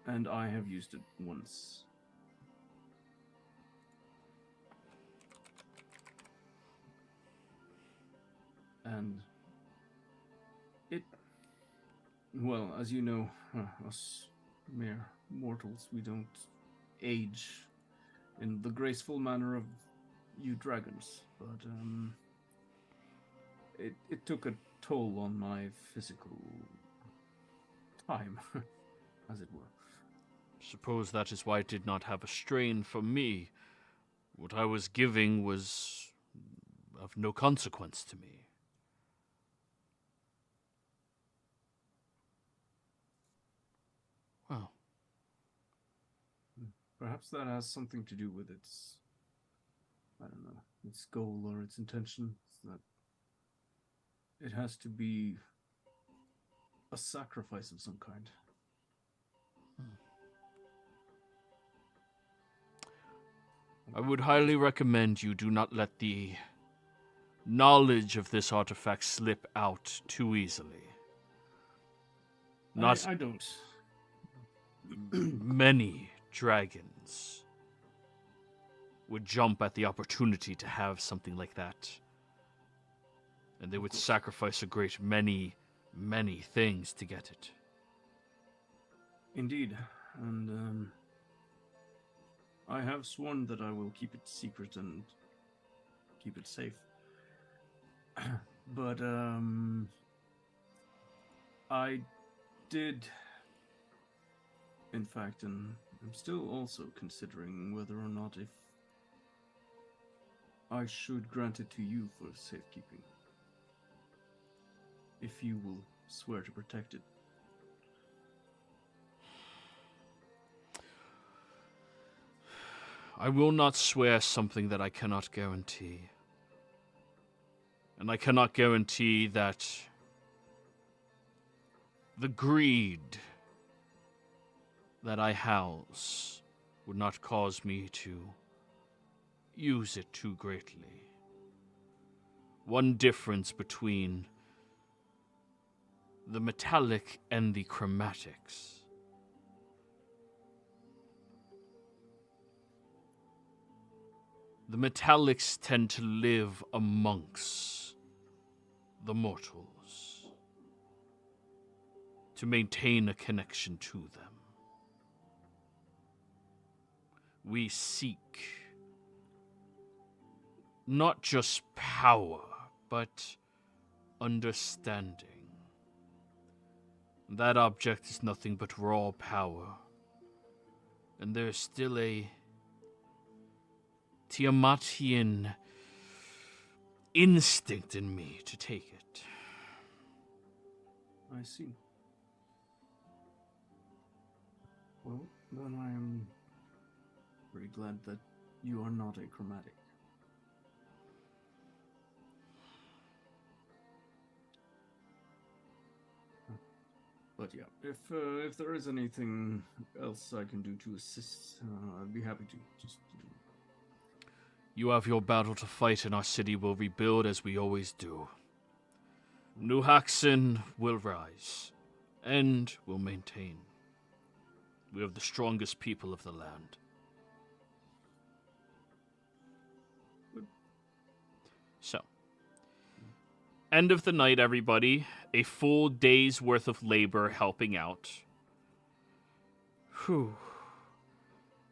And I have used it once. And it, well, as you know, us mere mortals, we don't age in the graceful manner of you dragons, but it took a toll on my physical time, as it were. Suppose that is why it did not have a strain for me. What I was giving was of no consequence to me. Well, Perhaps that has something to do with its, I don't know, its goal or its intention. That it has to be a sacrifice of some kind. I would highly recommend you do not let the knowledge of this artifact slip out too easily. Not I don't. many dragons would jump at the opportunity to have something like that. And they would sacrifice a great many things to get it. Indeed, and I have sworn that I will keep it secret and keep it safe. But I did, in fact, and I'm still also considering whether or not if I should grant it to you for safekeeping. If you will swear to protect it. I will not swear something that I cannot guarantee. And I cannot guarantee that the greed that I house would not cause me to use it too greatly. One difference between the metallic and the chromatics. The metallics tend to live amongst the mortals, to maintain a connection to them. We seek not just power, but understanding. That object is nothing but raw power, and there's still a Tiamatian instinct in me to take it. I see. Well, then I am very glad that you are not a chromatic. But yeah, if there is anything else I can do to assist, I'd be happy to. Just You have your battle to fight, and our city will rebuild as we always do. New Haxon will rise, and will maintain. We have the strongest people of the land. So, end of the night, everybody. A full day's worth of labor helping out. Whew.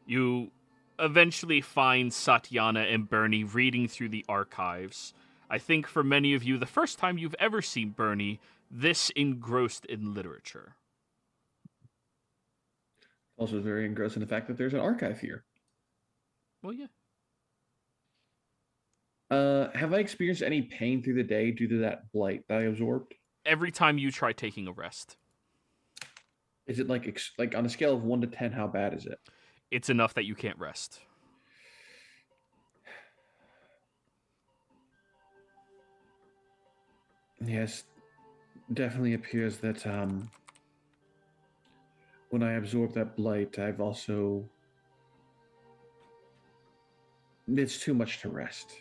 You eventually find Satyana and Bernie reading through the archives. I think for many of you, the first time you've ever seen Bernie this engrossed in literature. Also very engrossed in the fact that there's an archive here. Well, yeah. Have I experienced any pain through the day due to that blight that I absorbed? Every time you try taking a rest. Is it like on a scale of 1 to 10, how bad is it? It's enough that you can't rest. Yes, definitely appears that when I absorb that blight, I've also... It's too much to rest.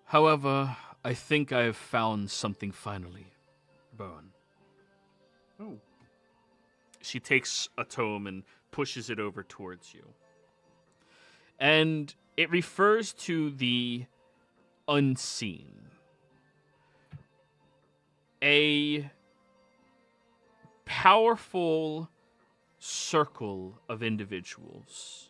However, I think I have found something finally, Bowen. Oh. She takes a tome and pushes it over towards you. And it refers to the unseen. A powerful circle of individuals.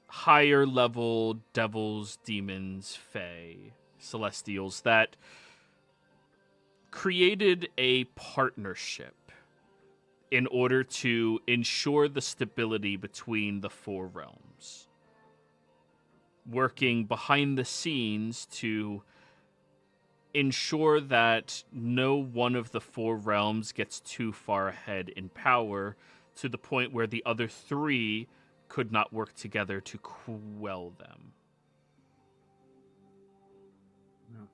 Higher level devils, demons, fae, celestials that created a partnership in order to ensure the stability between the four realms. Working behind the scenes to ensure that no one of the four realms gets too far ahead in power to the point where the other three could not work together to quell them. No.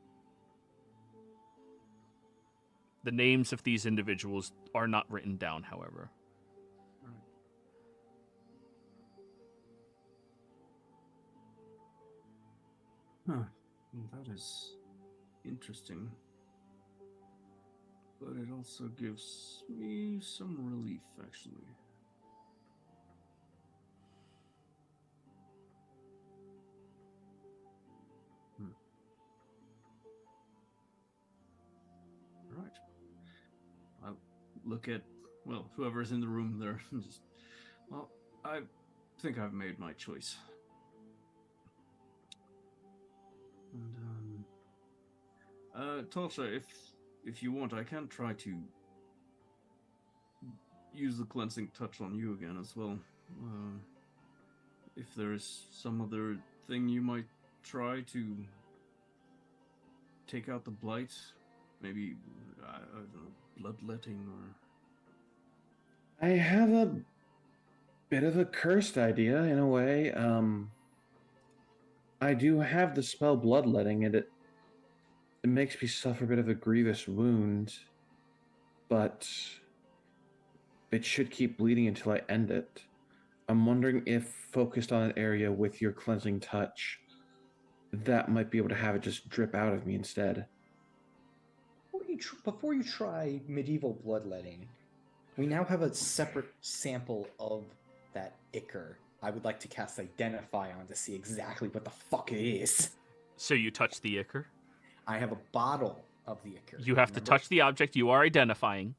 The names of these individuals are not written down, however. Huh. That is interesting. But it also gives me some relief, actually. Right. I'll look at, well, whoever's in the room there. Just, well, I think I've made my choice. And, Tulsa, if you want, I can try to use the cleansing touch on you again as well. If there is some other thing you might try to take out the blight, maybe, I don't know, bloodletting or... I have a bit of a cursed idea in a way. I do have the spell bloodletting, and it makes me suffer a bit of a grievous wound, but it should keep bleeding until I end it. I'm wondering if focused on an area with your cleansing touch, that might be able to have it just drip out of me instead. Before you try medieval bloodletting, we now have a separate sample of that ichor I would like to cast Identify on to see exactly what the fuck it is. So you touch the ichor. I have a bottle of the ichor. You have to remember? touch the object you are identifying.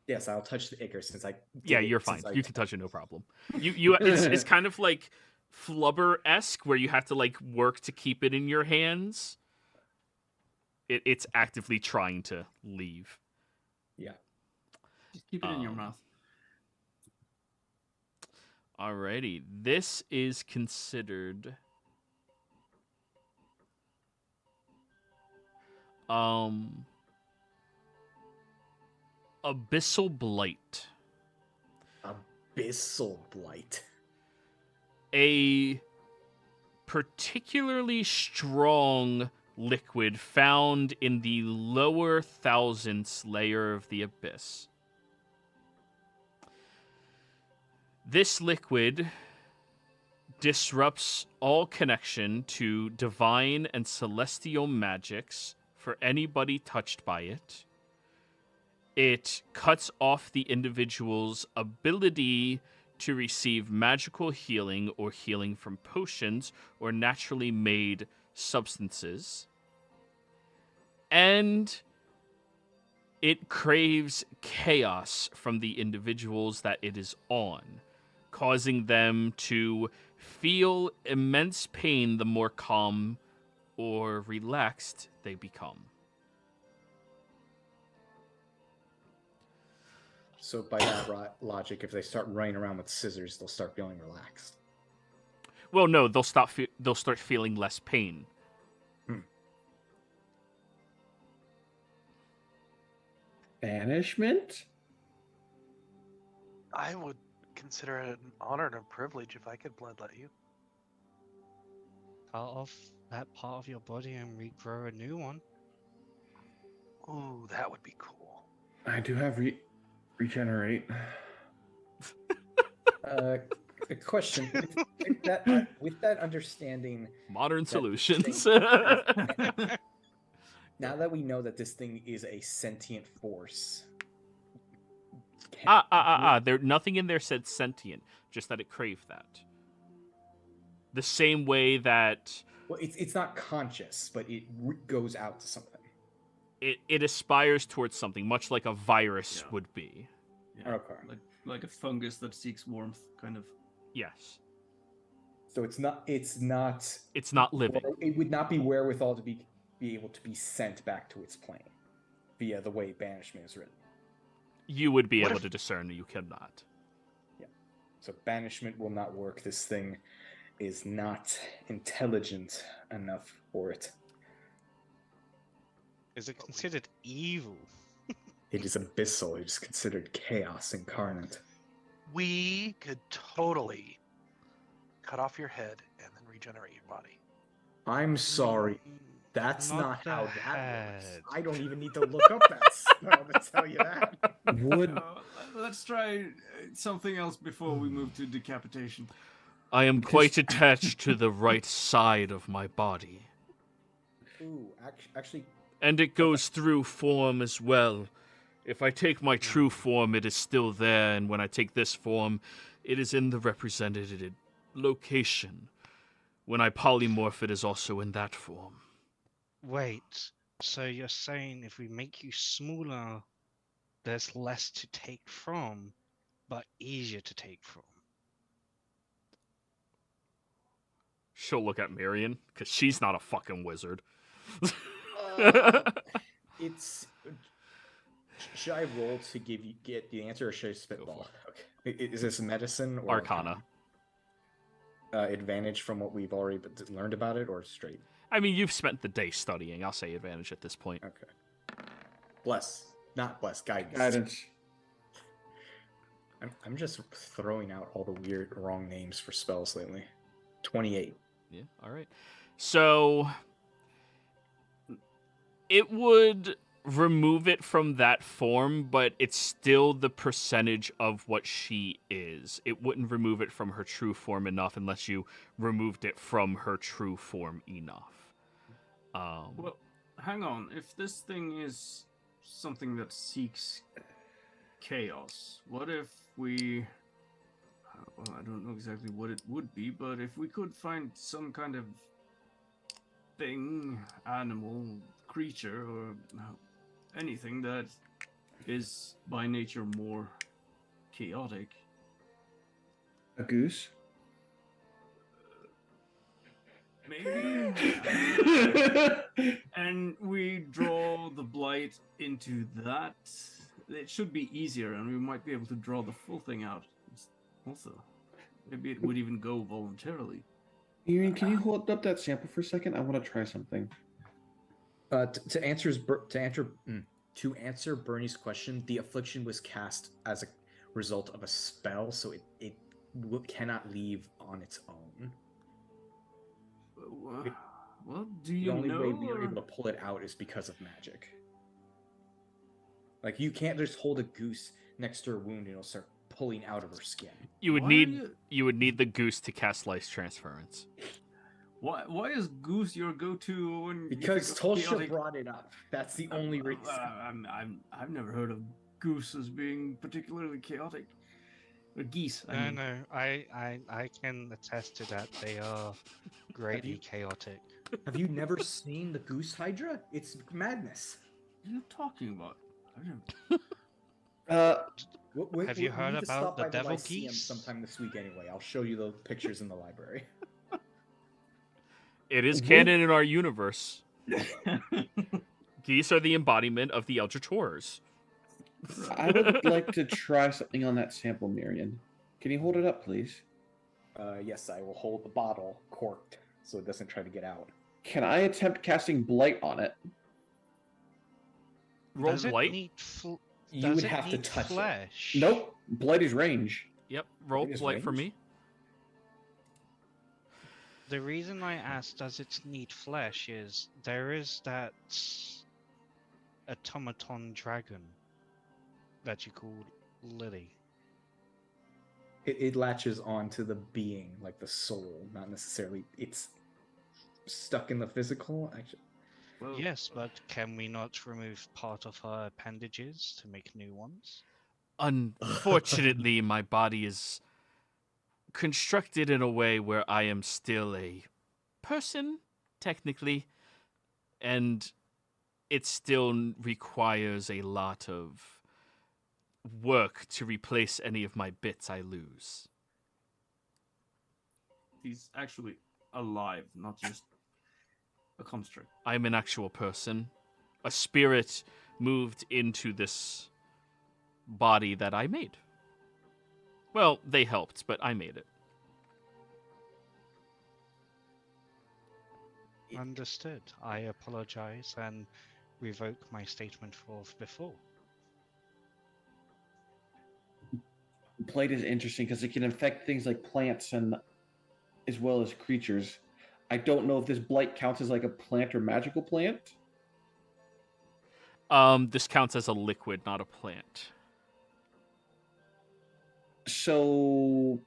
Yes, I'll touch the ichor since I. Yeah, you're fine. You can touch it, no problem. It's kind of like Flubber-esque, where you have to like work to keep it in your hands. It's actively trying to leave. Yeah. Just keep it in your mouth. Alrighty, this is considered Abyssal Blight. Abyssal Blight. A particularly strong liquid found in the lower thousandths layer of the abyss. This liquid disrupts all connection to divine and celestial magics for anybody touched by it. It cuts off the individual's ability to receive magical healing or healing from potions or naturally made substances. And it craves chaos from the individuals that it is on, causing them to feel immense pain the more calm or relaxed they become. So by that logic, if they start running around with scissors, they'll start feeling relaxed. Well, no, they'll start feeling less pain. Banishment? I would consider it an honor and a privilege if I could bloodlet you. Cut off that part of your body and regrow a new one. Ooh, that would be cool. I do have regenerate. A question: with that understanding, Modern solutions. now that we know that this thing is a sentient force, There nothing in there said sentient, just that it craved that. The same way that well, it's not conscious, but it goes out to something. it aspires towards something, much like a virus would be. Yeah. Okay. Like a fungus that seeks warmth, kind of. Yes. So it's not. It's not living. It would not be wherewithal to be able to be sent back to its plane via the way banishment is written. You would be able to discern, you cannot. Yeah. So banishment will not work. This thing is not intelligent enough for it. Is it considered evil? It is abyssal. It is considered chaos incarnate. We could totally cut off your head and then regenerate your body. I'm sorry. That's Not not the how that works. head. I don't even need to look up that spell to tell you that. Would Let's try something else before we move to decapitation. I am quite attached to the right side of my body. Ooh, actually, And it goes through form as well. If I take my true form, it is still there, and when I take this form, it is in the represented location. When I polymorph, it is also in that form. Wait, so you're saying if we make you smaller, there's less to take from, but easier to take from? She'll look at Miriam, because she's not a fucking wizard. it's. Should I roll to get the answer, or should I spitball? Okay. Is this medicine or Arcana. Advantage from what we've already learned about it, or straight? I mean, you've spent the day studying. I'll say advantage at this point. Okay. Bless, not bless. Guidance. guidance? I'm just throwing out all the weird wrong names for spells lately. 28. Yeah, all right. So it would remove it from that form, but it's still the percentage of what she is. It wouldn't remove it from her true form enough unless you removed it from her true form enough. Well, hang on. If this thing is something that seeks chaos, what if we well, I don't know exactly what it would be, but if we could find some kind of thing, animal, creature, or anything that is by nature more chaotic. A goose? Maybe. And we draw the blight into that. It should be easier, and we might be able to draw the full thing out. Also, maybe it would even go voluntarily. Ian, can you hold up that sample for a second? I want to try something. To answer Bernie's question, the affliction was cast as a result of a spell, so it cannot leave on its own. Well, do you The only know? way we are able to pull it out is because of magic. Like, you can't just hold a goose next to her wound and it'll start pulling out of her skin. You would Why need you would need the goose to cast life transference. Why is goose your go-to when Because you think of Tolsha chaotic? brought it up. That's the only reason. I've never heard of goose as being particularly chaotic. Or geese. I mean. No, I can attest to that. They are greatly chaotic. Have you never seen the goose hydra? It's madness. What are you talking about? I've never... Have you heard need to about stop the by devil Lyceum geese? sometime this week anyway. I'll show you the pictures in the library. It is What? canon in our universe. Geese are the embodiment of the Eldritch Horrors. I would like to try something on that sample, Miriam. Can you hold it up, please? Yes, I will hold the bottle corked so it doesn't try to get out. Can I attempt casting blight on it? Roll Does it blight. need You does would it have to need touch it. flesh? Nope. Blight is range. Yep, roll It is blight for range? me. The reason I asked does it need flesh is there is that automaton dragon that you call Lily. It latches onto the being, like the soul, not necessarily. It's stuck in the physical. Actually, Well, Yes, but can we not remove part of her appendages to make new ones? Unfortunately, my body is constructed in a way where I am still a person, technically, and it still requires a lot of work to replace any of my bits I lose. he's actually alive, not just a construct. I'm an actual person. A spirit moved into this body that I made. Well, they helped, but I made it. Understood. I apologize and revoke my statement of before. Blight is interesting because it can infect things like plants and as well as creatures. I don't know if this blight counts as like a plant or magical plant. This counts as a liquid, not a plant. So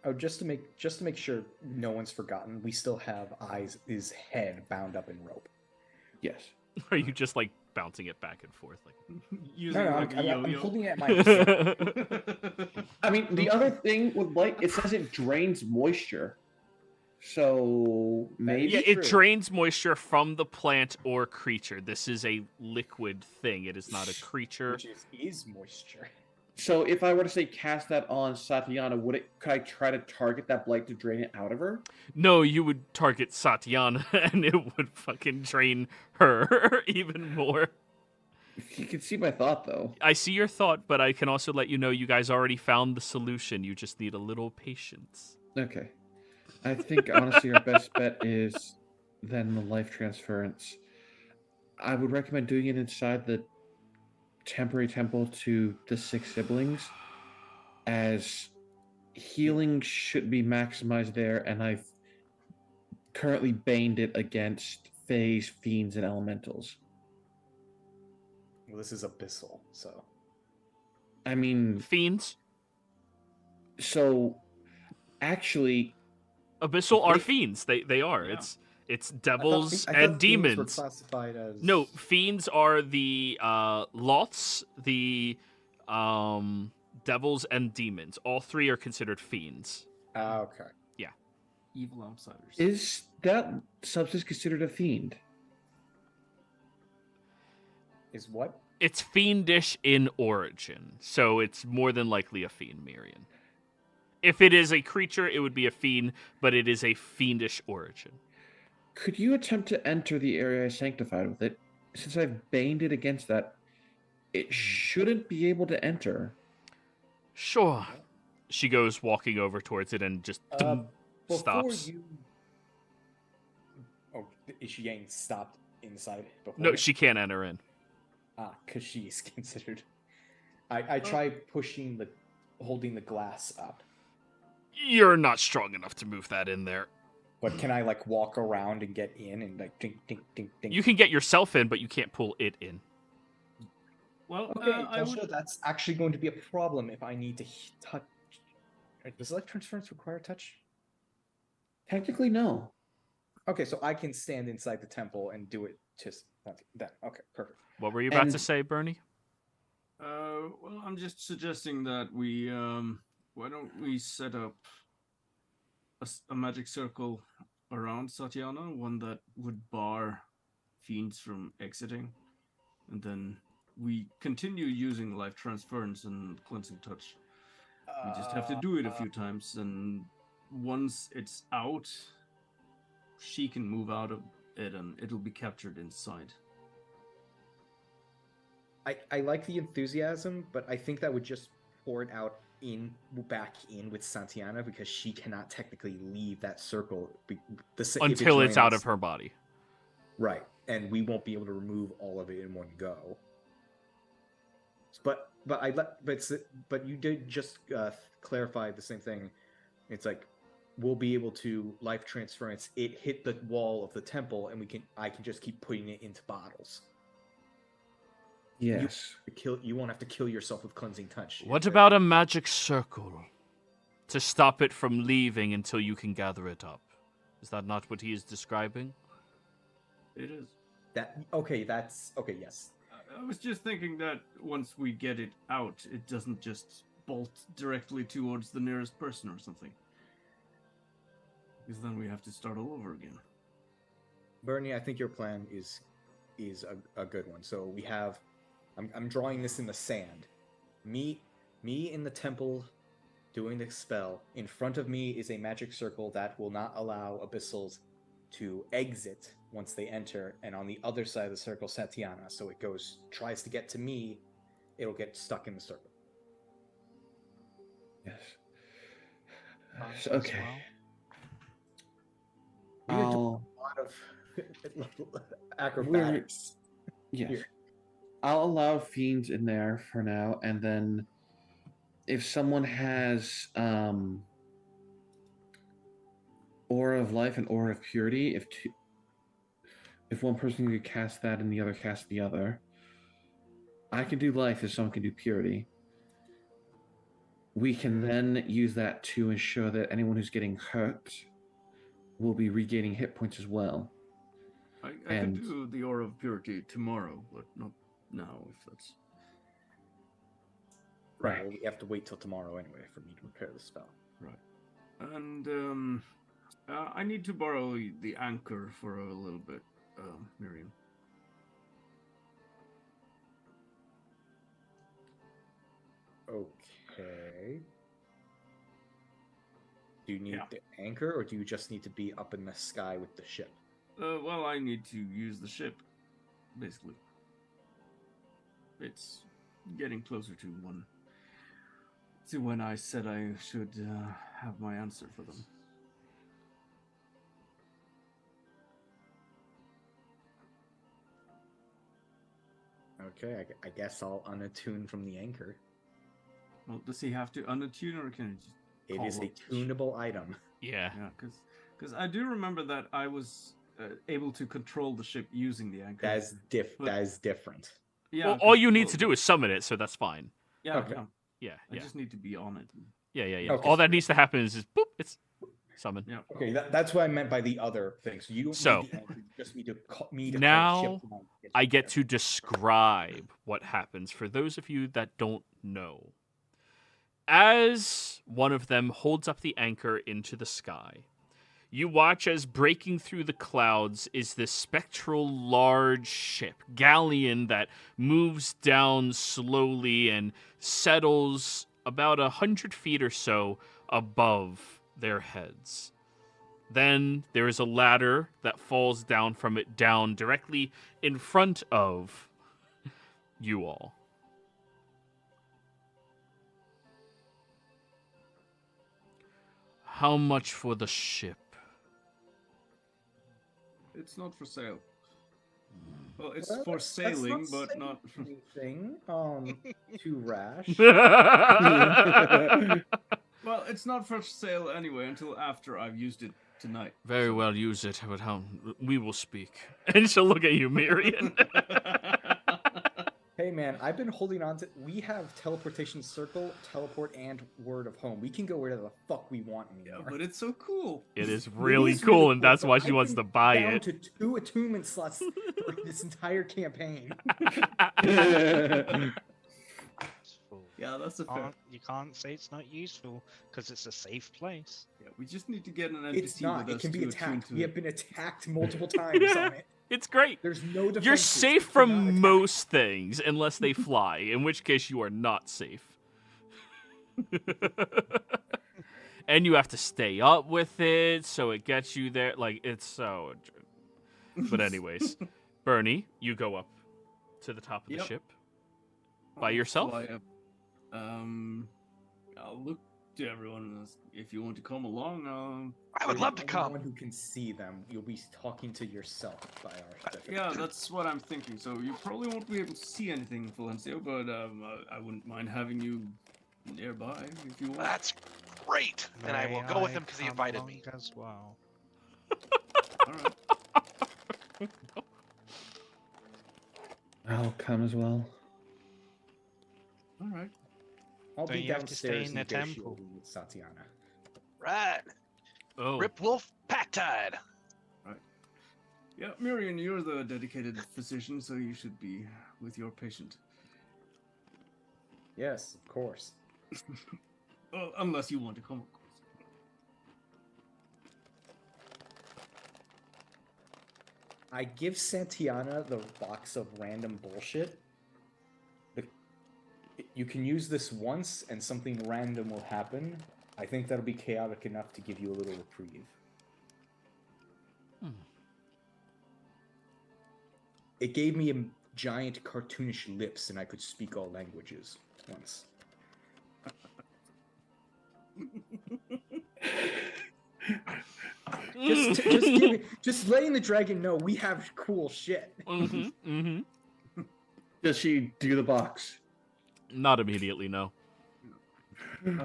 oh, just to make sure no one's forgotten, we still have his head bound up in rope. yes. Are you just like bouncing it back and forth? Like, Using No, like a I'm yo-yo. holding it at my hip. I mean, the other thing with blight, it says it drains moisture. So maybe yeah, it true. drains moisture from the plant or creature. This is a liquid thing. It is not a creature. Which is moisture. So if I were to say cast that on Satyana, could I try to target that blight to drain it out of her? No, you would target Satyana, and it would fucking drain her even more. You can see my thought though. I see your thought, but I can also let you know you guys already found the solution. You just need a little patience. Okay. I think honestly our best bet is then the life transference. I would recommend doing it inside the temporary temple to the 6 siblings, as healing should be maximized there, and I've currently baned it against fays, fiends, and elementals. Well, this is abyssal, so I mean, Fiends? so actually, Abyssal are Wait. fiends. They are. Yeah. It's devils I thought and fiends were demons. classified as No, fiends are the loths, the devils and demons. All three are considered fiends. Okay. Evil outsiders. Is that substance considered a fiend? Is what? It's fiendish in origin, so it's more than likely a fiend, Miriam. If it is a creature, it would be a fiend, but it is a fiendish origin. Could you attempt to enter the area I sanctified with it? Since I've baned it against that, it shouldn't be able to enter. Sure. She goes walking over towards it and just Before stops. you. Oh, is she getting stopped inside? Before No, she can't enter in. because she's considered. I try holding the glass up, You're not strong enough to move that in there. but can I like walk around and get in and like ding ding ding ding? You can get yourself in, but you can't pull it in. Well, Okay, I Tasha, would. that's actually going to be a problem if I need to touch. Does electrotransference require touch? Technically, no. Okay, so I can stand inside the temple and do it just that. Okay, perfect. What were you about to And- say, Bernie? Well, I'm just suggesting that we. Why don't we set up a magic circle around Satyana, one that would bar fiends from exiting, and then we continue using life transference and cleansing touch. We just have to do it a few times, and once it's out, she can move out of it, and it'll be captured inside. I like the enthusiasm, but I think that would just pour it out back in with Santiana because she cannot technically leave that circle if Until it's out lands. of her body. Right, and we won't be able to remove all of it in one go. But you did just clarify the same thing. It's like we'll be able to life transference. It hit the wall of the temple, and I can just keep putting it into bottles. Yes. You won't have to kill yourself with cleansing touch. What about a magic circle? To stop it from leaving until you can gather it up. Is that not what he is describing? It is. that? Okay, that's okay. Yes. I was just thinking that once we get it out, it doesn't just bolt directly towards the nearest person or something. Because then we have to start all over again. Bernie, I think your plan is a good one. So we have, I'm drawing this in the sand. Me in the temple, doing the spell. In front of me is a magic circle that will not allow abyssals to exit once they enter, and on the other side of the circle, Satyana. So it tries to get to me, it'll get stuck in the circle. Yes. As Okay. well. We are doing I'll, a lot of acrobatics. yes. Here. I'll allow fiends in there for now, and then if someone has Aura of Life and Aura of Purity, if one person could cast that and the other cast the other, I can do Life if someone can do Purity. We can then use that to ensure that anyone who's getting hurt will be regaining hit points as well. I And- could do the Aura of Purity tomorrow, but not now, if that's... Right. Well, we have to wait till tomorrow anyway for me to prepare the spell. Right. And, I need to borrow the anchor for a little bit, Miriam. Okay. Do you need Yeah. the anchor, or do you just need to be up in the sky with the ship? Well, I need to use the ship, basically. It's getting closer to when I said I should have my answer for them. Okay, I guess I'll unattune from the anchor. Well, does he have to unattune, or can he just... It call is a up the ship? tunable item. Yeah. Yeah, because I do remember that I was able to control the ship using the anchor. That is different. Yeah. Well, all you need to do is summon it, so that's fine. Yeah, Okay. yeah. Yeah, I yeah. just need to be on it. Yeah. Okay. All that needs to happen is just boop, it's summon. Yeah. Okay, that's what I meant by the other thing. So you don't So, need the anchor, you just need to call me to now call ship down to I you get there. to describe what happens for those of you that don't know. As one of them holds up the anchor into the sky, you watch as breaking through the clouds is this spectral large ship, galleon, that moves down slowly and settles about 100 feet or so above their heads. Then there is a ladder that falls down from it down directly in front of you all. How much for the ship? It's not for sale. Well, it's Well, for that's sailing, but saying not. anything. Too rash. Well, it's not for sale anyway until after I've used it tonight. Very well, use it, but we will speak. And she'll look at you, Miriam. Hey man, I've been holding on to. We have teleportation circle, teleport, and word of home. We can go wherever the fuck we want Yeah, anymore. but it's so cool. It is It really is cool, really and that's why she I've wants been to buy down it. to 2 attunement slots for this entire campaign. Useful. Yeah, that's a fair. You can't say it's not useful because it's a safe place. Yeah, we just need to get an NPC It's not. with It us can be to attune attacked. to We it. have been attacked multiple times on it. It's great. There's no defense. You're safe from most things unless they fly, in which case you are not safe. And you have to stay up with it, so it gets you there. Like, it's so... But anyways, Bernie, you go up to the top of the Yep. ship. By I'll yourself? fly up. I'll look to everyone and ask if you want to come along. I would love to You're the come. one who can see them. You'll be talking to yourself by our definition. Yeah, that's what I'm thinking. So you probably won't be able to see anything, Valencio, but I wouldn't mind having you nearby if you want. That's great. And I will May go with him because he come invited along me. as well. All right. I'll come as well. All right. I'll Don't be you have to stay downstairs in the negotiating temple? with Satiana. Right. Oh. Rip Wolf pack tide. Yeah, Miriam, you're the dedicated physician, so you should be with your patient. Yes, of course. Well, unless you want to come, of course. I give Santiana the box of random bullshit. You can use this once and something random will happen. I think that'll be chaotic enough to give you a little reprieve. It gave me a giant cartoonish lips and I could speak all languages once. Just letting the dragon know we have cool shit. Mm-hmm, mm-hmm. Does she do the box? Not immediately, no.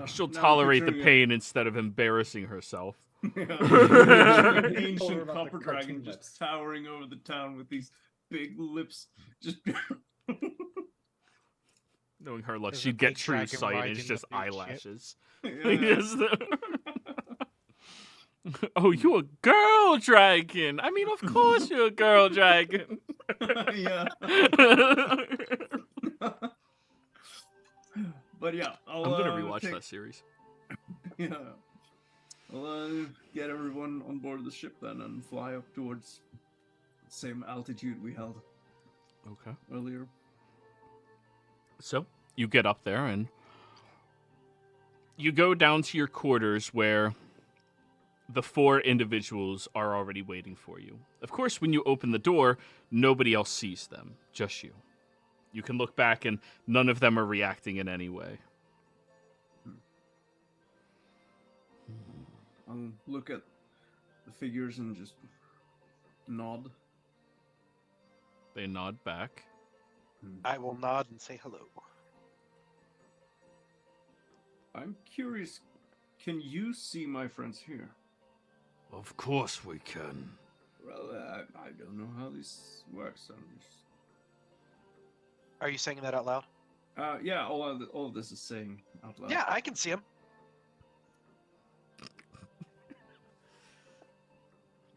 She'll Now tolerate the picturing pain instead of embarrassing herself. An Told her ancient about the copper dragon cartoon just lips. towering over the town with these big lips. Just Knowing her luck, There's a she'd get big true dragon sight and riding it's the just big ship. eyelashes. Yeah. Just oh, you a girl dragon? I mean, of course you're a girl dragon. Yeah. But yeah, I'm gonna rewatch that series. Yeah. I'll get everyone on board the ship then and fly up towards the same altitude we held Okay. earlier. So you get up there and you go down to your quarters where the 4 individuals are already waiting for you. Of course, when you open the door, nobody else sees them, just you. You can look back and none of them are reacting in any way. I'll look at the figures and just nod. They nod back. I will nod and say hello. I'm curious, can you see my friends here? Of course we can. Well, I don't know how this works. I'm just... Are you saying that out loud? Yeah, all of this is saying out loud. Yeah, I can see him.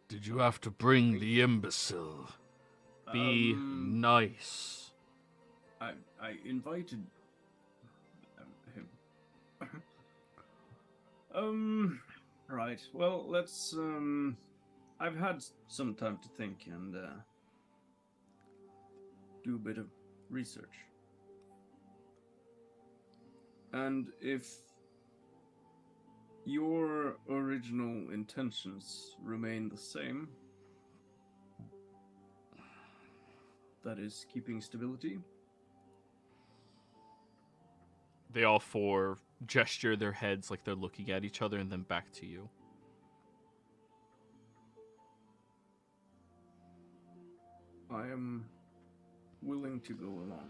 Did you have to bring the imbecile? Be nice. I invited him. Right. Well, let's. I've had some time to think and do a bit of research. And if your original intentions remain the same, that is keeping stability, They all four gesture their heads like they're looking at each other and then back to you. I am willing to go along.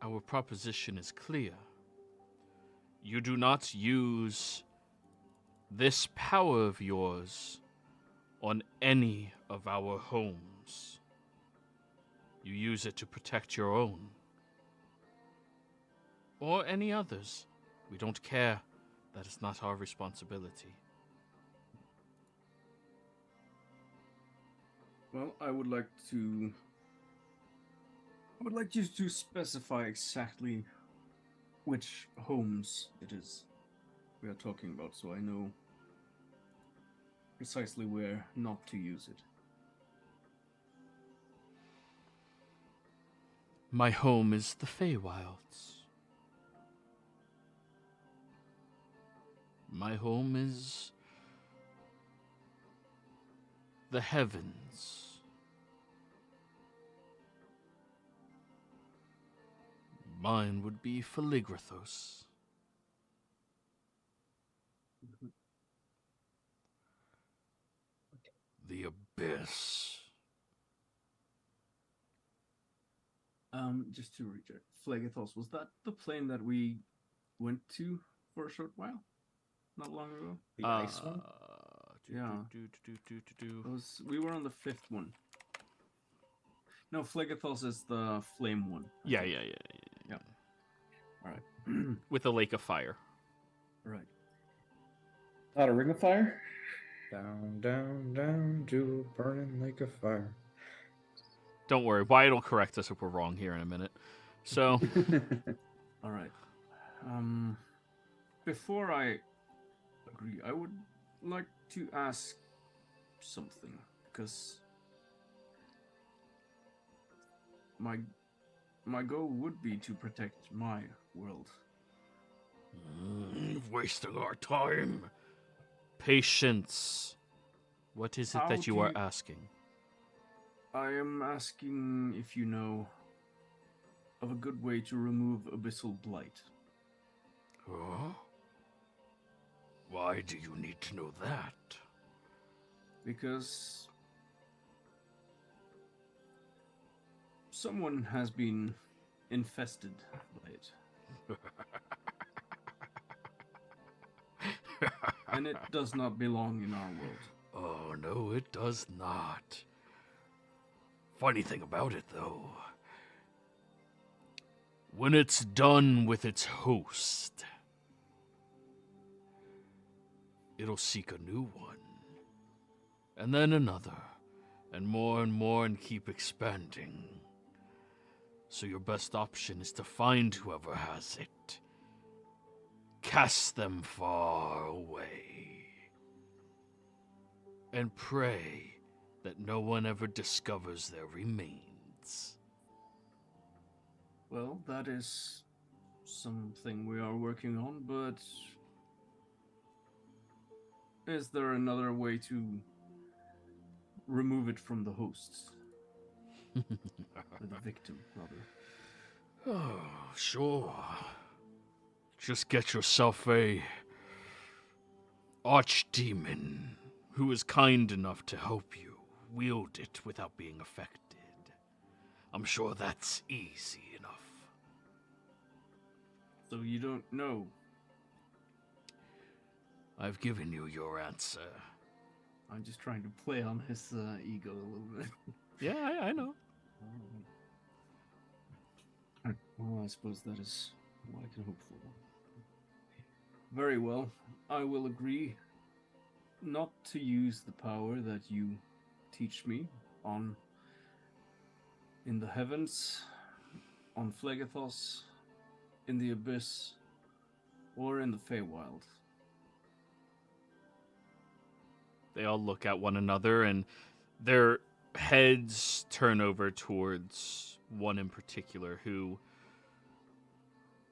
Our proposition is clear. You do not use this power of yours on any of our homes. You use it to protect your own. Or any others. We don't care. That is not our responsibility. Well, I would like you to specify exactly which homes it is we are talking about, so I know precisely where not to use it. My home is the Feywilds. My home is the heavens. Mine would be Philigrathos. The abyss. Just to recheck, Phlegathos, was that the plane that we went to for a short while? Not long ago? The ice one? Yeah. We were on the 5th one. No, Phlegathos is the flame one. Yeah. All right. With a lake of fire. Right. Not a ring of fire? Down, down, down to a burning lake of fire. Don't worry, Wyatt will correct us if we're wrong here in a minute. So, All right. Before I agree, I would like to ask something, because my goal would be to protect my world. wasting our time. Patience. What is it How that you do are you- asking? I am asking if you know of a good way to remove abyssal blight. Huh? Why do you need to know that? Because someone has been infested by it. And it does not belong in our world. Oh, no, it does not. Funny thing about it, though, when it's done with its host, it'll seek a new one, and then another, and more, and keep expanding. So your best option is to find whoever has it. Cast them far away. And pray that no one ever discovers their remains. Well, that is something we are working on, but is there another way to remove it from the hosts? Or the victim, rather. Oh, sure. Just get yourself a archdemon who is kind enough to help you wield it without being affected. I'm sure that's easy enough. So you don't know? I've given you your answer. I'm just trying to play on his ego a little bit. Yeah, I know. Well, I suppose that is what I can hope for. Very well. I will agree not to use the power that you teach me in the heavens, on Phlegethos, in the abyss, or in the Feywild. They all look at one another, and their heads turn over towards one in particular who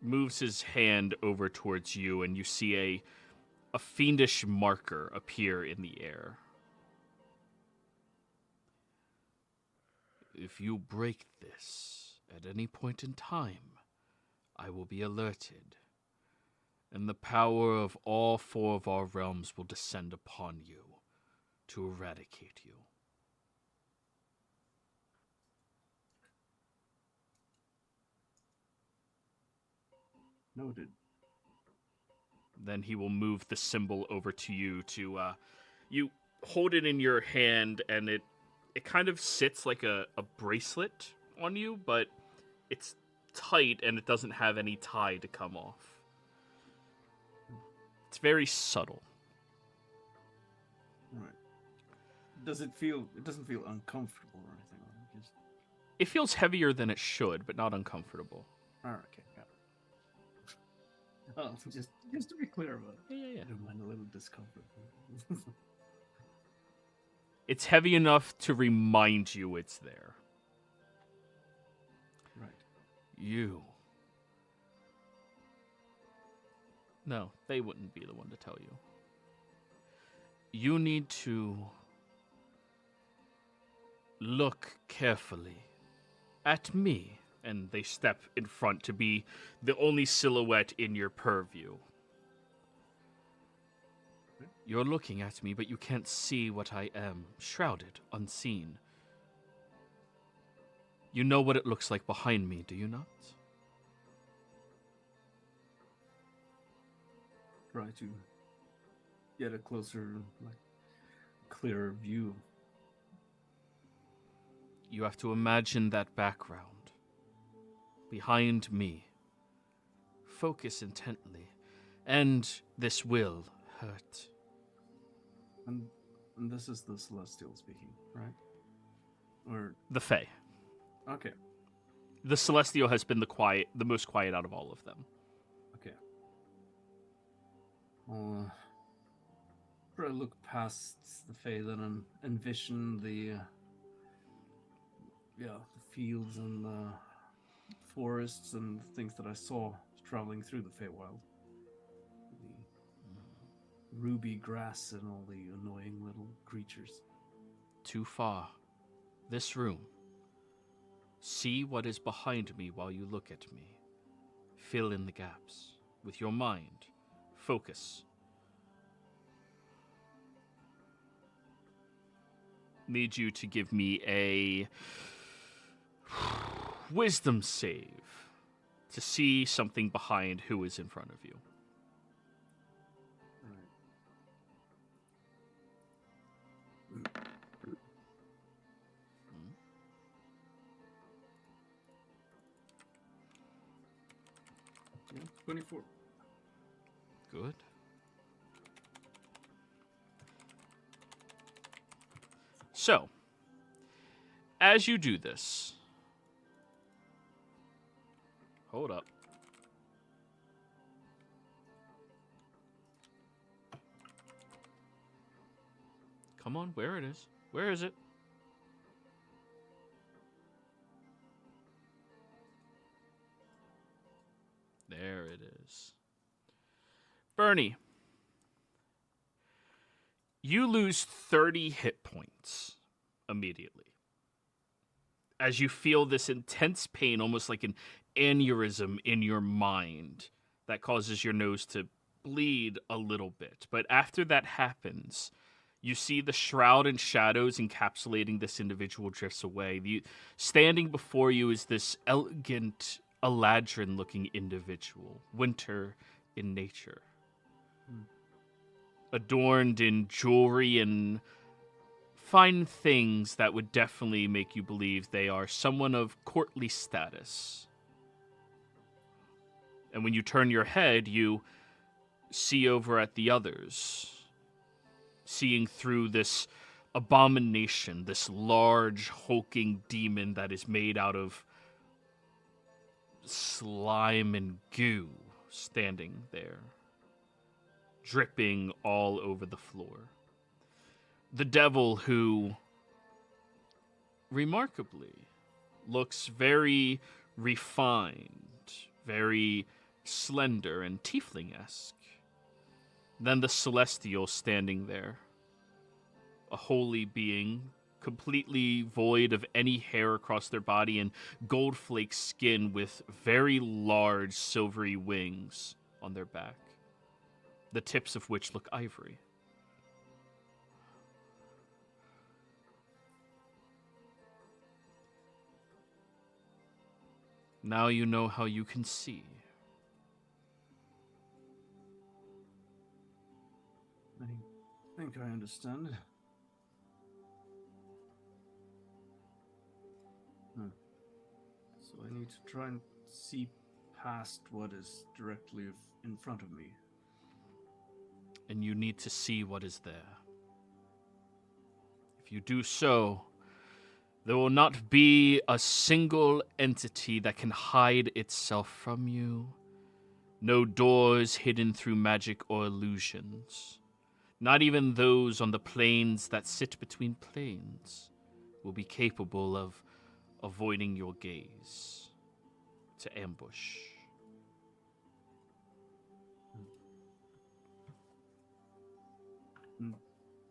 moves his hand over towards you, and you see a fiendish marker appear in the air. If you break this at any point in time, I will be alerted, and the power of all 4 of our realms will descend upon you to eradicate you. Noted. Then he will move the symbol over to you you hold it in your hand, and it kind of sits like a bracelet on you, but it's tight and it doesn't have any tie to come off. It's very subtle. Right. It doesn't feel uncomfortable or anything. Just... It feels heavier than it should, but not uncomfortable. Oh, okay, got it. Oh, just to be clear about it. Yeah. I don't mind a little discomfort. It's heavy enough to remind you it's there. Right. You. No, they wouldn't be the one to tell you. You need to look carefully at me. And they step in front to be the only silhouette in your purview. You're looking at me, but you can't see what I am. Shrouded, unseen. You know what it looks like behind me, do you not? Try to get a closer, clearer view. You have to imagine that background. Behind me. Focus intently, and this will hurt. And this is the Celestial speaking, right? Or The Fae. okay, The Celestial has been the most quiet out of all of them. okay. I'll try to look past the Fae then and envision the fields and the forests and things that I saw traveling through the Feywild. The ruby grass and all the annoying little creatures. Too far. This room. See what is behind me while you look at me. Fill in the gaps. With your mind. Focus. Need you to give me a wisdom save to see something behind who is in front of you. Yeah, 24. Good. So, as you do this, hold up. Come on, where it is? Where is it? There it is. Bernie, you lose 30 hit points immediately as you feel this intense pain, almost like an aneurysm in your mind that causes your nose to bleed a little bit. But after that happens, you see the shroud and shadows encapsulating this individual drifts away. Standing before you is this elegant, Eladrin-looking individual, winter in nature. Adorned in jewelry and fine things that would definitely make you believe they are someone of courtly status. And when you turn your head, you see over at the others, seeing through this abomination, this large, hulking demon that is made out of slime and goo, standing there, dripping all over the floor. The devil, who remarkably looks very refined, very slender and tiefling-esque. Then the celestial standing there, a holy being, completely void of any hair across their body and gold-flake skin with very large silvery wings on their back, the tips of which look ivory. Now you know how you can see. I think I understand. So I need to try and see past what is directly in front of me. And you need to see what is there. If you do so, there will not be a single entity that can hide itself from you. No doors hidden through magic or illusions. Not even those on the planes that sit between planes will be capable of avoiding your gaze to ambush.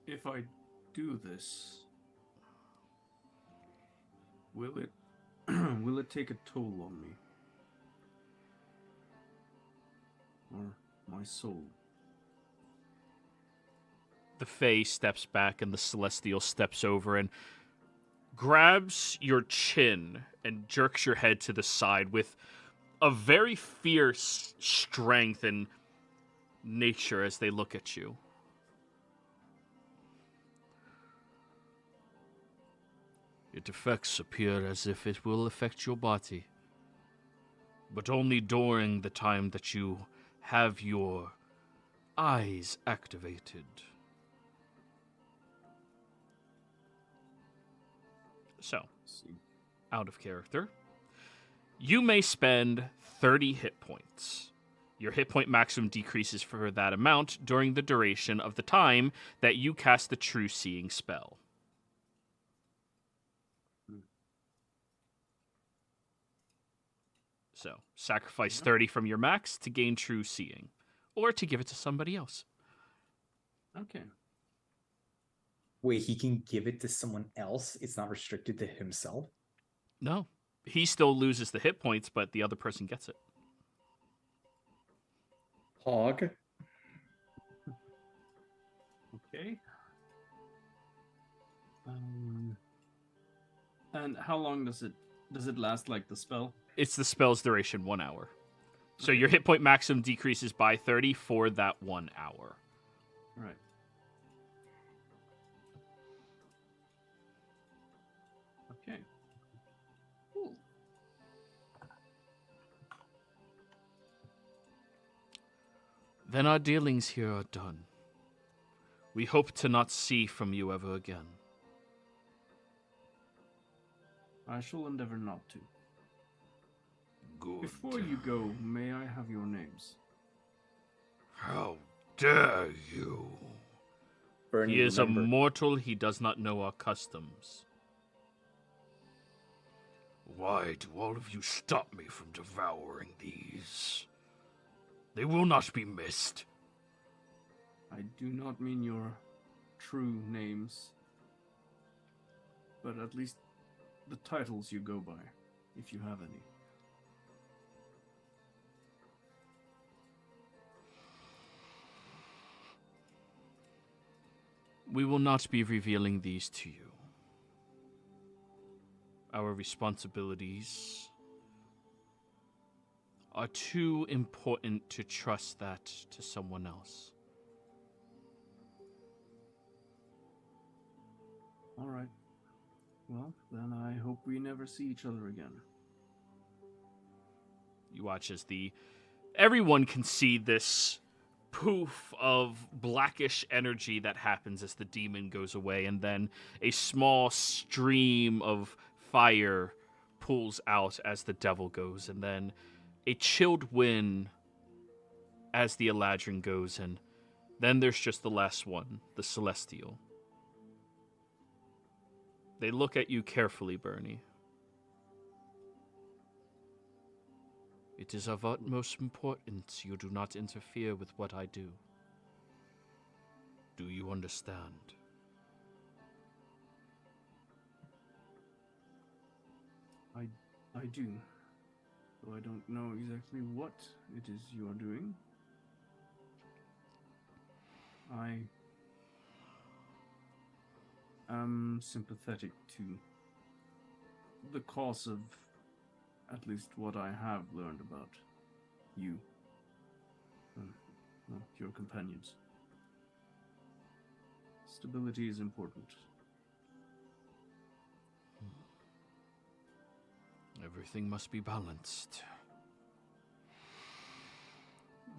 If I do this, will it take a toll on me? Or my soul? The Fae steps back and the Celestial steps over and grabs your chin and jerks your head to the side with a very fierce strength and nature as they look at you. Its effects appear as if it will affect your body, but only during the time that you have your eyes activated. So, out of character, you may spend 30 hit points. Your hit point maximum decreases for that amount during the duration of the time that you cast the True Seeing spell. So, sacrifice 30 from your max to gain True Seeing, or to give it to somebody else. Okay. Wait, he can give it to someone else? It's not restricted to himself? No. He still loses the hit points, but the other person gets it. Hog. Okay. And how long does it last, like the spell? It's the spell's duration, 1 hour. So Okay. your hit point maximum decreases by 30 for that 1 hour. Right. Okay. Cool. Then our dealings here are done. We hope to not see from you ever again. I shall endeavor not to. Good. Before you go, may I have your names? How dare you? Bernie, He is a remember, mortal, he does not know our customs. Why do all of you stop me from devouring these? They will not be missed. I do not mean your true names, but at least the titles you go by, if you have any. We will not be revealing these to you. Our responsibilities are too important to trust that to someone else. All right. Well, then I hope we never see each other again. You watch as everyone can see this poof of blackish energy that happens as the demon goes away, and then a small stream of fire pulls out as the devil goes, and then a chilled wind as the Eladrin goes, and then there's just the last one, the Celestial. They look at you carefully, Bernie. It is of utmost importance you do not interfere with what I do. Do you understand? I do. Though I don't know exactly what it is you are doing. I am sympathetic to the cause of at least what I have learned about you and your companions. Stability is important. Everything must be balanced.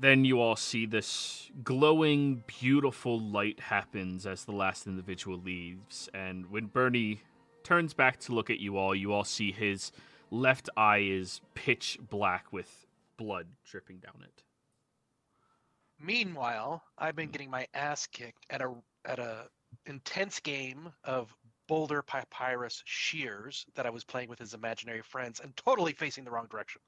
Then you all see this glowing, beautiful light happens as the last individual leaves. And when Bernie turns back to look at you all see his left eye is pitch black with blood dripping down it. Meanwhile, I've been getting my ass kicked at a intense game of Boulder Papyrus Shears that I was playing with his imaginary friends and totally facing the wrong direction.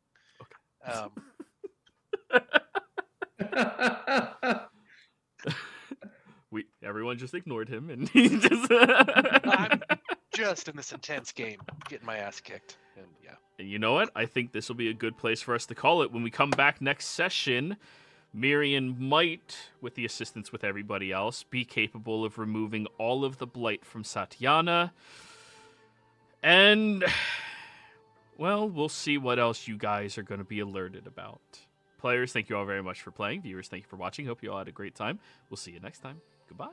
Everyone just ignored him, and he just. I'm just in this intense game, getting my ass kicked, and yeah. And you know what? I think this will be a good place for us to call it. When we come back next session, Mirian might, with the assistance with everybody else, be capable of removing all of the blight from Satyana. And, well, we'll see what else you guys are going to be alerted about. Players, thank you all very much for playing. Viewers, thank you for watching. Hope you all had a great time. We'll see you next time. Goodbye.